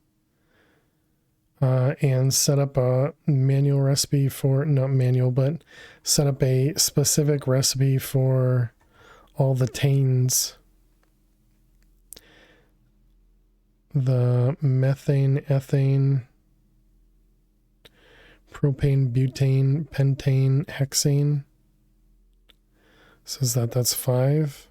and set up a manual recipe for, not manual, but set up a specific recipe for all the tanes. The methane, ethane, propane, butane, pentane, hexane. Says that's 5.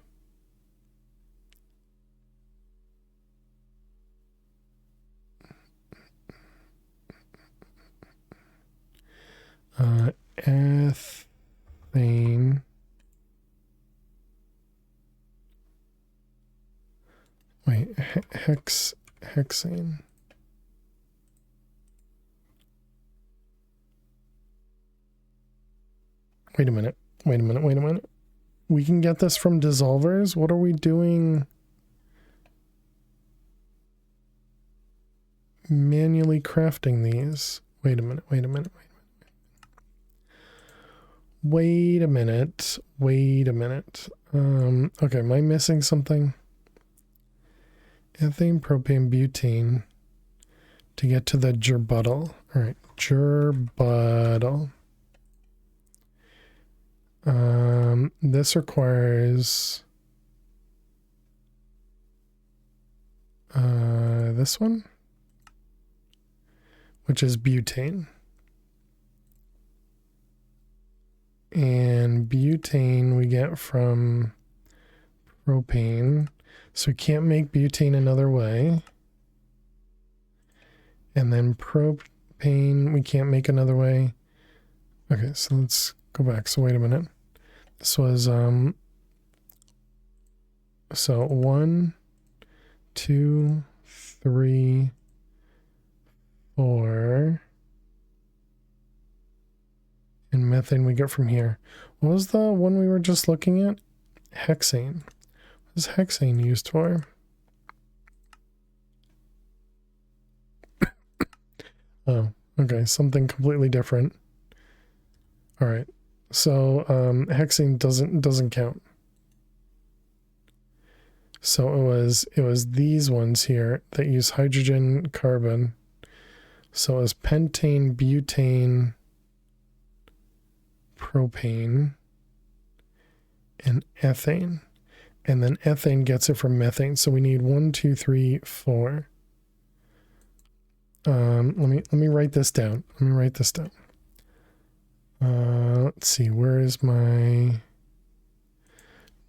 Ethane. Wait, hexane. Wait a minute. We can get this from dissolvers? What are we doing? Manually crafting these. Wait a minute. Okay, am I missing something? Ethane, propane, butane to get to the gerbuttal. All right, gerbuttal. This requires this one, which is butane. And butane we get from propane. So we can't make butane another way. And then propane we can't make another way. Okay, so let's go back. So wait a minute. This was so 1, 2, 3, 4. And methane we get from here. What was the one we were just looking at? Hexane. What is hexane used for? Oh, okay, something completely different. All right, so hexane doesn't count. So it was these ones here that use hydrogen, carbon. So it was pentane, butane, propane, and ethane. And then ethane gets it from methane. So we need 1, 2, 3, 4. Let me write this down. Let's see, where is my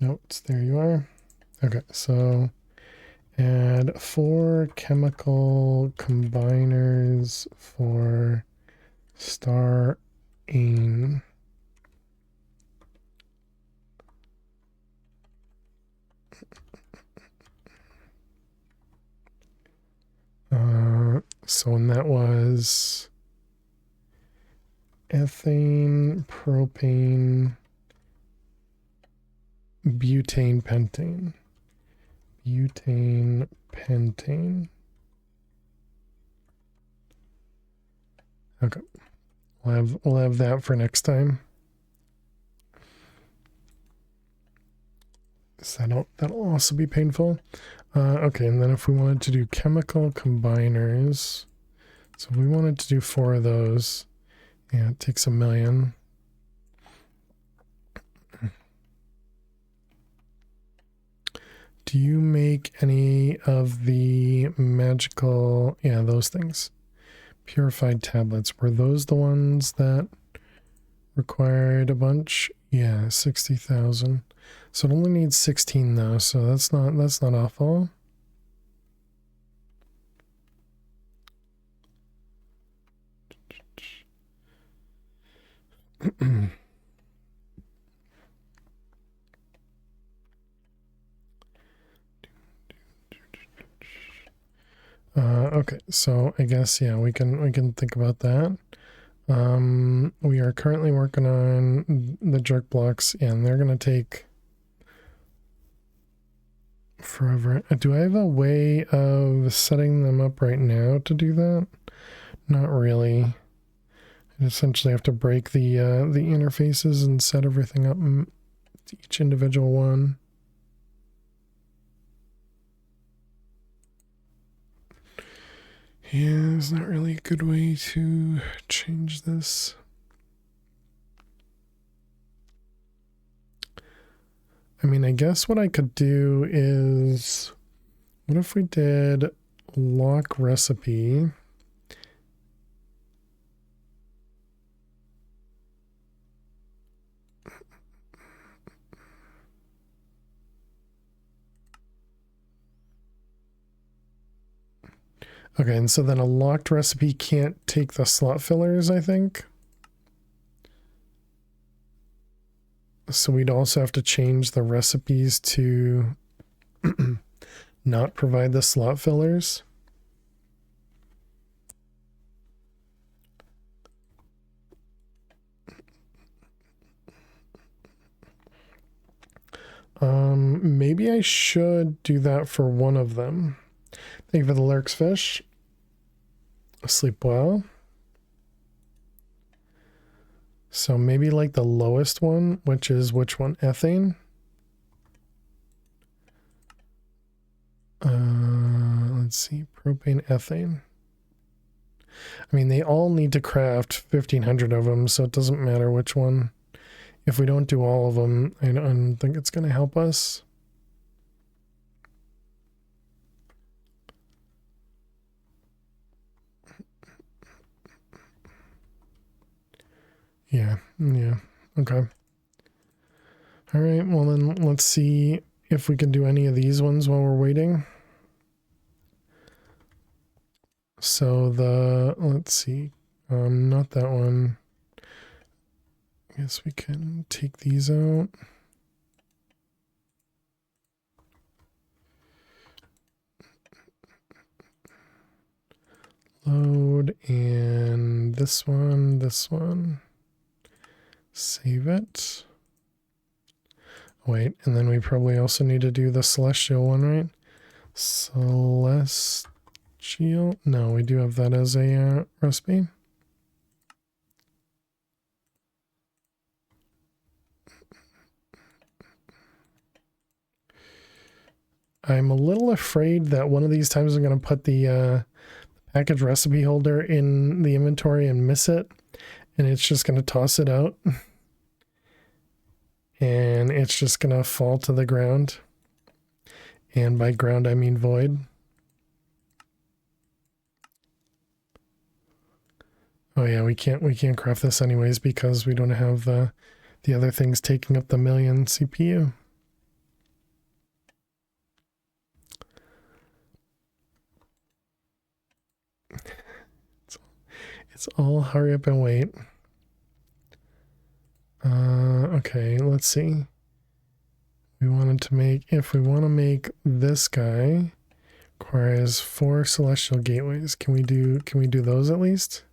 notes? There you are. Okay, so add 4 chemical combiners for starane. So and that was ethane, propane, butane, pentane. Butane, pentane. Okay. We'll have that for next time. So that'll also be painful. Okay, and then if we wanted to do chemical combiners, so if we wanted to do 4 of those, yeah, it takes 1 million. Do you make any of the magical, yeah, those things? Purified tablets, were those the ones that required a bunch? Yeah, 60,000. So it only needs 16 though, so that's not awful. Okay, so I guess yeah, we can think about that. We are currently working on the jerk blocks, and they're gonna take forever. Do I have a way of setting them up right now to do that? Not really. And essentially have to break the interfaces and set everything up in each individual one. Yeah, it's not really a good way to change this. I mean, I guess what I could do is, what if we did lock recipe? Okay, and so then a locked recipe can't take the slot fillers, I think. So we'd also have to change the recipes to not provide the slot fillers. Maybe I should do that for one of them. Thank you for the lurks, fish. Sleep well. So maybe like the lowest one, which is which one? Ethane. Let's see, propane, ethane. I mean, they all need to craft 1,500 of them, so it doesn't matter which one. If we don't do all of them, I don't think it's going to help us. Yeah, okay. All right, well then let's see if we can do any of these ones while we're waiting. So let's see, not that one. I guess we can take these out. Load, and this one. Save it. Wait, and then we probably also need to do the celestial one, right? Celestial? No, we do have that as a recipe. I'm a little afraid that one of these times I'm going to put the package recipe holder in the inventory and miss it, and it's just going to toss it out. And it's just going to fall to the ground. And by ground, I mean void. Oh yeah, we can't craft this anyways because we don't have the other things taking up the million CPU. It's all hurry up and wait. Okay, let's see. We wanted to make, if we want to make this guy, requires 4 celestial gateways. Can we do those at least?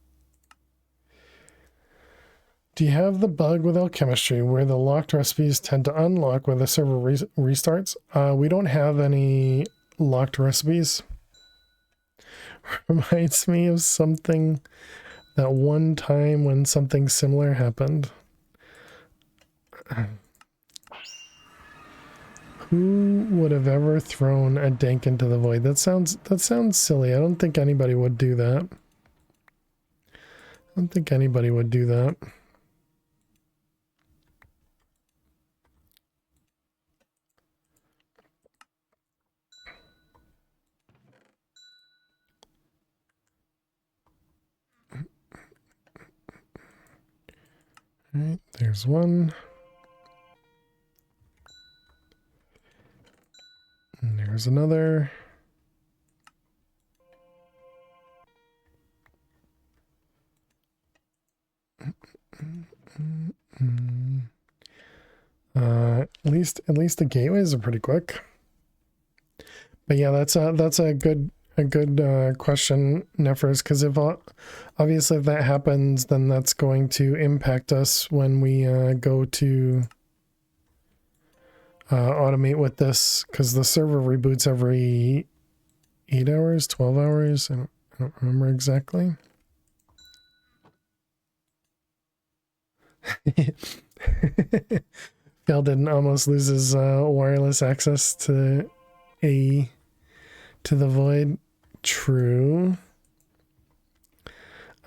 Do you have the bug with alchemistry where the locked recipes tend to unlock when the server restarts? We don't have any locked recipes. Reminds me of something, that one time when something similar happened. Who would have ever thrown a dank into the void? That sounds silly. I don't think anybody would do that. I don't think anybody would do that. All right, there's one. And there's another. At least the gateways are pretty quick. But yeah, that's a good question, Nephris, because if obviously if that happens, then that's going to impact us when we go to automate with this, because the server reboots every 8 hours, 12 hours. I don't remember exactly. Phil didn't almost lose his wireless access to the void. True.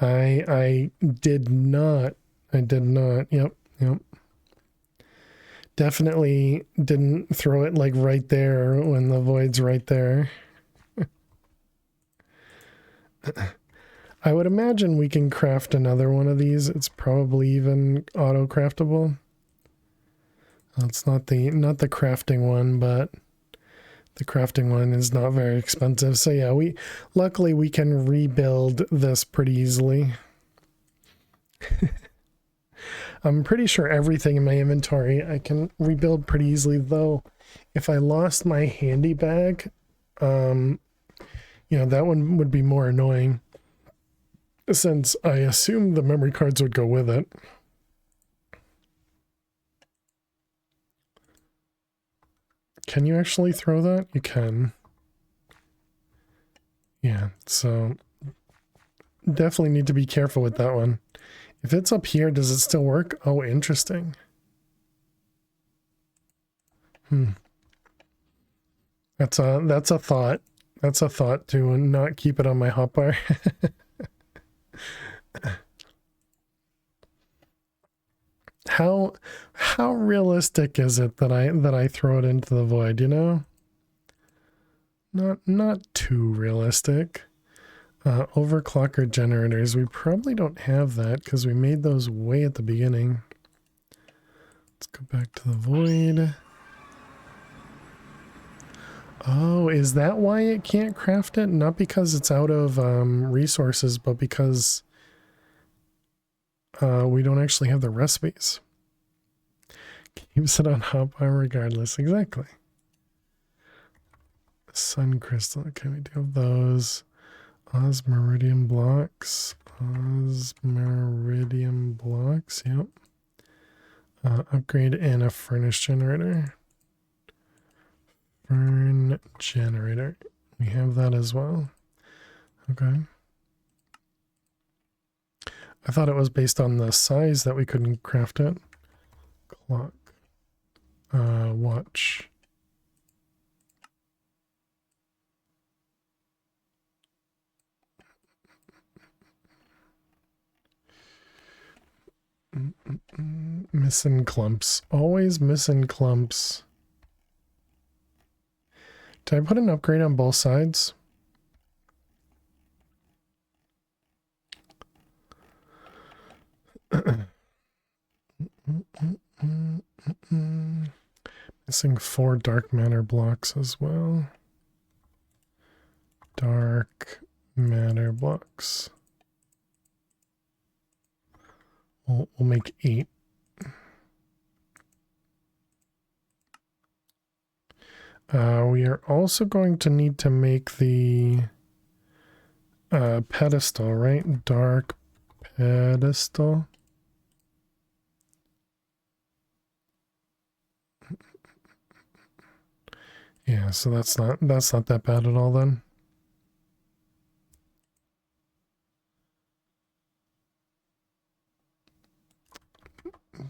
I did not. I did not. Yep. Definitely didn't throw it like right there when the void's right there. I would imagine we can craft another one of these. It's probably even auto craftable. It's not the crafting one, but the crafting one is not very expensive. So yeah, luckily we can rebuild this pretty easily. I'm pretty sure everything in my inventory I can rebuild pretty easily, though if I lost my handy bag, that one would be more annoying since I assumed the memory cards would go with it. Can you actually throw that? You can. Yeah, so definitely need to be careful with that one. If it's up here, does it still work? Oh, interesting. That's a thought. That's a thought to not keep it on my hotbar. How realistic is it that I throw it into the void, you know? Not too realistic. Overclocker generators. We probably don't have that because we made those way at the beginning. Let's go back to the void. Oh, is that why it can't craft it? Not because it's out of resources, but because we don't actually have the recipes. Keeps it on hotbar regardless. Exactly. Sun crystal. Okay, we do have those. Osmeridium blocks. Osmeridium blocks. Yep. Upgrade and a furnace generator. Fern generator. We have that as well. Okay. I thought it was based on the size that we couldn't craft it. Clock. Watch. Missing clumps. Always missing clumps. Did I put an upgrade on both sides? Missing 4 dark matter blocks as well. Dark matter blocks. We'll make 8. We are also going to need to make the pedestal, right? Dark pedestal. Yeah, so that's not that bad at all then.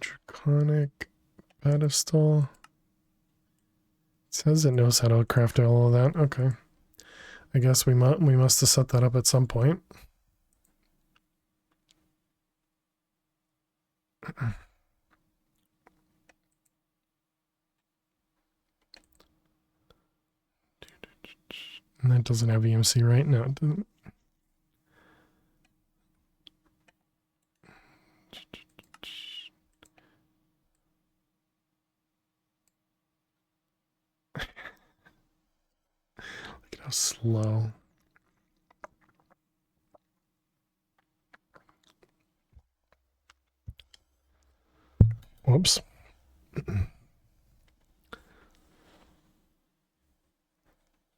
Draconic pedestal. It says it knows how to craft all of that. Okay. I guess we must have set that up at some point. And that doesn't have EMC, right? No, it doesn't. Look at how slow. Whoops.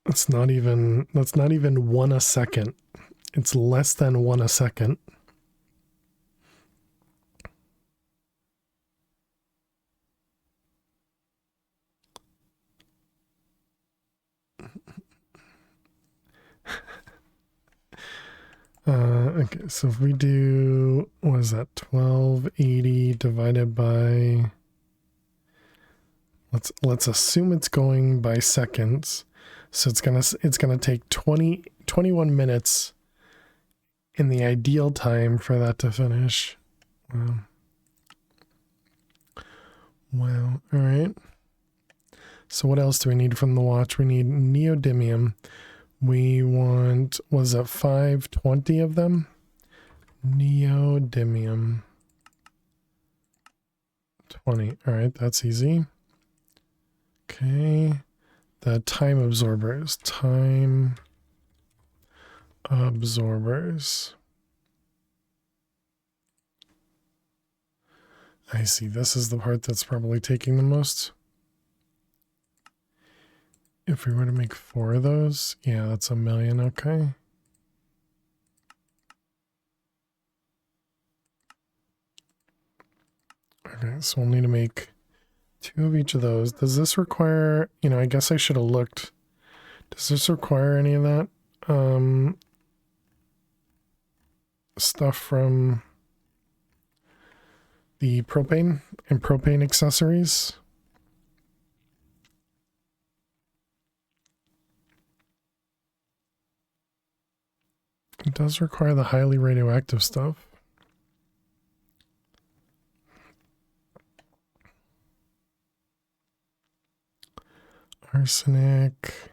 That's not even 1 a second. It's less than 1 a second. Okay, so if we do, what is that, 1280 divided by, let's assume it's going by seconds. So it's gonna take 21 minutes in the ideal time for that to finish. Wow. All right. So what else do we need from the watch? We need neodymium. We want, was it 520 of them? Neodymium. 20. All right, that's easy. Okay. The time absorbers. Time absorbers. I see. This is the part that's probably taking the most. If we were to make 4 of those, yeah, that's 1 million. Okay. Okay, so we'll need to make 2 of each of those. Does this require, you know, I guess I should have looked. Does this require any of that stuff from the propane and propane accessories? It does require the highly radioactive stuff. Arsenic,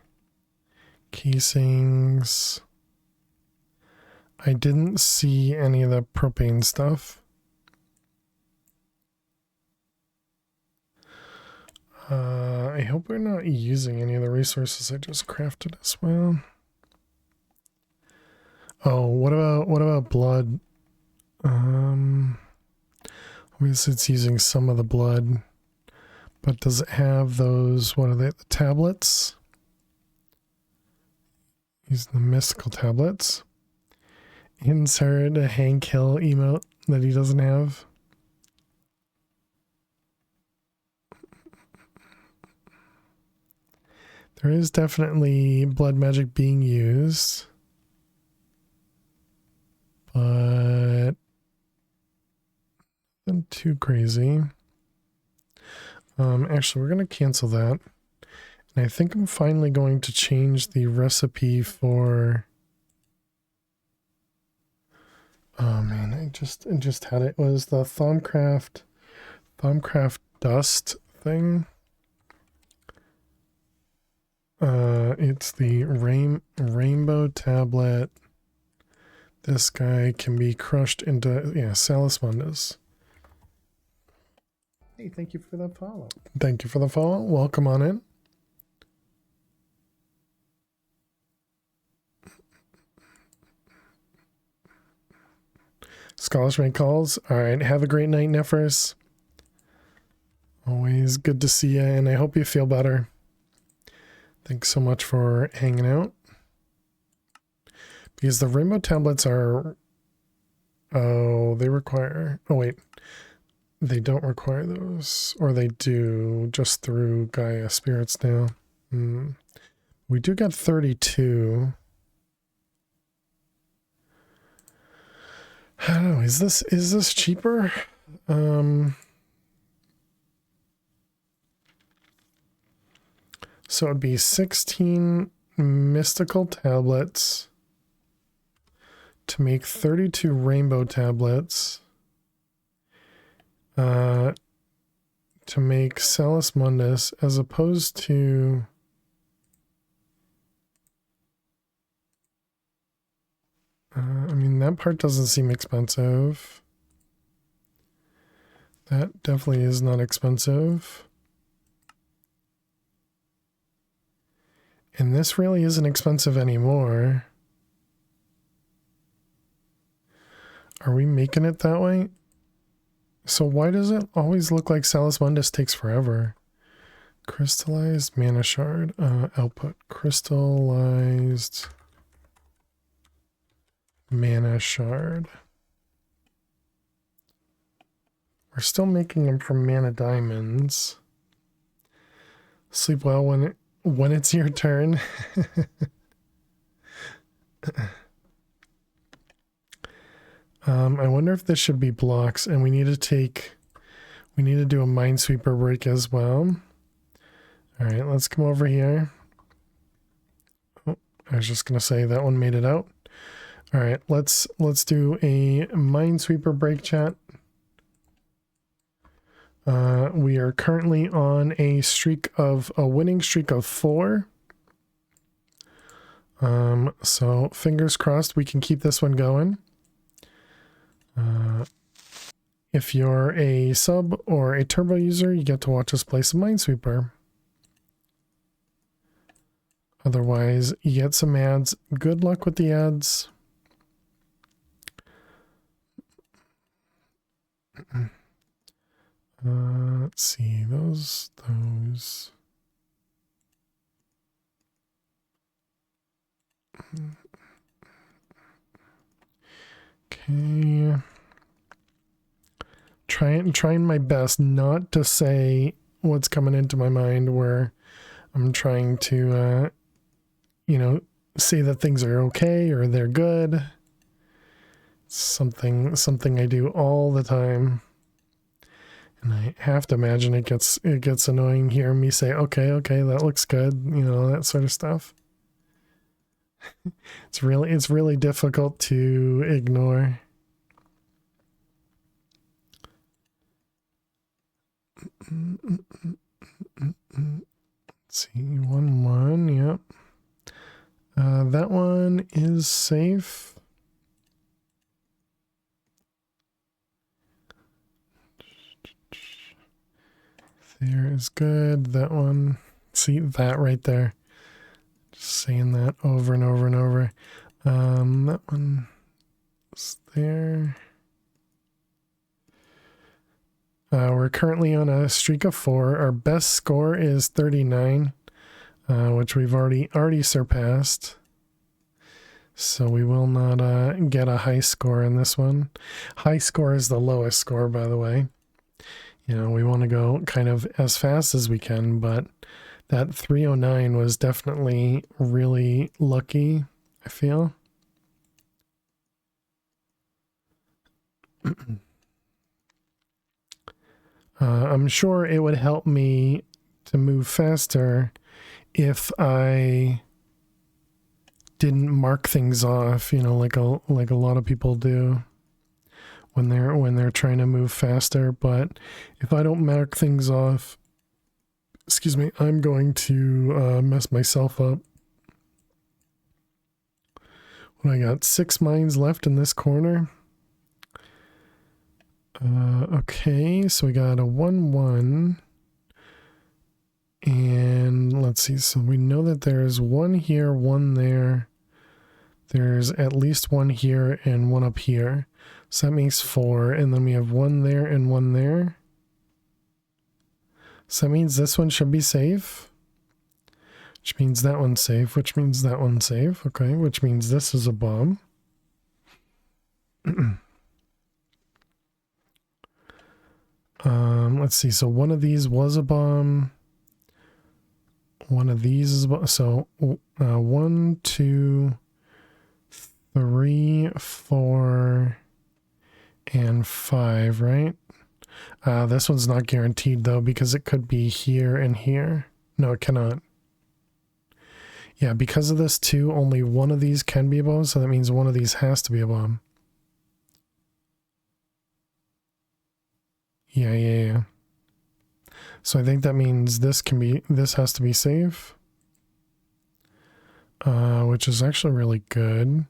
casings. I didn't see any of the propane stuff. I hope we're not using any of the resources I just crafted as well. Oh, what about blood? Obviously it's using some of the blood, but does it have those, what are they, the tablets? Using the mystical tablets. Insert a Hank Hill emote that he doesn't have. There is definitely blood magic being used, but nothing too crazy. Actually, we're going to cancel that. And I think I'm finally going to change the recipe for... Oh man, I just had it. It was the Thaumcraft dust thing. It's the rainbow tablet. This guy can be crushed into, yeah, Salus Mundus. Hey, thank you for the follow. Thank you for the follow. Welcome on in. Scholar's Rank calls. All right, have a great night, Nephris. Always good to see you, and I hope you feel better. Thanks so much for hanging out. Because the rainbow tablets are... Oh, they require... Oh, wait. They don't require those. Or they do, just through Gaia Spirits now. We do get 32. I don't know. Is this cheaper? So it'd be 16 mystical tablets to make 32 rainbow tablets to make Salus Mundus, as opposed to I mean, that part doesn't seem expensive. That definitely is not expensive. And this really isn't expensive anymore. Are we making it that way? So why does it always look like Salus Mundus takes forever? Crystallized mana shard output. Crystallized mana shard. We're still making them from mana diamonds. Sleep well when it's your turn. I wonder if this should be blocks, and we need to do a minesweeper break as well. All right, let's come over here. Oh, I was just gonna say that one made it out. All right, let's do a minesweeper break, chat. We are currently on a winning streak of 4. So fingers crossed we can keep this one going. If you're a sub or a turbo user, you get to watch us play some Minesweeper. Otherwise, you get some ads. Good luck with the ads. Let's see, those. Okay. Trying my best not to say what's coming into my mind where I'm trying to, say that things are okay or they're good. Something I do all the time. And I have to imagine it gets annoying hearing me say, okay, that looks good, that sort of stuff. It's really difficult to ignore. Let's see, 1-1, yep. That one is safe. There is good. That one, see that right there. Just saying that over and over and over. That one is there. We're currently on a streak of 4. Our best score is 39, which we've already surpassed. So we will not get a high score in this one. High score is the lowest score, by the way. We want to go kind of as fast as we can, but that 309 was definitely really lucky, I feel. I'm sure it would help me to move faster if I didn't mark things off, like a lot of people do when they're trying to move faster. But if I don't mark things off, excuse me, I'm going to mess myself up. When I got 6 mines left in this corner. Okay, so we got a 1-1. And let's see, so we know that there's 1 here, 1 there. There's at least 1 here and 1 up here. So that makes 4, and then we have 1 there and 1 there. So that means this one should be safe. Which means that one's safe, which means that one's safe. Okay, which means this is a bomb. Let's see, so one of these was a bomb. One of these is a bomb. So 1, 2, 3, 4, and 5, right? This one's not guaranteed though, because it could be here and here. No, it cannot. Yeah, because of this too, only one of these can be a bomb, so that means one of these has to be a bomb. Yeah. So I think that means this has to be safe. Which is actually really good.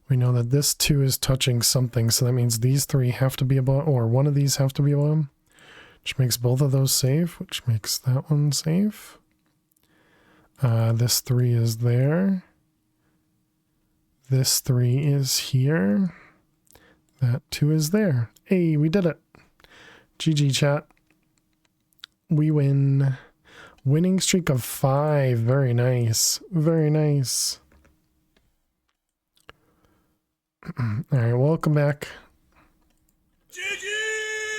We know that this 2 is touching something, so that means these 3 have to be a bomb, or one of these have to be a bomb. Which makes both of those safe, which makes that one safe. This 3 is there. This 3 is here. That 2 is there. Hey, we did it. GG chat. We win. Winning streak of 5. Very nice. Very nice. Alright, welcome back.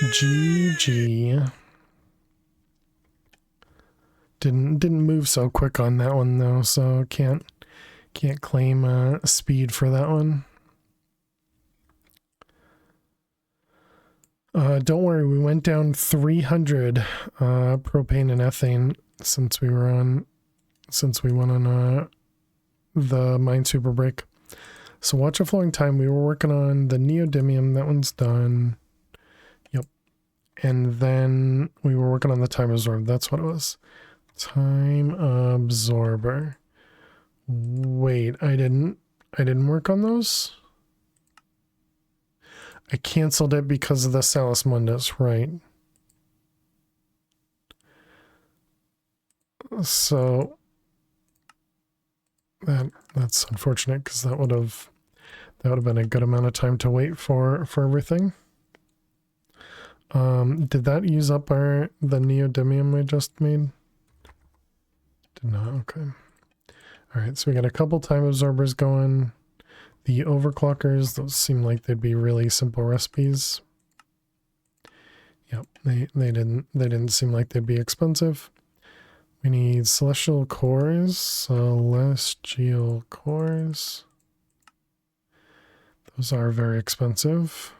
GG. Didn't move so quick on that one though, so can't claim speed for that one. Don't worry, we went down 300 propane and ethane since we went on the Minesweeper break. So watch a flowing time. We were working on the neodymium. That one's done. Yep. And then we were working on the time absorber. That's what it was. Time absorber. Wait, I didn't work on those? I canceled it because of the Salus Mundus, right? So that's unfortunate because that would have been a good amount of time to wait for everything. Did that use up the neodymium we just made? Did not. Okay. All right, so we got a couple time absorbers going. The overclockers, those seem like they'd be really simple recipes. Yep, they didn't seem like they'd be expensive. We need celestial cores. Celestial cores. Those are very expensive.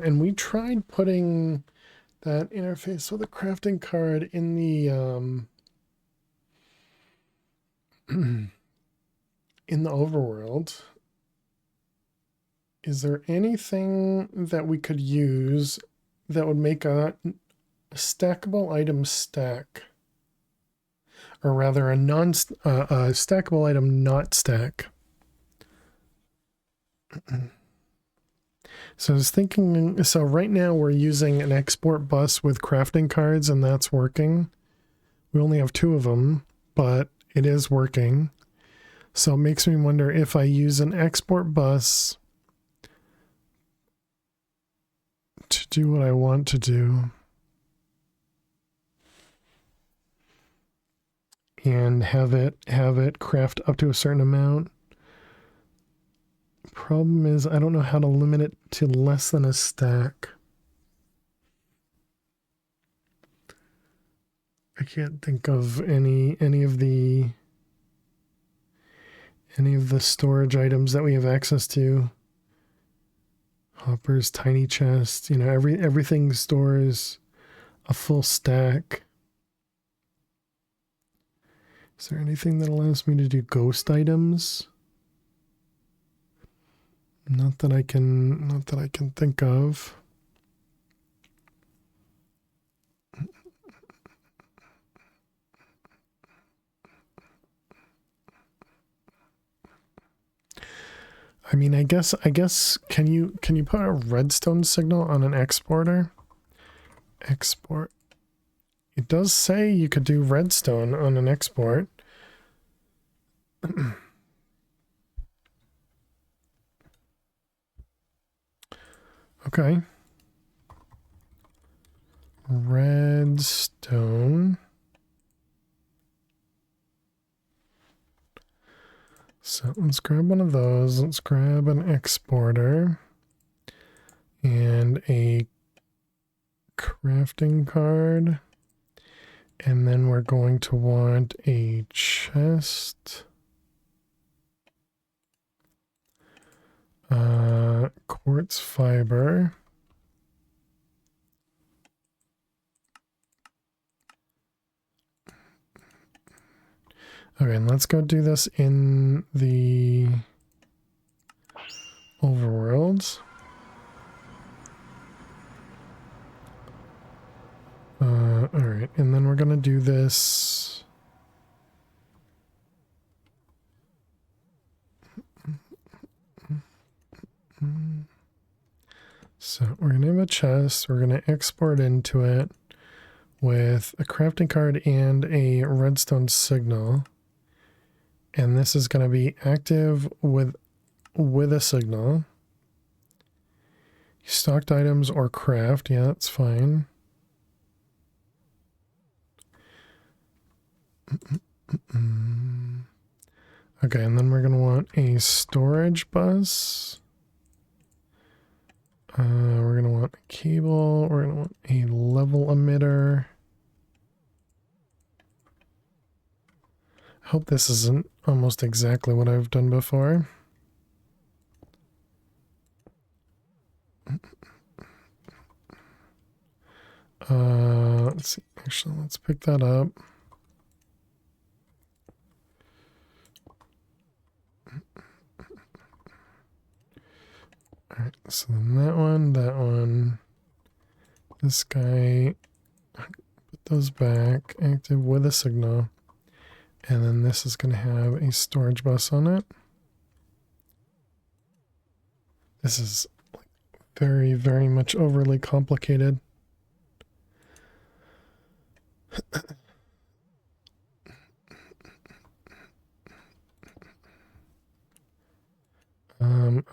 And we tried putting that interface with a crafting card in the in the overworld. Is there anything that we could use that would make a stackable item stack? Or rather a stackable item not stack? So I was thinking, so right now we're using an export bus with crafting cards and that's working. We only have 2 of them, but it is working. So it makes me wonder if I use an export bus to do what I want to do and have it craft up to a certain amount. Problem is, I don't know how to limit it to less than a stack. I can't think of any of the storage items that we have access to. Hoppers, tiny chests, you know, everything stores a full stack. Is there anything that allows me to do ghost items? Not that I can think of. I mean, I guess can you put a redstone signal on an exporter? Export. It does say you could do redstone on an export. Okay. Redstone. So let's grab one of those. Let's grab an exporter and a crafting card. And then we're going to want a chest. Quartz fiber. Okay, and let's go do this in the overworld. Alright, and then we're gonna do this. So we're gonna have a chest, we're gonna export into it with a crafting card and a redstone signal. And this is gonna be active with a signal. Stocked items or craft, yeah, that's fine. Okay, and then we're going to want a storage bus. We're gonna want a cable. We're gonna want a level emitter. I hope this isn't almost exactly what I've done before. Let's see. Actually, let's pick that up. All right, so then that one, this guy, put those back, active with a signal, and then this is going to have a storage bus on it. This is like very, very much overly complicated.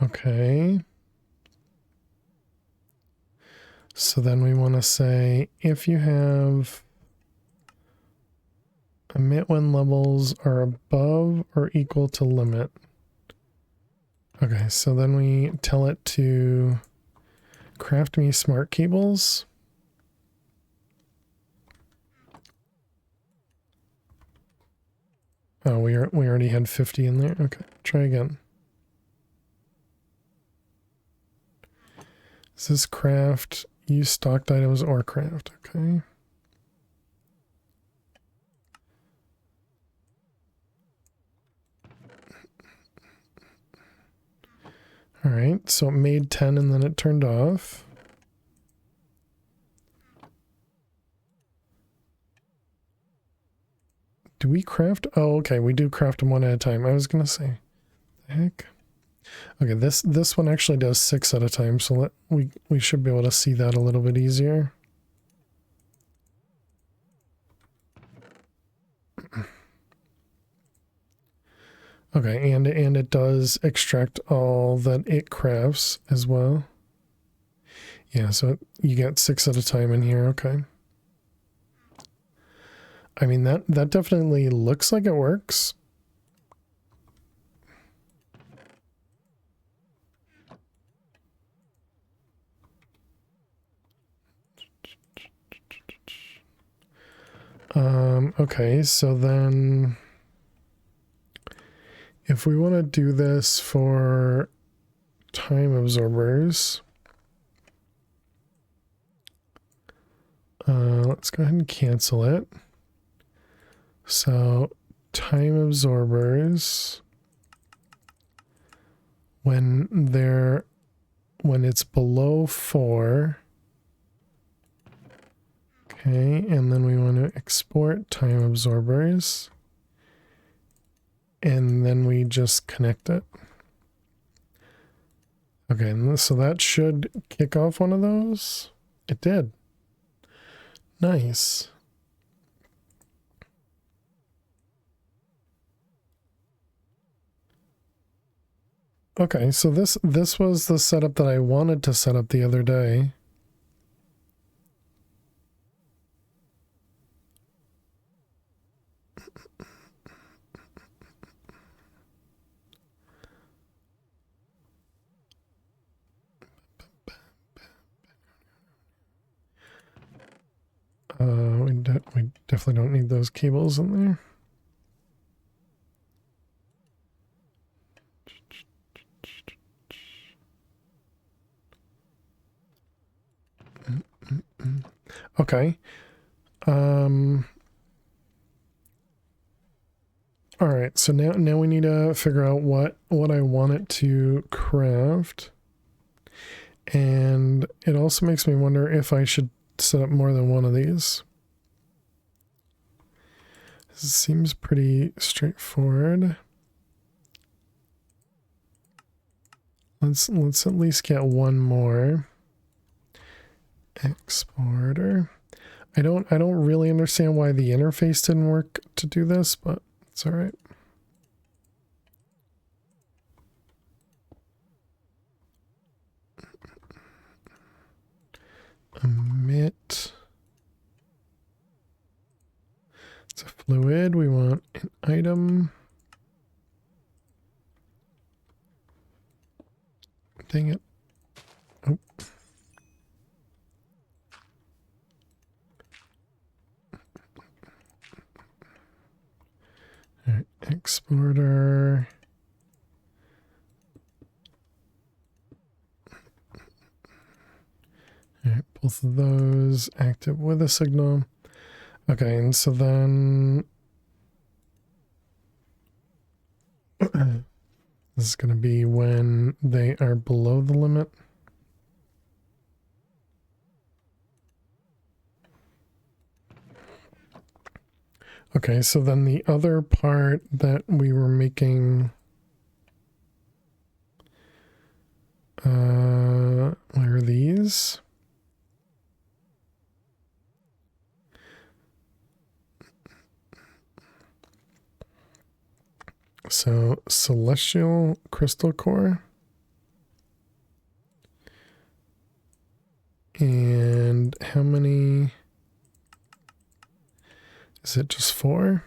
Okay. So then we want to say if you have emit when levels are above or equal to limit. Okay, so then we tell it to craft me smart cables. Oh, we already had 50 in there. Okay, try again. Is this craft use stocked items or craft? Okay. All right, so it made 10 and then it turned off. Do we craft? Oh, okay, we do craft them one at a time. I was gonna say, the heck. Okay, this one actually does 6 at a time, so we should be able to see that a little bit easier. Okay, and it does extract all that it crafts as well. Yeah, so you get 6 at a time in here. Okay. I mean that definitely looks like it works. Okay, so then if we want to do this for time absorbers, let's go ahead and cancel it. So time absorbers, when it's below 4, okay, and then we want to export time absorbers, and then we just connect it. Okay, so that should kick off one of those. It did. Nice. Okay, so this was the setup that I wanted to set up the other day. We definitely don't need those cables in there. Okay. All right, so now we need to figure out what I want it to craft. And it also makes me wonder if I should set up more than one of these. This seems pretty straightforward. Let's at least get one more. Exporter. I don't really understand why the interface didn't work to do this, but it's all right. Emit. It's a fluid. We want an item. Dang it. Oh. order. All right, both of those active with a signal. Okay, and so then this is going to be when they are below the limit. Okay, so then the other part that we were making, where are these? So celestial crystal core. And how many? Is it just 4?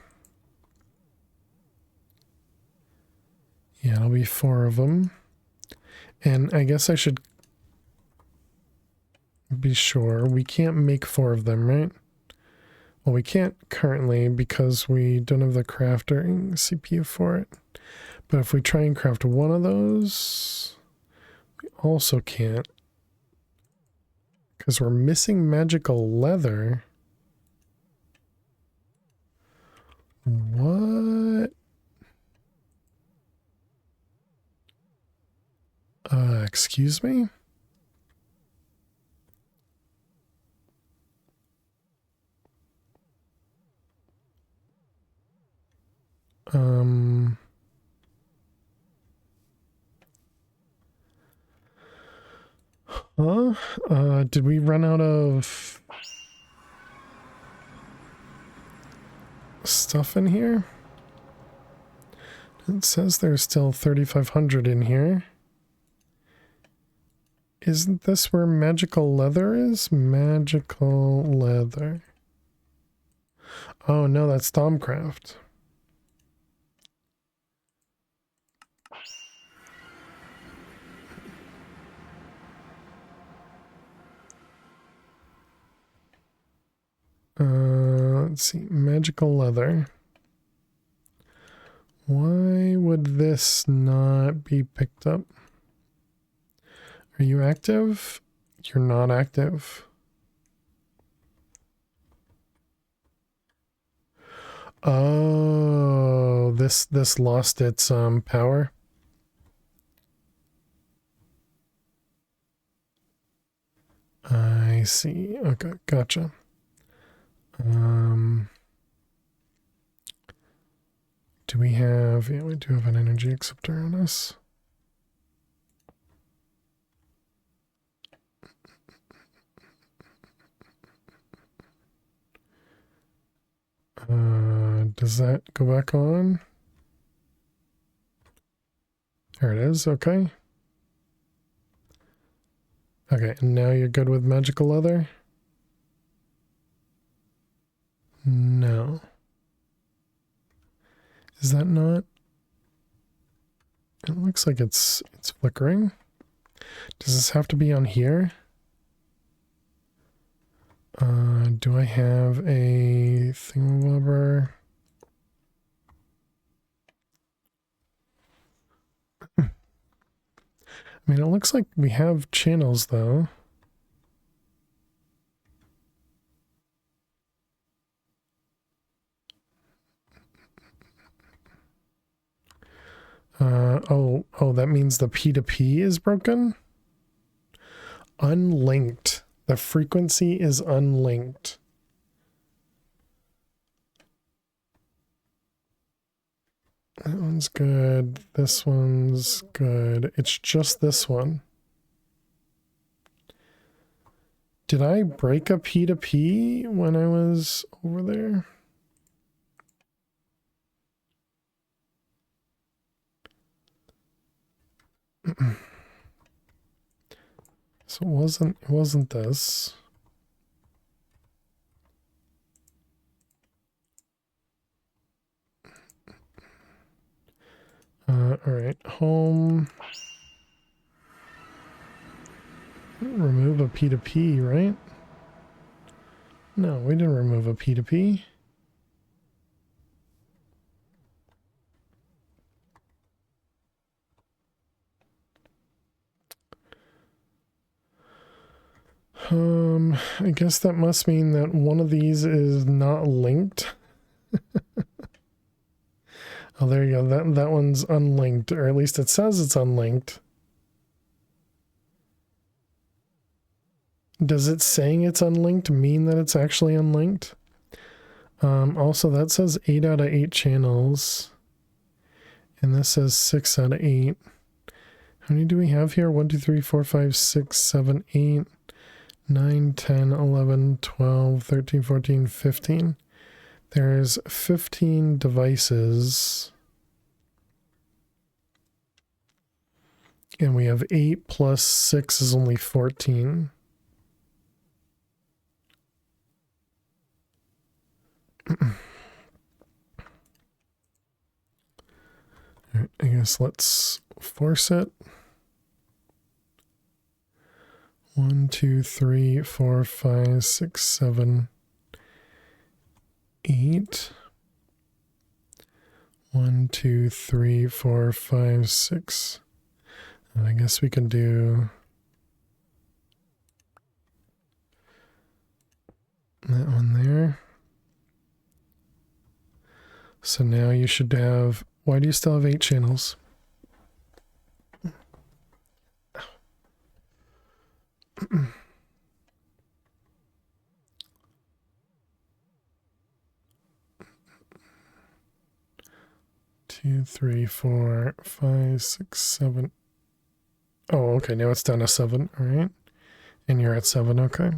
Yeah, it'll be 4 of them. And I guess I should be sure we can't make 4 of them, right? Well, we can't currently because we don't have the crafting CPU for it. But if we try and craft one of those, we also can't. Because we're missing magical leather. What? Excuse me? Did we run out of stuff in here? It says there's still 3,500 in here. Isn't this where magical leather is? Magical leather. Oh no, that's Domcraft. Let's see, magical leather. Why would this not be picked up? Are you active? You're not active. Oh, this lost its power. I see. Okay, gotcha. Do we have, yeah, we do have an energy acceptor on us. Does that go back on? There it is, okay. Okay, and now you're good with magical leather? No. Is that not? It looks like it's flickering. Does this have to be on here? Do I have a thingamabobber? I mean, it looks like we have channels though. Oh, that means the P2P is broken? Unlinked. The frequency is unlinked. That one's good. This one's good. It's just this one. Did I break a P2P when I was over there? So it wasn't this. All right, home. Remove a P2P, right? No, we didn't remove a P2P. I guess that must mean that one of these is not linked. Oh, there you go. That one's unlinked, or at least it says it's unlinked. Does it saying it's unlinked mean that it's actually unlinked? Also, that says 8 out of 8 channels. And this says 6 out of 8. How many do we have here? 1, 2, 3, 4, 5, 6, 7, 8, 9, 10, 11, 12, 13, 14, 15. There's 15 devices. And we have 8 plus 6 is only 14. Alright, I guess let's force it. 1, 2, 3, 4, 5, 6, 7, 8. 1, 2, 3, 4, 5, 6. I guess we can do that one there. So now you should have, why do you still have 8 channels? 2, 3, 4, 5, 6, 7. Oh, okay, now it's down to 7, all right. And you're at 7, okay.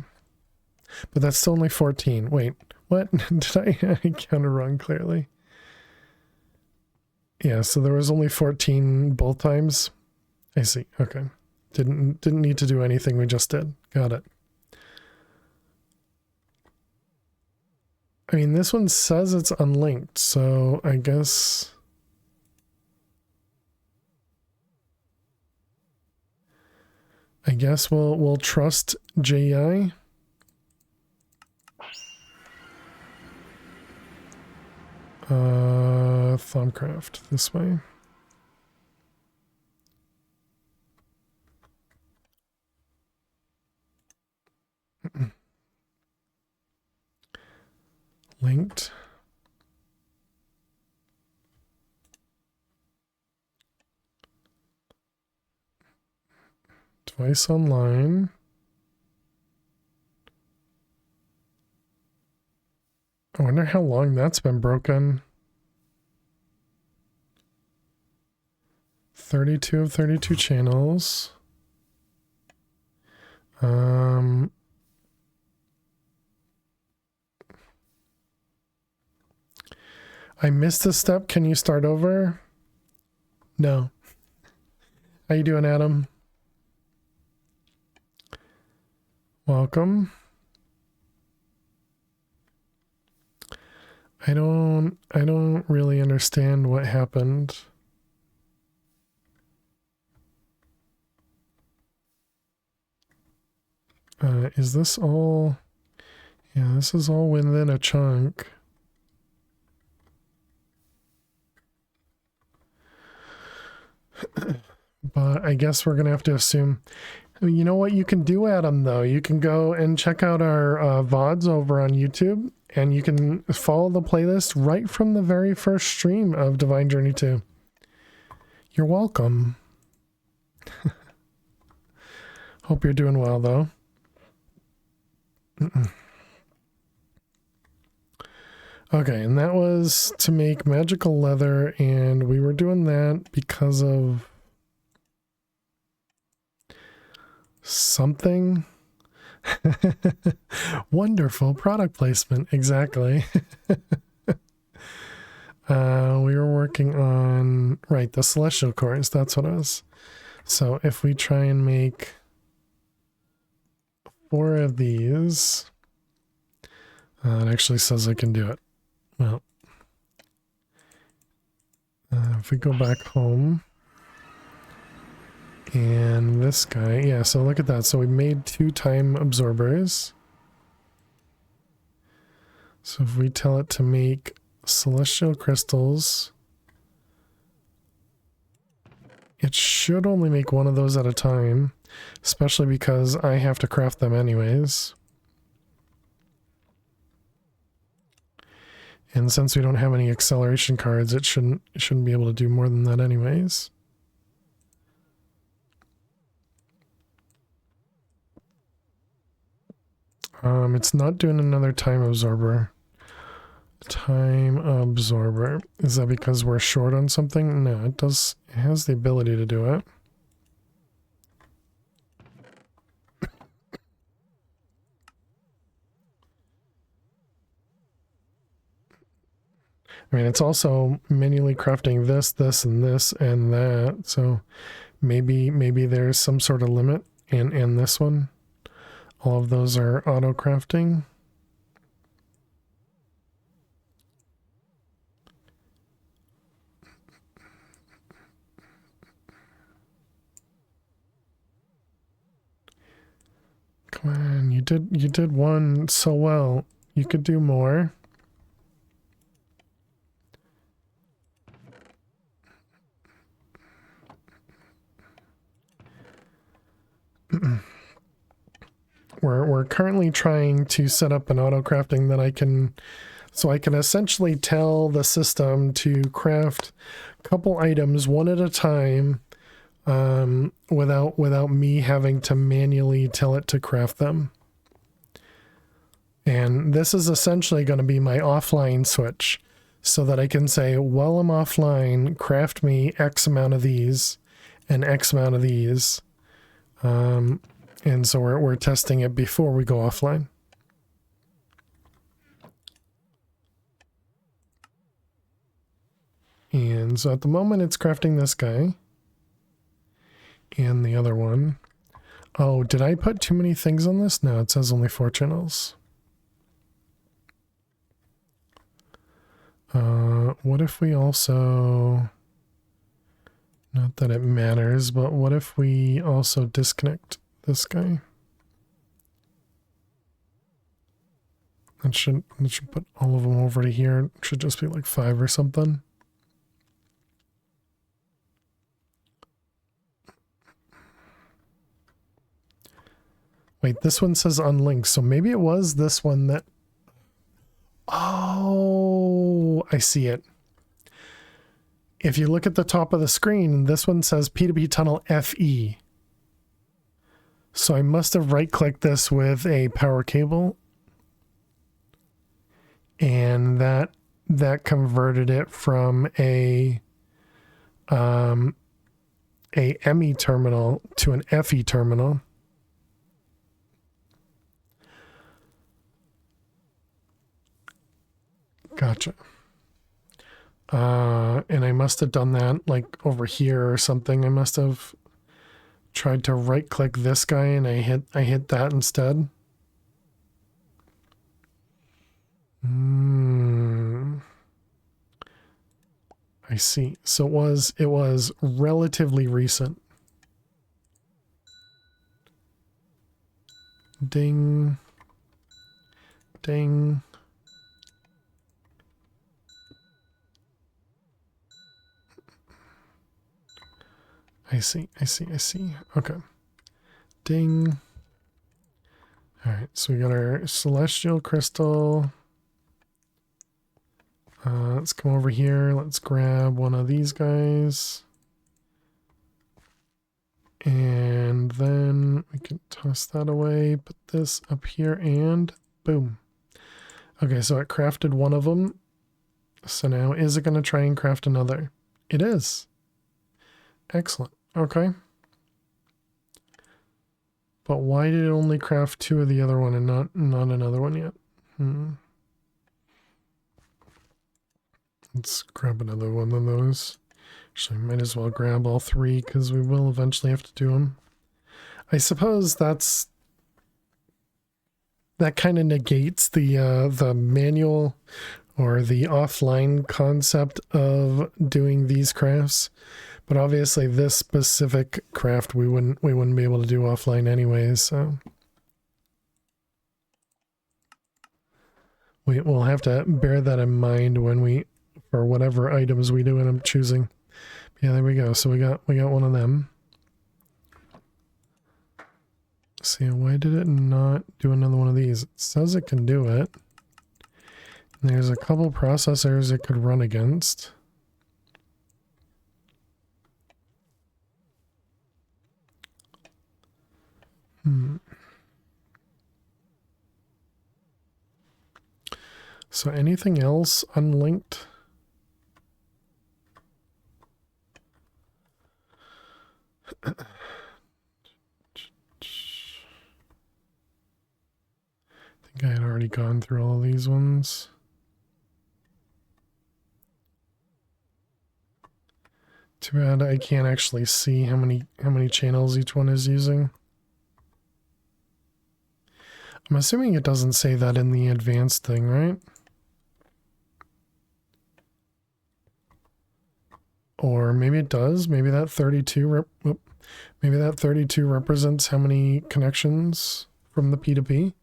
But that's still only 14. Wait, what? Did I count it wrong clearly? Yeah, so there was only 14 both times. I see, okay. Didn't need to do anything, we just did. Got it. I mean, this one says it's unlinked, so I guess... we'll trust JI. Thumbcraft this way. Linked. Device online. I wonder how long that's been broken. 32 of 32 channels. I missed a step. Can you start over? No. How you doing, Adam? Welcome. I don't really understand what happened. Is this all? Yeah, this is all within a chunk. But I guess we're gonna have to assume. You know what you can do, Adam, though? You can go and check out our VODs over on YouTube, and you can follow the playlist right from the very first stream of Divine Journey 2. You're welcome. Hope you're doing well, though. Okay, and that was to make magical leather, and we were doing that because of something. Wonderful product placement, exactly. We were working on, right, the celestial cores, that's what it was. So if we try and make 4 of these, it actually says I can do it. Well, if we go back home, and this guy, yeah, so look at that. So we made 2 time absorbers. So if we tell it to make celestial crystals, it should only make 1 of those at a time. especially because I have to craft them anyways. And since we don't have any acceleration cards, it shouldn't be able to do more than that anyways. It's not doing another time absorber. Time absorber. Is that because we're short on something? No, it does. It has the ability to do it. I mean, it's also manually crafting this, this, and this, and that. So maybe there's some sort of limit. And this one. All of those are auto crafting. Come on, you did one so well. You could do more. We're currently trying to set up an auto crafting that I can essentially tell the system to craft a couple items one at a time, without me having to manually tell it to craft them. And this is essentially going to be my offline switch, so that I can say, while I'm offline, craft me X amount of these and X amount of these. And so we're testing it before we go offline. And so at the moment it's crafting this guy. And the other one. Oh, did I put too many things on this? No, it says only 4 channels. What if we also... Not that it matters, but what if we also disconnect this guy? That should put all of them over to here. It should just be like 5 or something. Wait, this one says unlinked, so maybe it was this one that... Oh, I see it. If you look at the top of the screen, this one says P2P tunnel FE. So I must have right-clicked this with a power cable, and that converted it from a ME terminal to an FE terminal. Gotcha. And I must have done that like over here or something. I must have tried to right click this guy and I hit that instead. I see. So it was relatively recent. Ding. Ding. I see. Okay. Ding. All right, so we got our celestial crystal. Let's come over here. Let's grab one of these guys. And then we can toss that away, put this up here, and boom. Okay, so it crafted one of them. So now is it going to try and craft another? It is. Excellent. Okay. But why did it only craft 2 of the other one and not another one yet? Let's grab another one of those. Actually, might as well grab all 3 because we will eventually have to do them. I suppose that kind of negates the manual or the offline concept of doing these crafts. But obviously this specific craft we wouldn't be able to do offline anyways, so we'll have to bear that in mind when we, for whatever items we do end up choosing. Yeah, there we go. So we got one of them. See, why did it not do another one of these? It says it can do it. And there's a couple processors it could run against. So anything else unlinked? I think I had already gone through all of these ones. Too bad I can't actually see how many channels each one is using. I'm assuming it doesn't say that in the advanced thing, right? Or maybe it does. Maybe that 32 maybe that 32 represents how many connections from the P2P.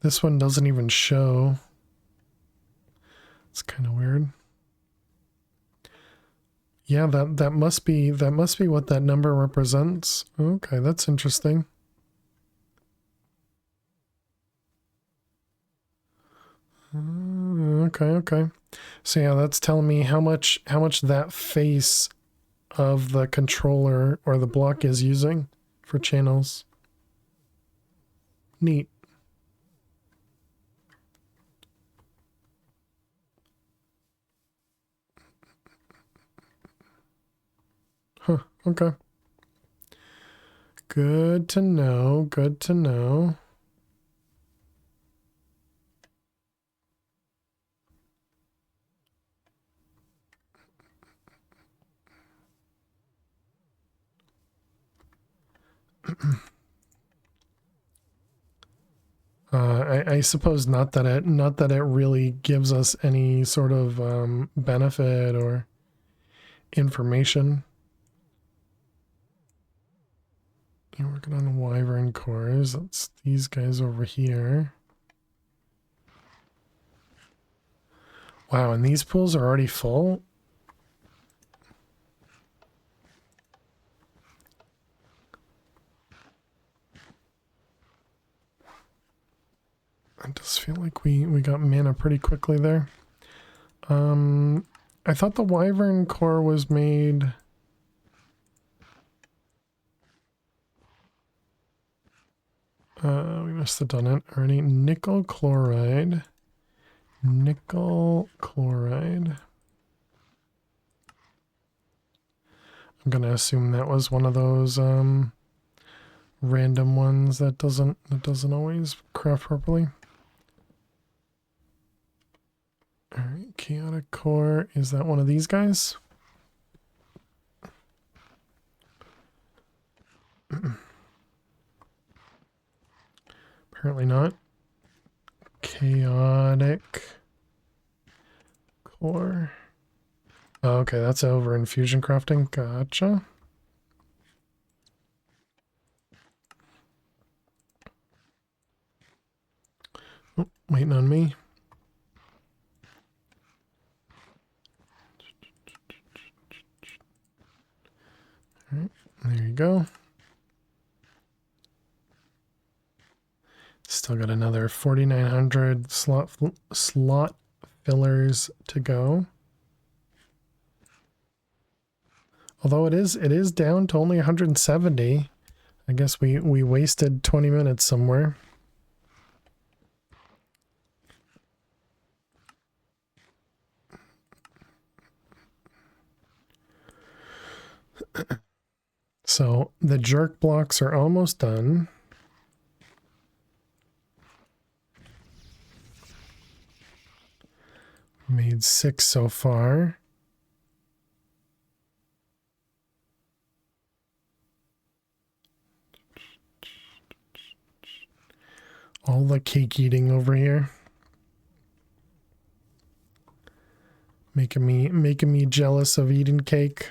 This one doesn't even show. It's kind of weird. Yeah, that must be what that number represents. Okay, that's interesting. Okay. So yeah, that's telling me how much that face of the controller or the block is using for channels. Neat. Huh, okay. Good to know, good to know. I suppose not that it really gives us any sort of benefit or information. You're working on Wyvern cores. That's these guys over here. Wow, and these pools are already full? It does feel like we got mana pretty quickly there. I thought the Wyvern core was made... we must have done it already. Nickel chloride. Nickel chloride. I'm gonna assume that was one of those random ones that doesn't always craft properly. Alright, chaotic core. Is that one of these guys? Apparently not. Chaotic core. Oh, okay, that's over in fusion crafting. Gotcha. Oh, waiting on me. All right, there you go. Still got another 4,900 slot fillers to go. Although it is down to only 170. I guess we wasted 20 minutes somewhere. So the jerk blocks are almost done. Made 6 so far. All the cake eating over here. Making me jealous of eating cake.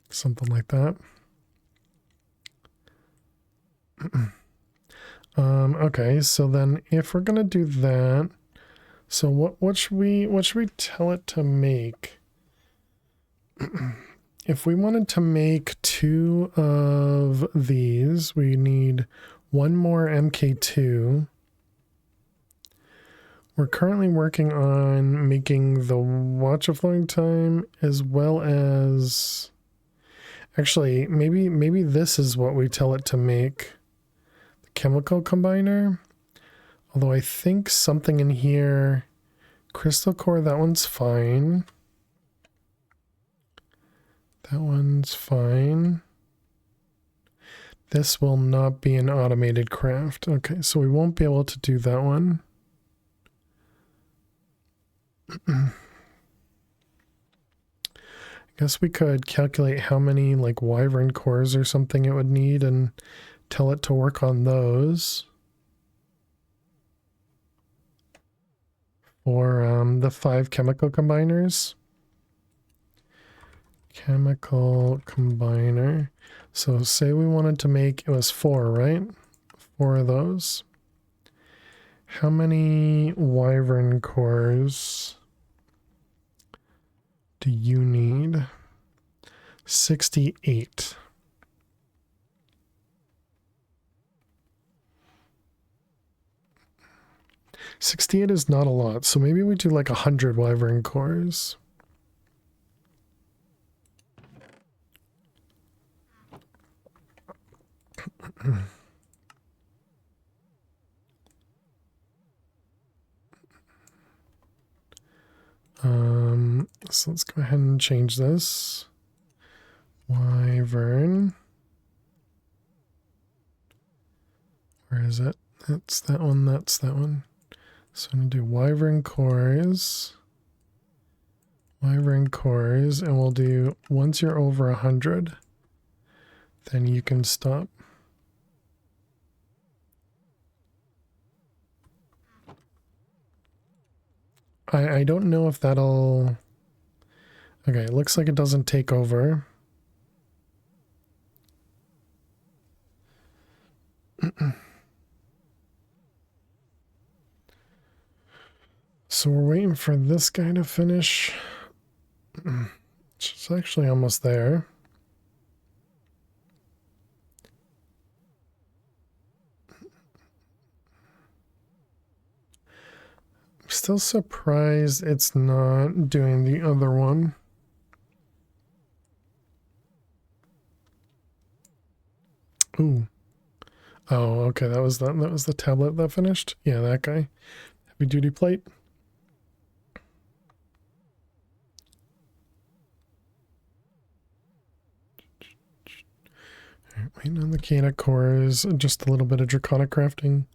Something like that. Okay, so then if we're gonna do that, so what should we tell it to make? If we wanted to make 2 of these, we need 1 more MK2. We're currently working on making the watch of flowing time as well as actually maybe this is what we tell it to make. The chemical combiner. Although I think something in here, crystal core, that one's fine. That one's fine. This will not be an automated craft. Okay, so we won't be able to do that one. I guess we could calculate how many like wyvern cores or something it would need and tell it to work on those. For the 5 chemical combiners. Chemical combiner. So say we wanted to make, it was 4, right? 4 of those. How many wyvern cores do you need? 68. $68 is not a lot, so maybe we do like 100 wyvern cores. So let's go ahead and change this. Wyvern. Where is it? That's that one, that's that one. So I'm going to do wyvern cores. Wyvern cores, and we'll do once you're over 100, then you can stop. I don't know if that'll... Okay, it looks like it doesn't take over. So we're waiting for this guy to finish. It's actually almost there. I'm still surprised it's not doing the other one. Ooh. Oh, okay, that was the tablet that finished? Yeah, that guy. Heavy duty plate. Alright, waiting on the Cana cores, just a little bit of draconic crafting.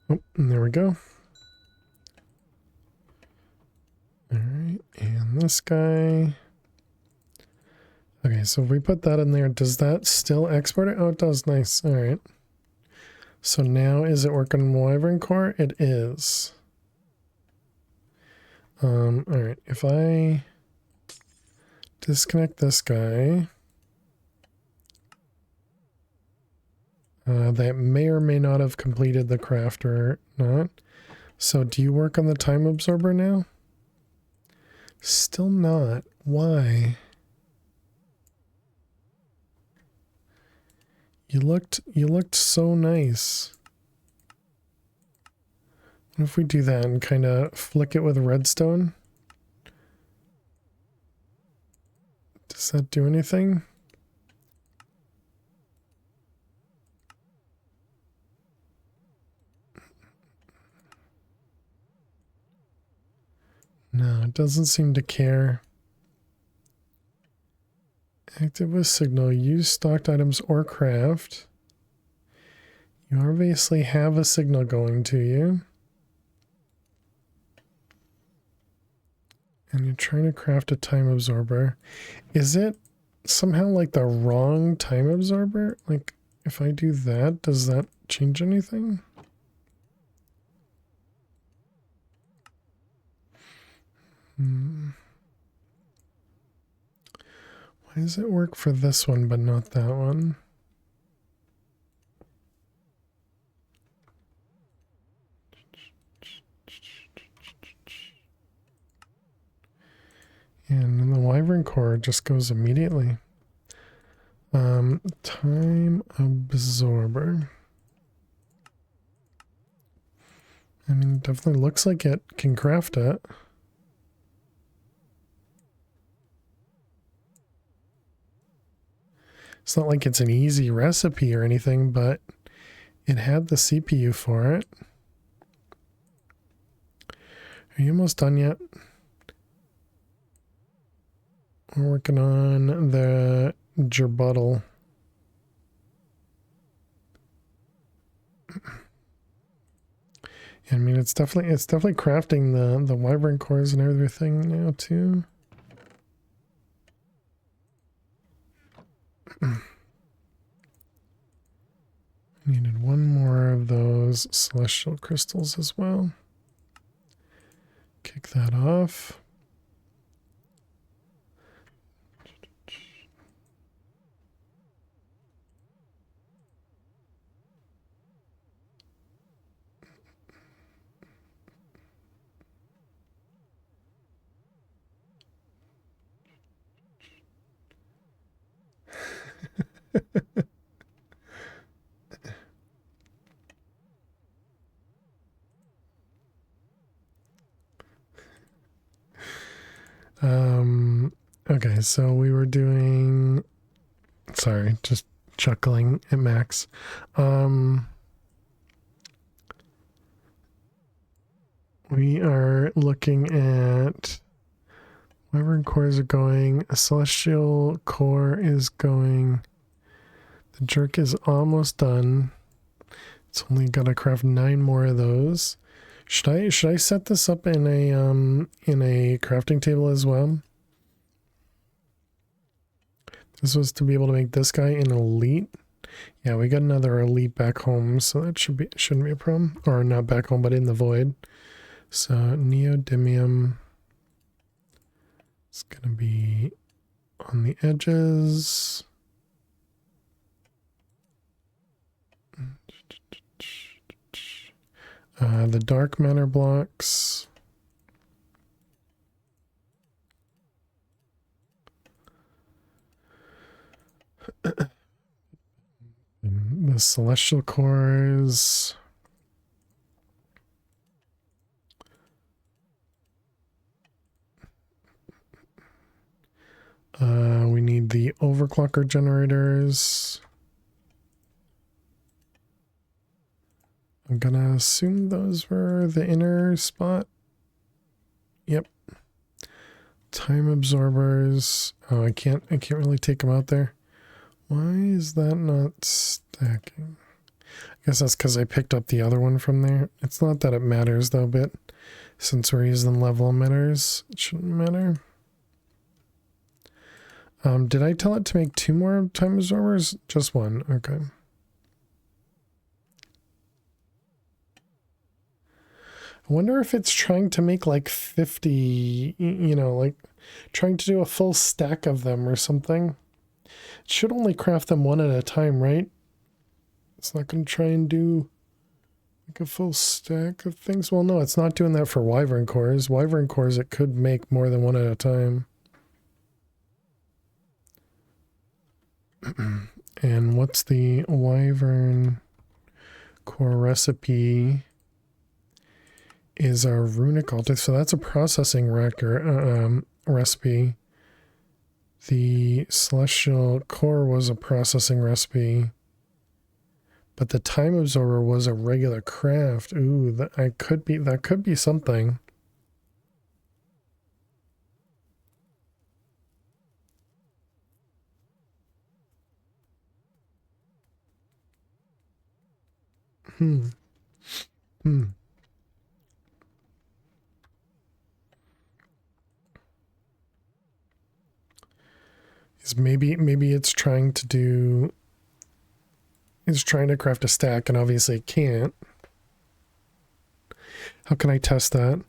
Oh, and there we go. Alright, and this guy. Okay, so if we put that in there, does that still export it? Oh, it does. Nice. Alright. So now is it working on wyvern core? It is. Alright, if I disconnect this guy, that may or may not have completed the craft or not. So do you work on the time absorber now? Still not. Why? You looked so nice. What if we do that and kind of flick it with redstone? Does that do anything? No, it doesn't seem to care. Active with signal. Use stocked items or craft. You obviously have a signal going to you. And you're trying to craft a time absorber. Is it somehow like the wrong time absorber? Like, if I do that, does that change anything? Why does it work for this one but not that one? And then the wyvern core just goes immediately. Time absorber. I mean, it definitely looks like it can craft it. It's not like it's an easy recipe or anything, but it had the CPU for it. Are you almost done yet? We're working on the gerbottle. I mean, it's definitely crafting the wyvern cores and everything now too. Needed one more of those celestial crystals as well. Kick that off. Okay, so we were doing, sorry, just chuckling at Max. We are looking at wyvern cores are going, a celestial core is going, the jerk is almost done. It's only got to craft 9 more of those. Should I set this up in a crafting table as well? This was to be able to make this guy an elite. Yeah, we got another elite back home, so that shouldn't be a problem. Or not back home, but in the void. So neodymium is gonna be on the edges. The dark matter blocks. The celestial cores. We need the overclocker generators. I'm gonna assume those were the inner spot. Yep. Time absorbers. Oh, I can't really take them out there. Why is that not stacking? I guess that's because I picked up the other one from there. It's not that it matters though, but since we're using level emitters, it shouldn't matter. Did I tell it to make 2 more time absorbers? Just 1. Okay. I wonder if it's trying to make like 50, you know, like trying to do a full stack of them or something. It should only craft them 1 at a time, right? It's not going to try and do like a full stack of things. Well, no, it's not doing that for wyvern cores. Wyvern cores, it could make more than 1 at a time. And what's the wyvern core recipe? Is our runic altar. So that's a processing recipe. The celestial core was a processing recipe. But the time absorber was a regular craft. Ooh, that could be something. Is maybe it's trying to craft a stack and obviously it can't. How can I test that?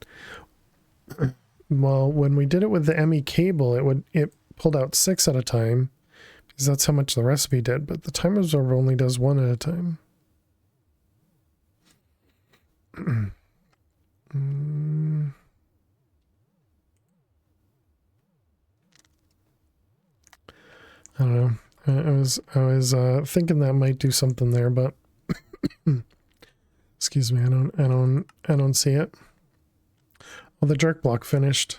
Well, when we did it with the ME cable, it pulled out 6 at a time because that's how much the recipe did, but the time absorber only does 1 at a time. I don't know. I was thinking that might do something there, but excuse me, I don't see it. Well, the jerk block finished.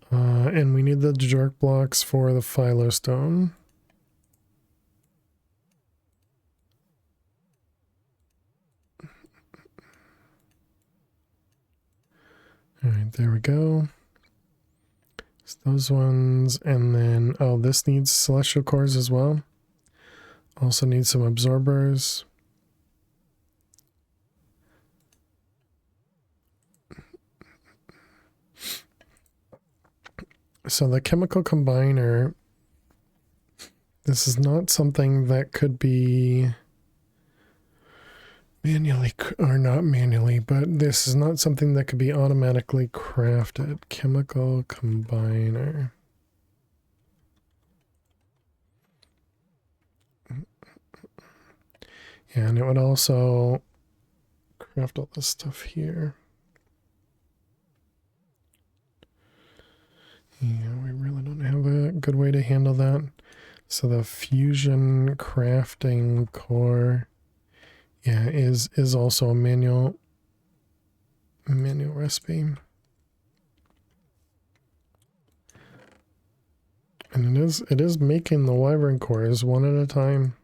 And we need the jerk blocks for the phylostone. All right, there we go. So those ones, and then, oh, this needs celestial cores as well. Also needs some absorbers. So the chemical combiner, this is not something that could be manually, or not manually, but this is not something that could be automatically crafted. Chemical combiner. And it would also craft all this stuff here. Yeah, we really don't have a good way to handle that. So the fusion crafting core, yeah, is also a manual recipe. And it is making the wyvern cores 1 at a time.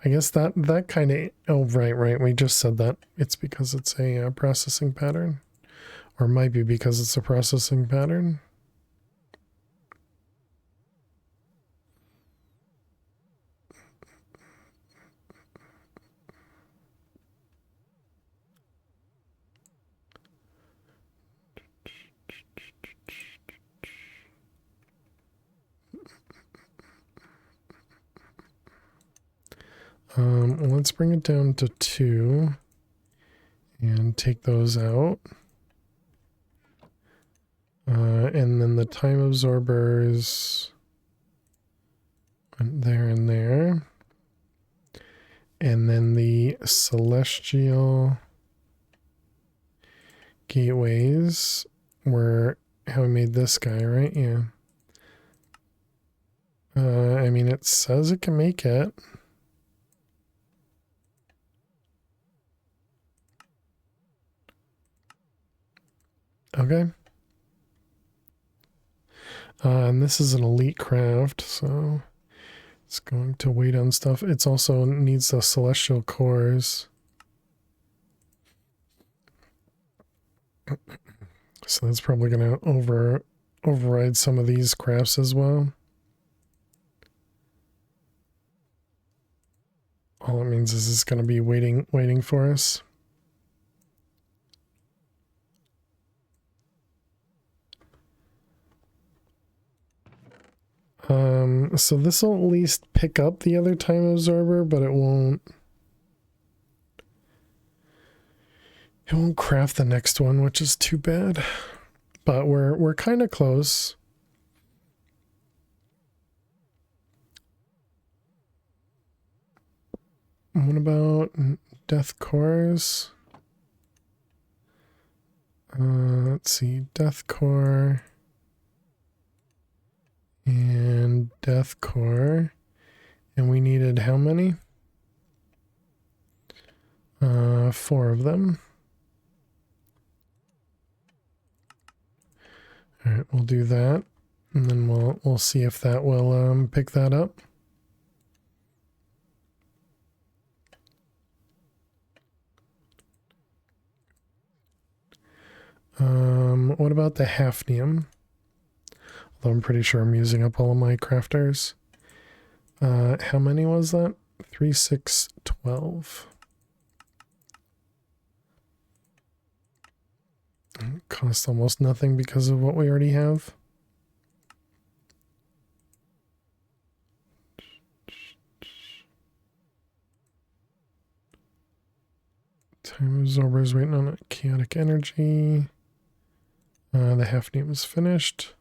I guess that kind of, oh, right, we just said that. It's because it's a processing pattern. Or it might be because it's a processing pattern. Let's bring it down to 2 and take those out. And then the time absorbers went there and there. And then the celestial gateways were how we made this guy, right? Yeah. I mean, it says it can make it. Okay. And this is an elite craft, so it's going to wait on stuff. It's also needs the celestial cores. So that's probably going to override some of these crafts as well. All it means is it's going to be waiting for us. So this will at least pick up the other time absorber, but it won't craft the next one, which is too bad. But we're kind of close. What about death cores? Let's see, death core and death core, and we needed how many? 4 of them. All right, we'll do that, and then we'll see if that will pick that up. What about the hafnium? Although I'm pretty sure I'm using up all of my crafters. How many was that? 3, 6, 12. Cost almost nothing because of what we already have. Time absorbers waiting on a chaotic energy. The Hafnium is finished.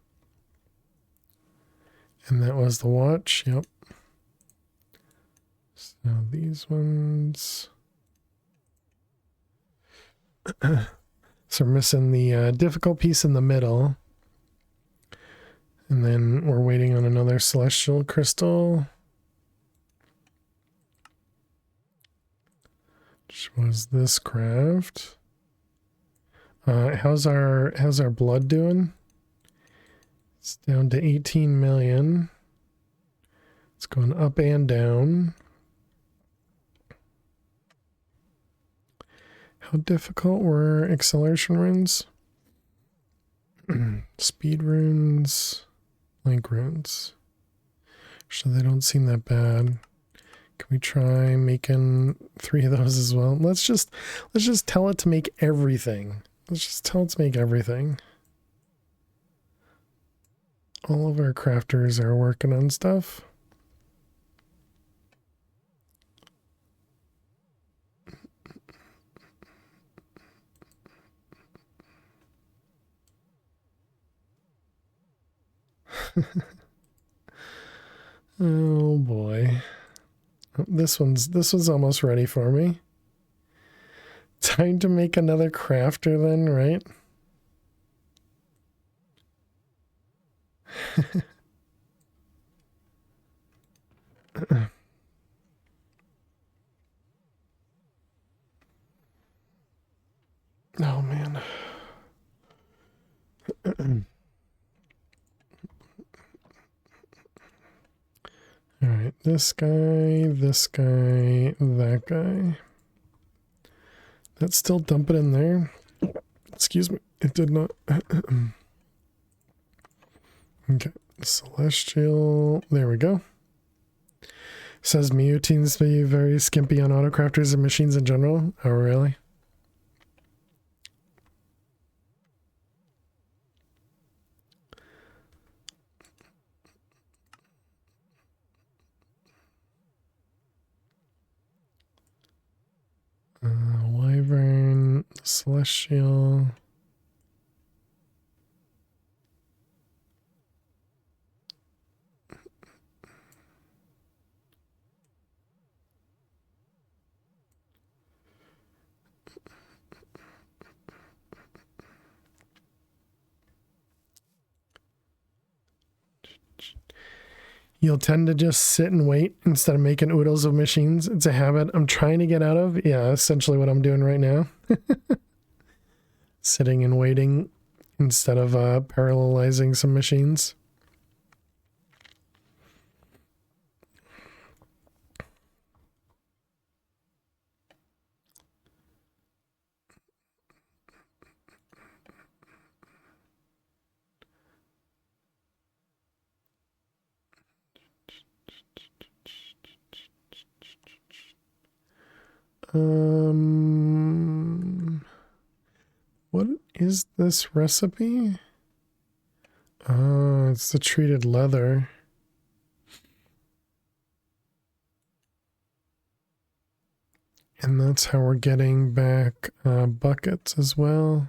And that was the watch, yep. So these ones. So we're missing the difficult piece in the middle. And then we're waiting on another celestial crystal. Which was this craft. How's our blood doing? It's down to 18 million. It's going up and down. How difficult were acceleration runes? Speed runes, link runes. So they don't seem that bad. Can we try making 3 of those as well? Let's just tell it to make everything. Let's just tell it to make everything. All of our crafters are working on stuff. Oh boy. This one's almost ready for me. Time to make another crafter then, right? Oh man. All right, this guy, that guy. That's still dumping in there. Excuse me, it did not. Okay, celestial. There we go. Says Mew seems to be very skimpy on autocrafters and machines in general. Oh, really? Wyvern, celestial. You'll tend to just sit and wait instead of making oodles of machines. It's a habit I'm trying to get out of. Yeah, essentially what I'm doing right now. Sitting and waiting instead of parallelizing some machines. What is this recipe? Oh, it's the treated leather. And that's how we're getting back buckets as well.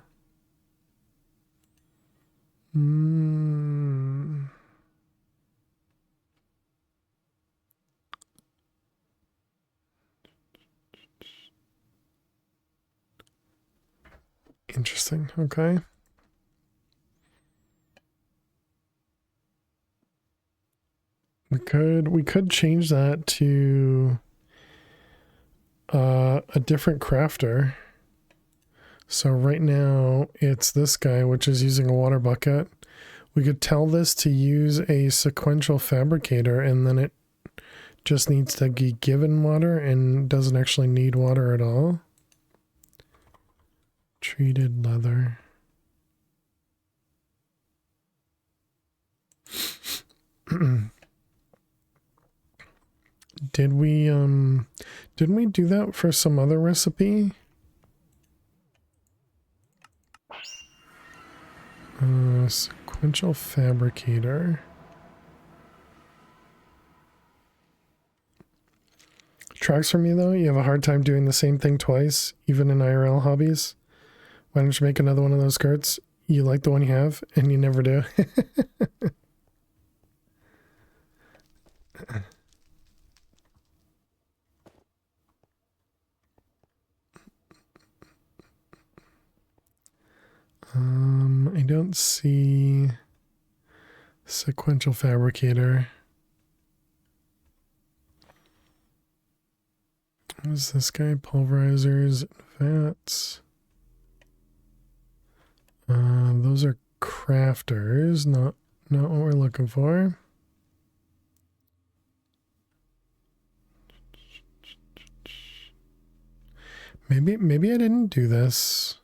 Interesting. Okay. We could change that to a different crafter. So right now it's this guy, which is using a water bucket. We could tell this to use a sequential fabricator, and then it just needs to be given water and doesn't actually need water at all. Treated leather. Didn't we do that for some other recipe? Sequential fabricator. Tracks from you though? You have a hard time doing the same thing twice, even in IRL hobbies? Why don't you make another one of those skirts? You like the one you have and you never do. I don't see sequential fabricator. What is this guy? Pulverizers, vats. Those are crafters, not what we're looking for. Maybe I didn't do this.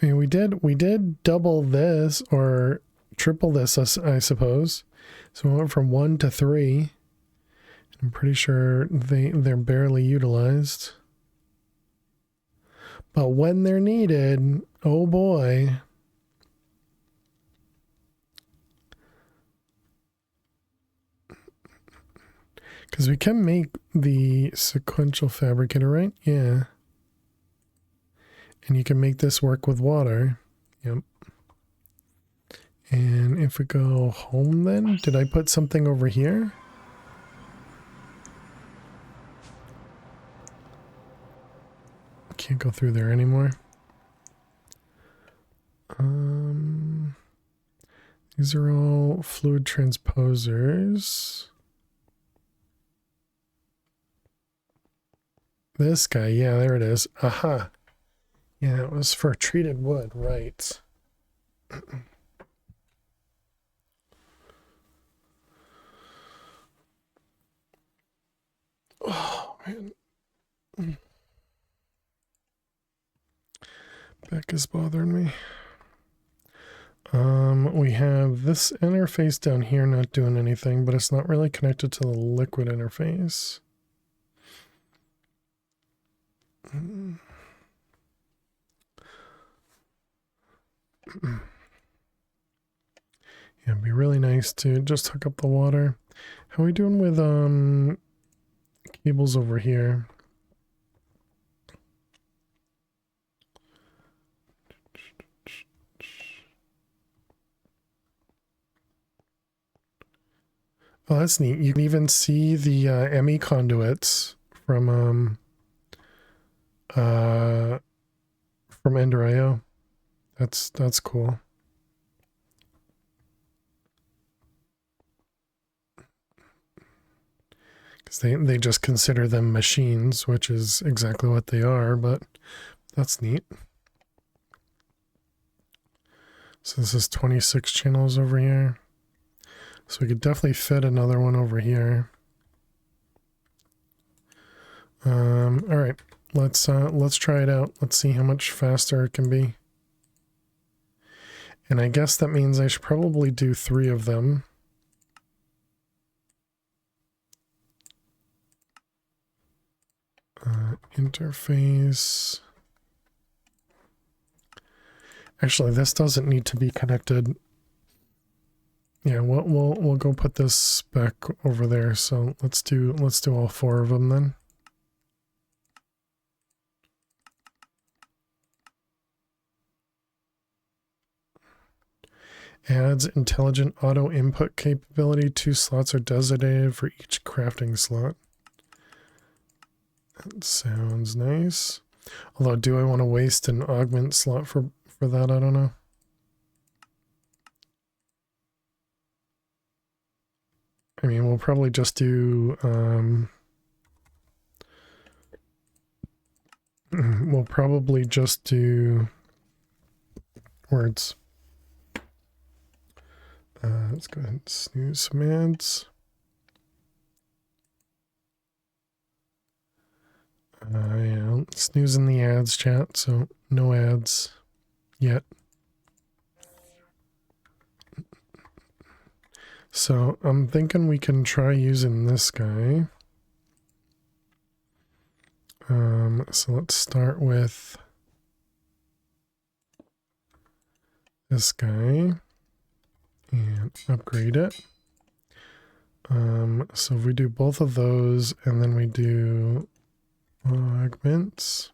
I mean, we did double this or triple this, I suppose. So we went from 1 to 3. I'm pretty sure they're barely utilized. But when they're needed, oh boy. Because we can make the sequential fabricator, right? Yeah. And you can make this work with water. Yep. And if we go home then, did I put something over here? Can't go through there anymore. These are all fluid transposers. This guy, yeah, there it is. Aha. Yeah, it was for treated wood, right. Oh, man. Back is bothering me. We have this interface down here not doing anything, but it's not really connected to the liquid interface. Yeah, it'd be really nice to just hook up the water. How are we doing with cables over here? Oh, that's neat. You can even see the ME conduits from Ender.io. That's cool. Because they just consider them machines, which is exactly what they are, but that's neat. So this is 26 channels over here. So we could definitely fit another one over here. All right, let's try it out. Let's see how much faster it can be. And I guess that means I should probably do 3 of them. Interface. Actually, this doesn't need to be connected. Yeah, we'll go put this back over there. So let's do all 4 of them then. Adds intelligent auto input capability. 2 slots are designated for each crafting slot. That sounds nice. Although, do I want to waste an augment slot for that? I don't know. I mean, we'll probably just do we'll probably just do words. Let's go ahead and snooze some ads. Yeah, snoozing the ads, chat, so no ads yet. So I'm thinking we can try using this guy. So let's start with this guy and upgrade it. So if we do both of those and then we do augments.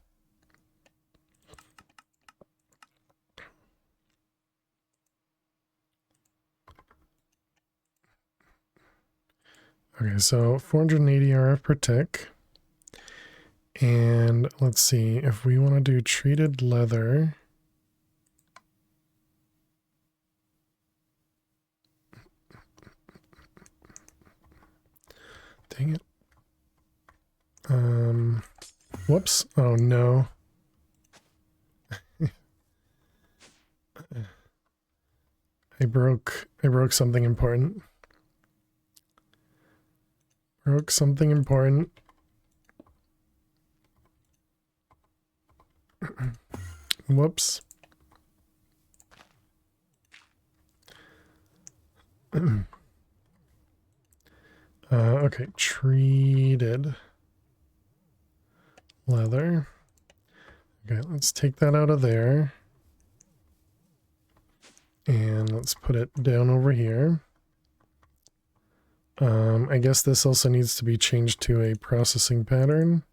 Okay, so 480 RF per tick. And let's see, if we want to do treated leather. Dang it. Whoops. Oh no. I broke something important. Broke something important. Whoops. Okay, treated leather. Okay, let's take that out of there. And let's put it down over here. I guess this also needs to be changed to a processing pattern.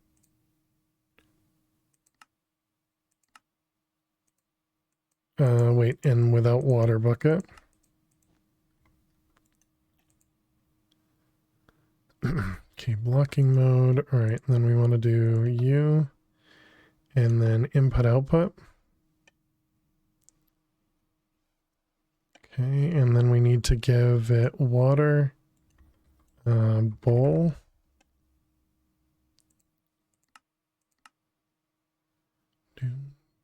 Wait, and without water bucket. Okay, blocking mode. All right, and then we want to do U and then input output. Okay, and then we need to give it water, bowl. Do,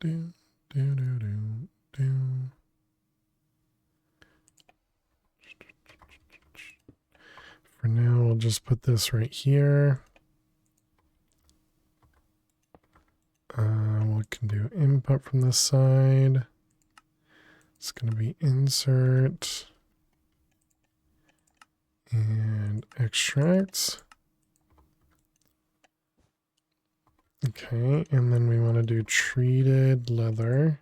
do, do, do, do, do. For now, we'll just put this right here. We can do input from this side. It's going to be insert and extract. Okay, and then we want to do treated leather.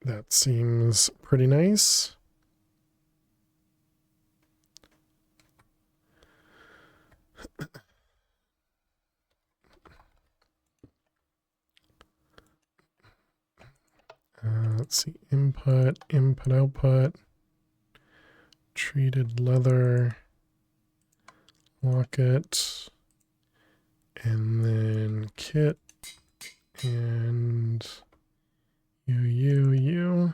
That seems pretty nice. Let's see, input, output, treated leather, lock it, and then kit, and you.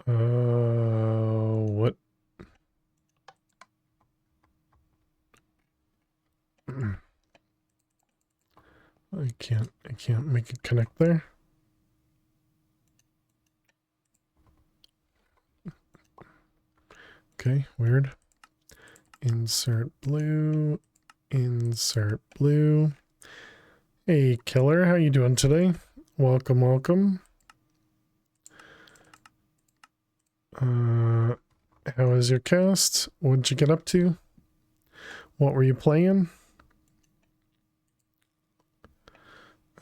What? I can't make it connect there. Okay, weird. Insert blue, insert blue. Hey, Killer, how you doing today? Welcome, welcome. How was your cast? What'd you get up to? What were you playing?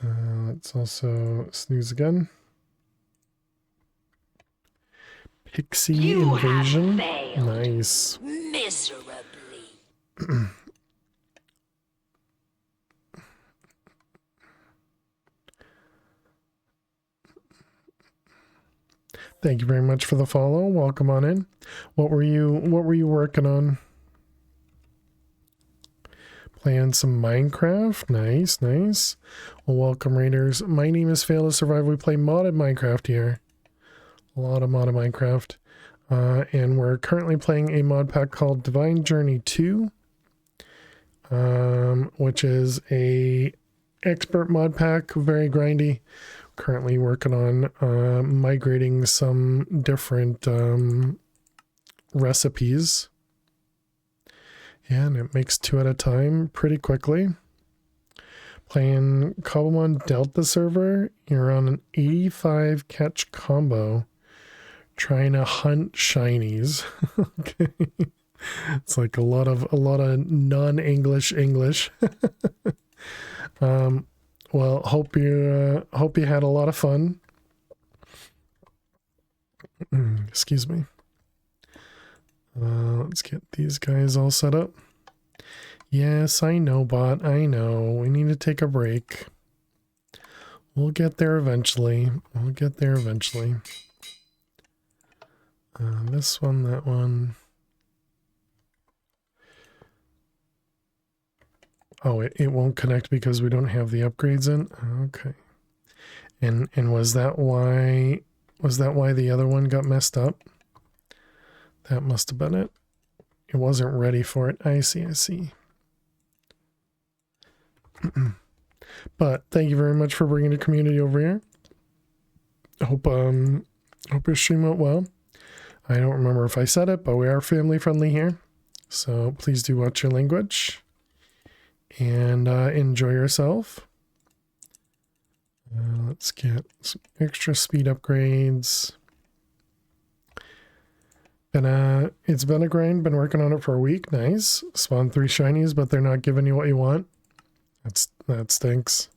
Let's also snooze again. Pixie You Invasion. have failed Nice. miserably. Thank you very much for the follow. Welcome on in. What were you working on? Playing some Minecraft. Nice, nice. Well, welcome, Raiders. My name is Fail to Survive. We play modded Minecraft here. A lot of modded Minecraft. And we're currently playing a mod pack called Divine Journey 2. Which is a expert mod pack, very grindy. Currently working on migrating some different recipes. Yeah, and it makes 2 at a time pretty quickly. Playing Cobblemon Delta server, you're on an 85 catch combo, trying to hunt shinies. Okay. It's like a lot of non-English English. Well, hope you had a lot of fun. Excuse me. Let's get these guys all set up. Yes, I know, bot. I know. We need to take a break. We'll get there eventually. We'll get there eventually. This one, that one. Oh, it won't connect because we don't have the upgrades in? Okay. And was that why the other one got messed up? That must have been it. It wasn't ready for it. I see. But thank you very much for bringing the community over here. Hope your stream went well. I don't remember if I said it, but we are family friendly here. So please do watch your language and enjoy yourself. Let's get some extra speed upgrades. It's been a grind, been working on it for a week. Nice. Spawn 3 shinies, but they're not giving you what you want. That stinks.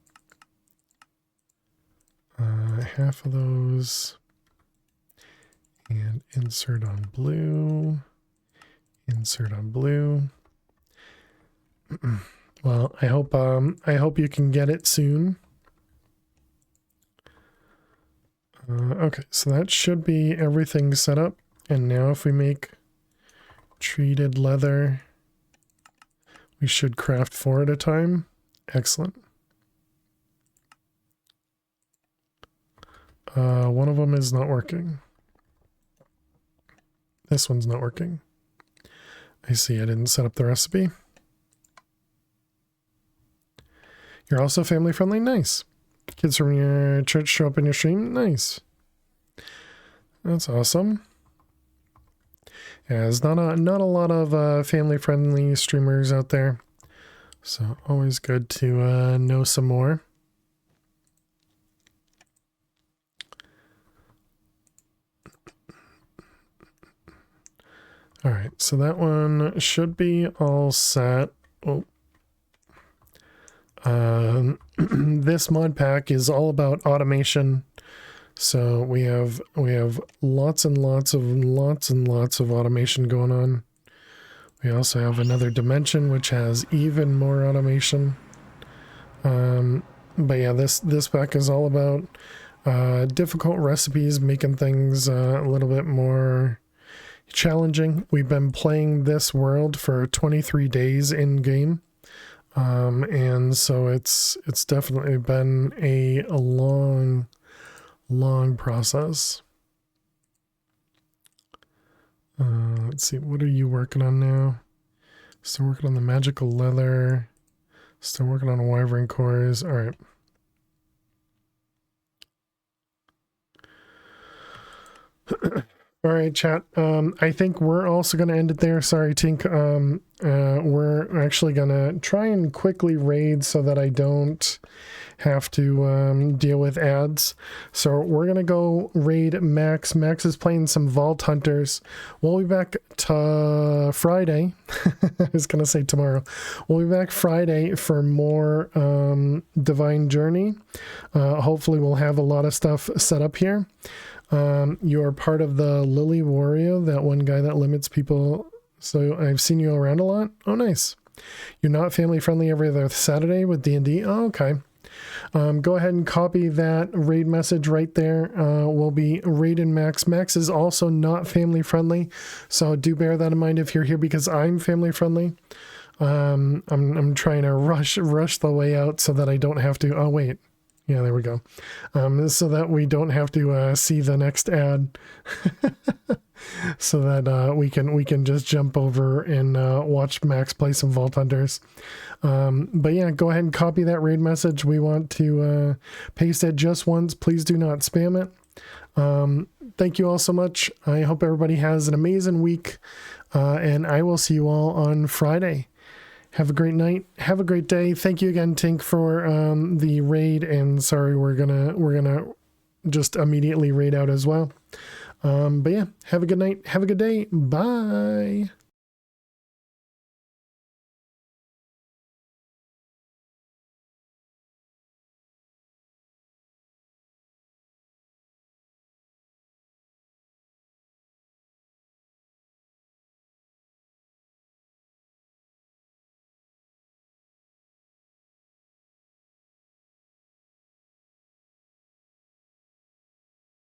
Half of those. And insert on blue. Insert on blue. Well, I hope you can get it soon. Okay, so that should be everything set up. And now if we make treated leather, we should craft 4 at a time. Excellent. One of them is not working. This one's not working. I see, I didn't set up the recipe. You're also family friendly? Nice. Kids from your church show up in your stream? Nice. That's awesome. Yeah, there's not a lot of family friendly streamers out there. So always good to know some more. All right, so that one should be all set. Oh. This mod pack is all about automation. So we have lots and lots of automation going on. We also have another dimension which has even more automation. But yeah, this pack is all about difficult recipes, making things a little bit more challenging. We've been playing this world for 23 days in game. And so it's definitely been a long process. Let's see, what are you working on now? Still working on the magical leather. Still working on wyvern cores. All right. All right, chat. I think we're also going to end it there. Sorry, Tink. We're actually going to try and quickly raid so that I don't have to deal with ads. So we're going to go raid Max. Max is playing some Vault Hunters. We'll be back Friday. I was going to say tomorrow. We'll be back Friday for more Divine Journey. Hopefully we'll have a lot of stuff set up here. You're part of the Lily Warrior, that one guy that limits people. So I've seen you around a lot. Oh, nice. You're not family friendly every other Saturday with D&D. Oh, okay. Go ahead and copy that raid message right there. We'll be raiding Max. Max is also not family friendly, so do bear that in mind if you're here because I'm family friendly. I'm trying to rush the way out so that I don't have to. Oh wait. Yeah, there we go. So that we don't have to see the next ad, so that we can just jump over and watch Max play some Vault Hunters. But yeah, go ahead and copy that raid message. We want to paste it just once. Please do not spam it. Thank you all so much. I hope everybody has an amazing week, and I will see you all on Friday. Have a great night. Have a great day. Thank you again, Tink, for the raid. And sorry, we're gonna just immediately raid out as well. But yeah, have a good night. Have a good day. Bye.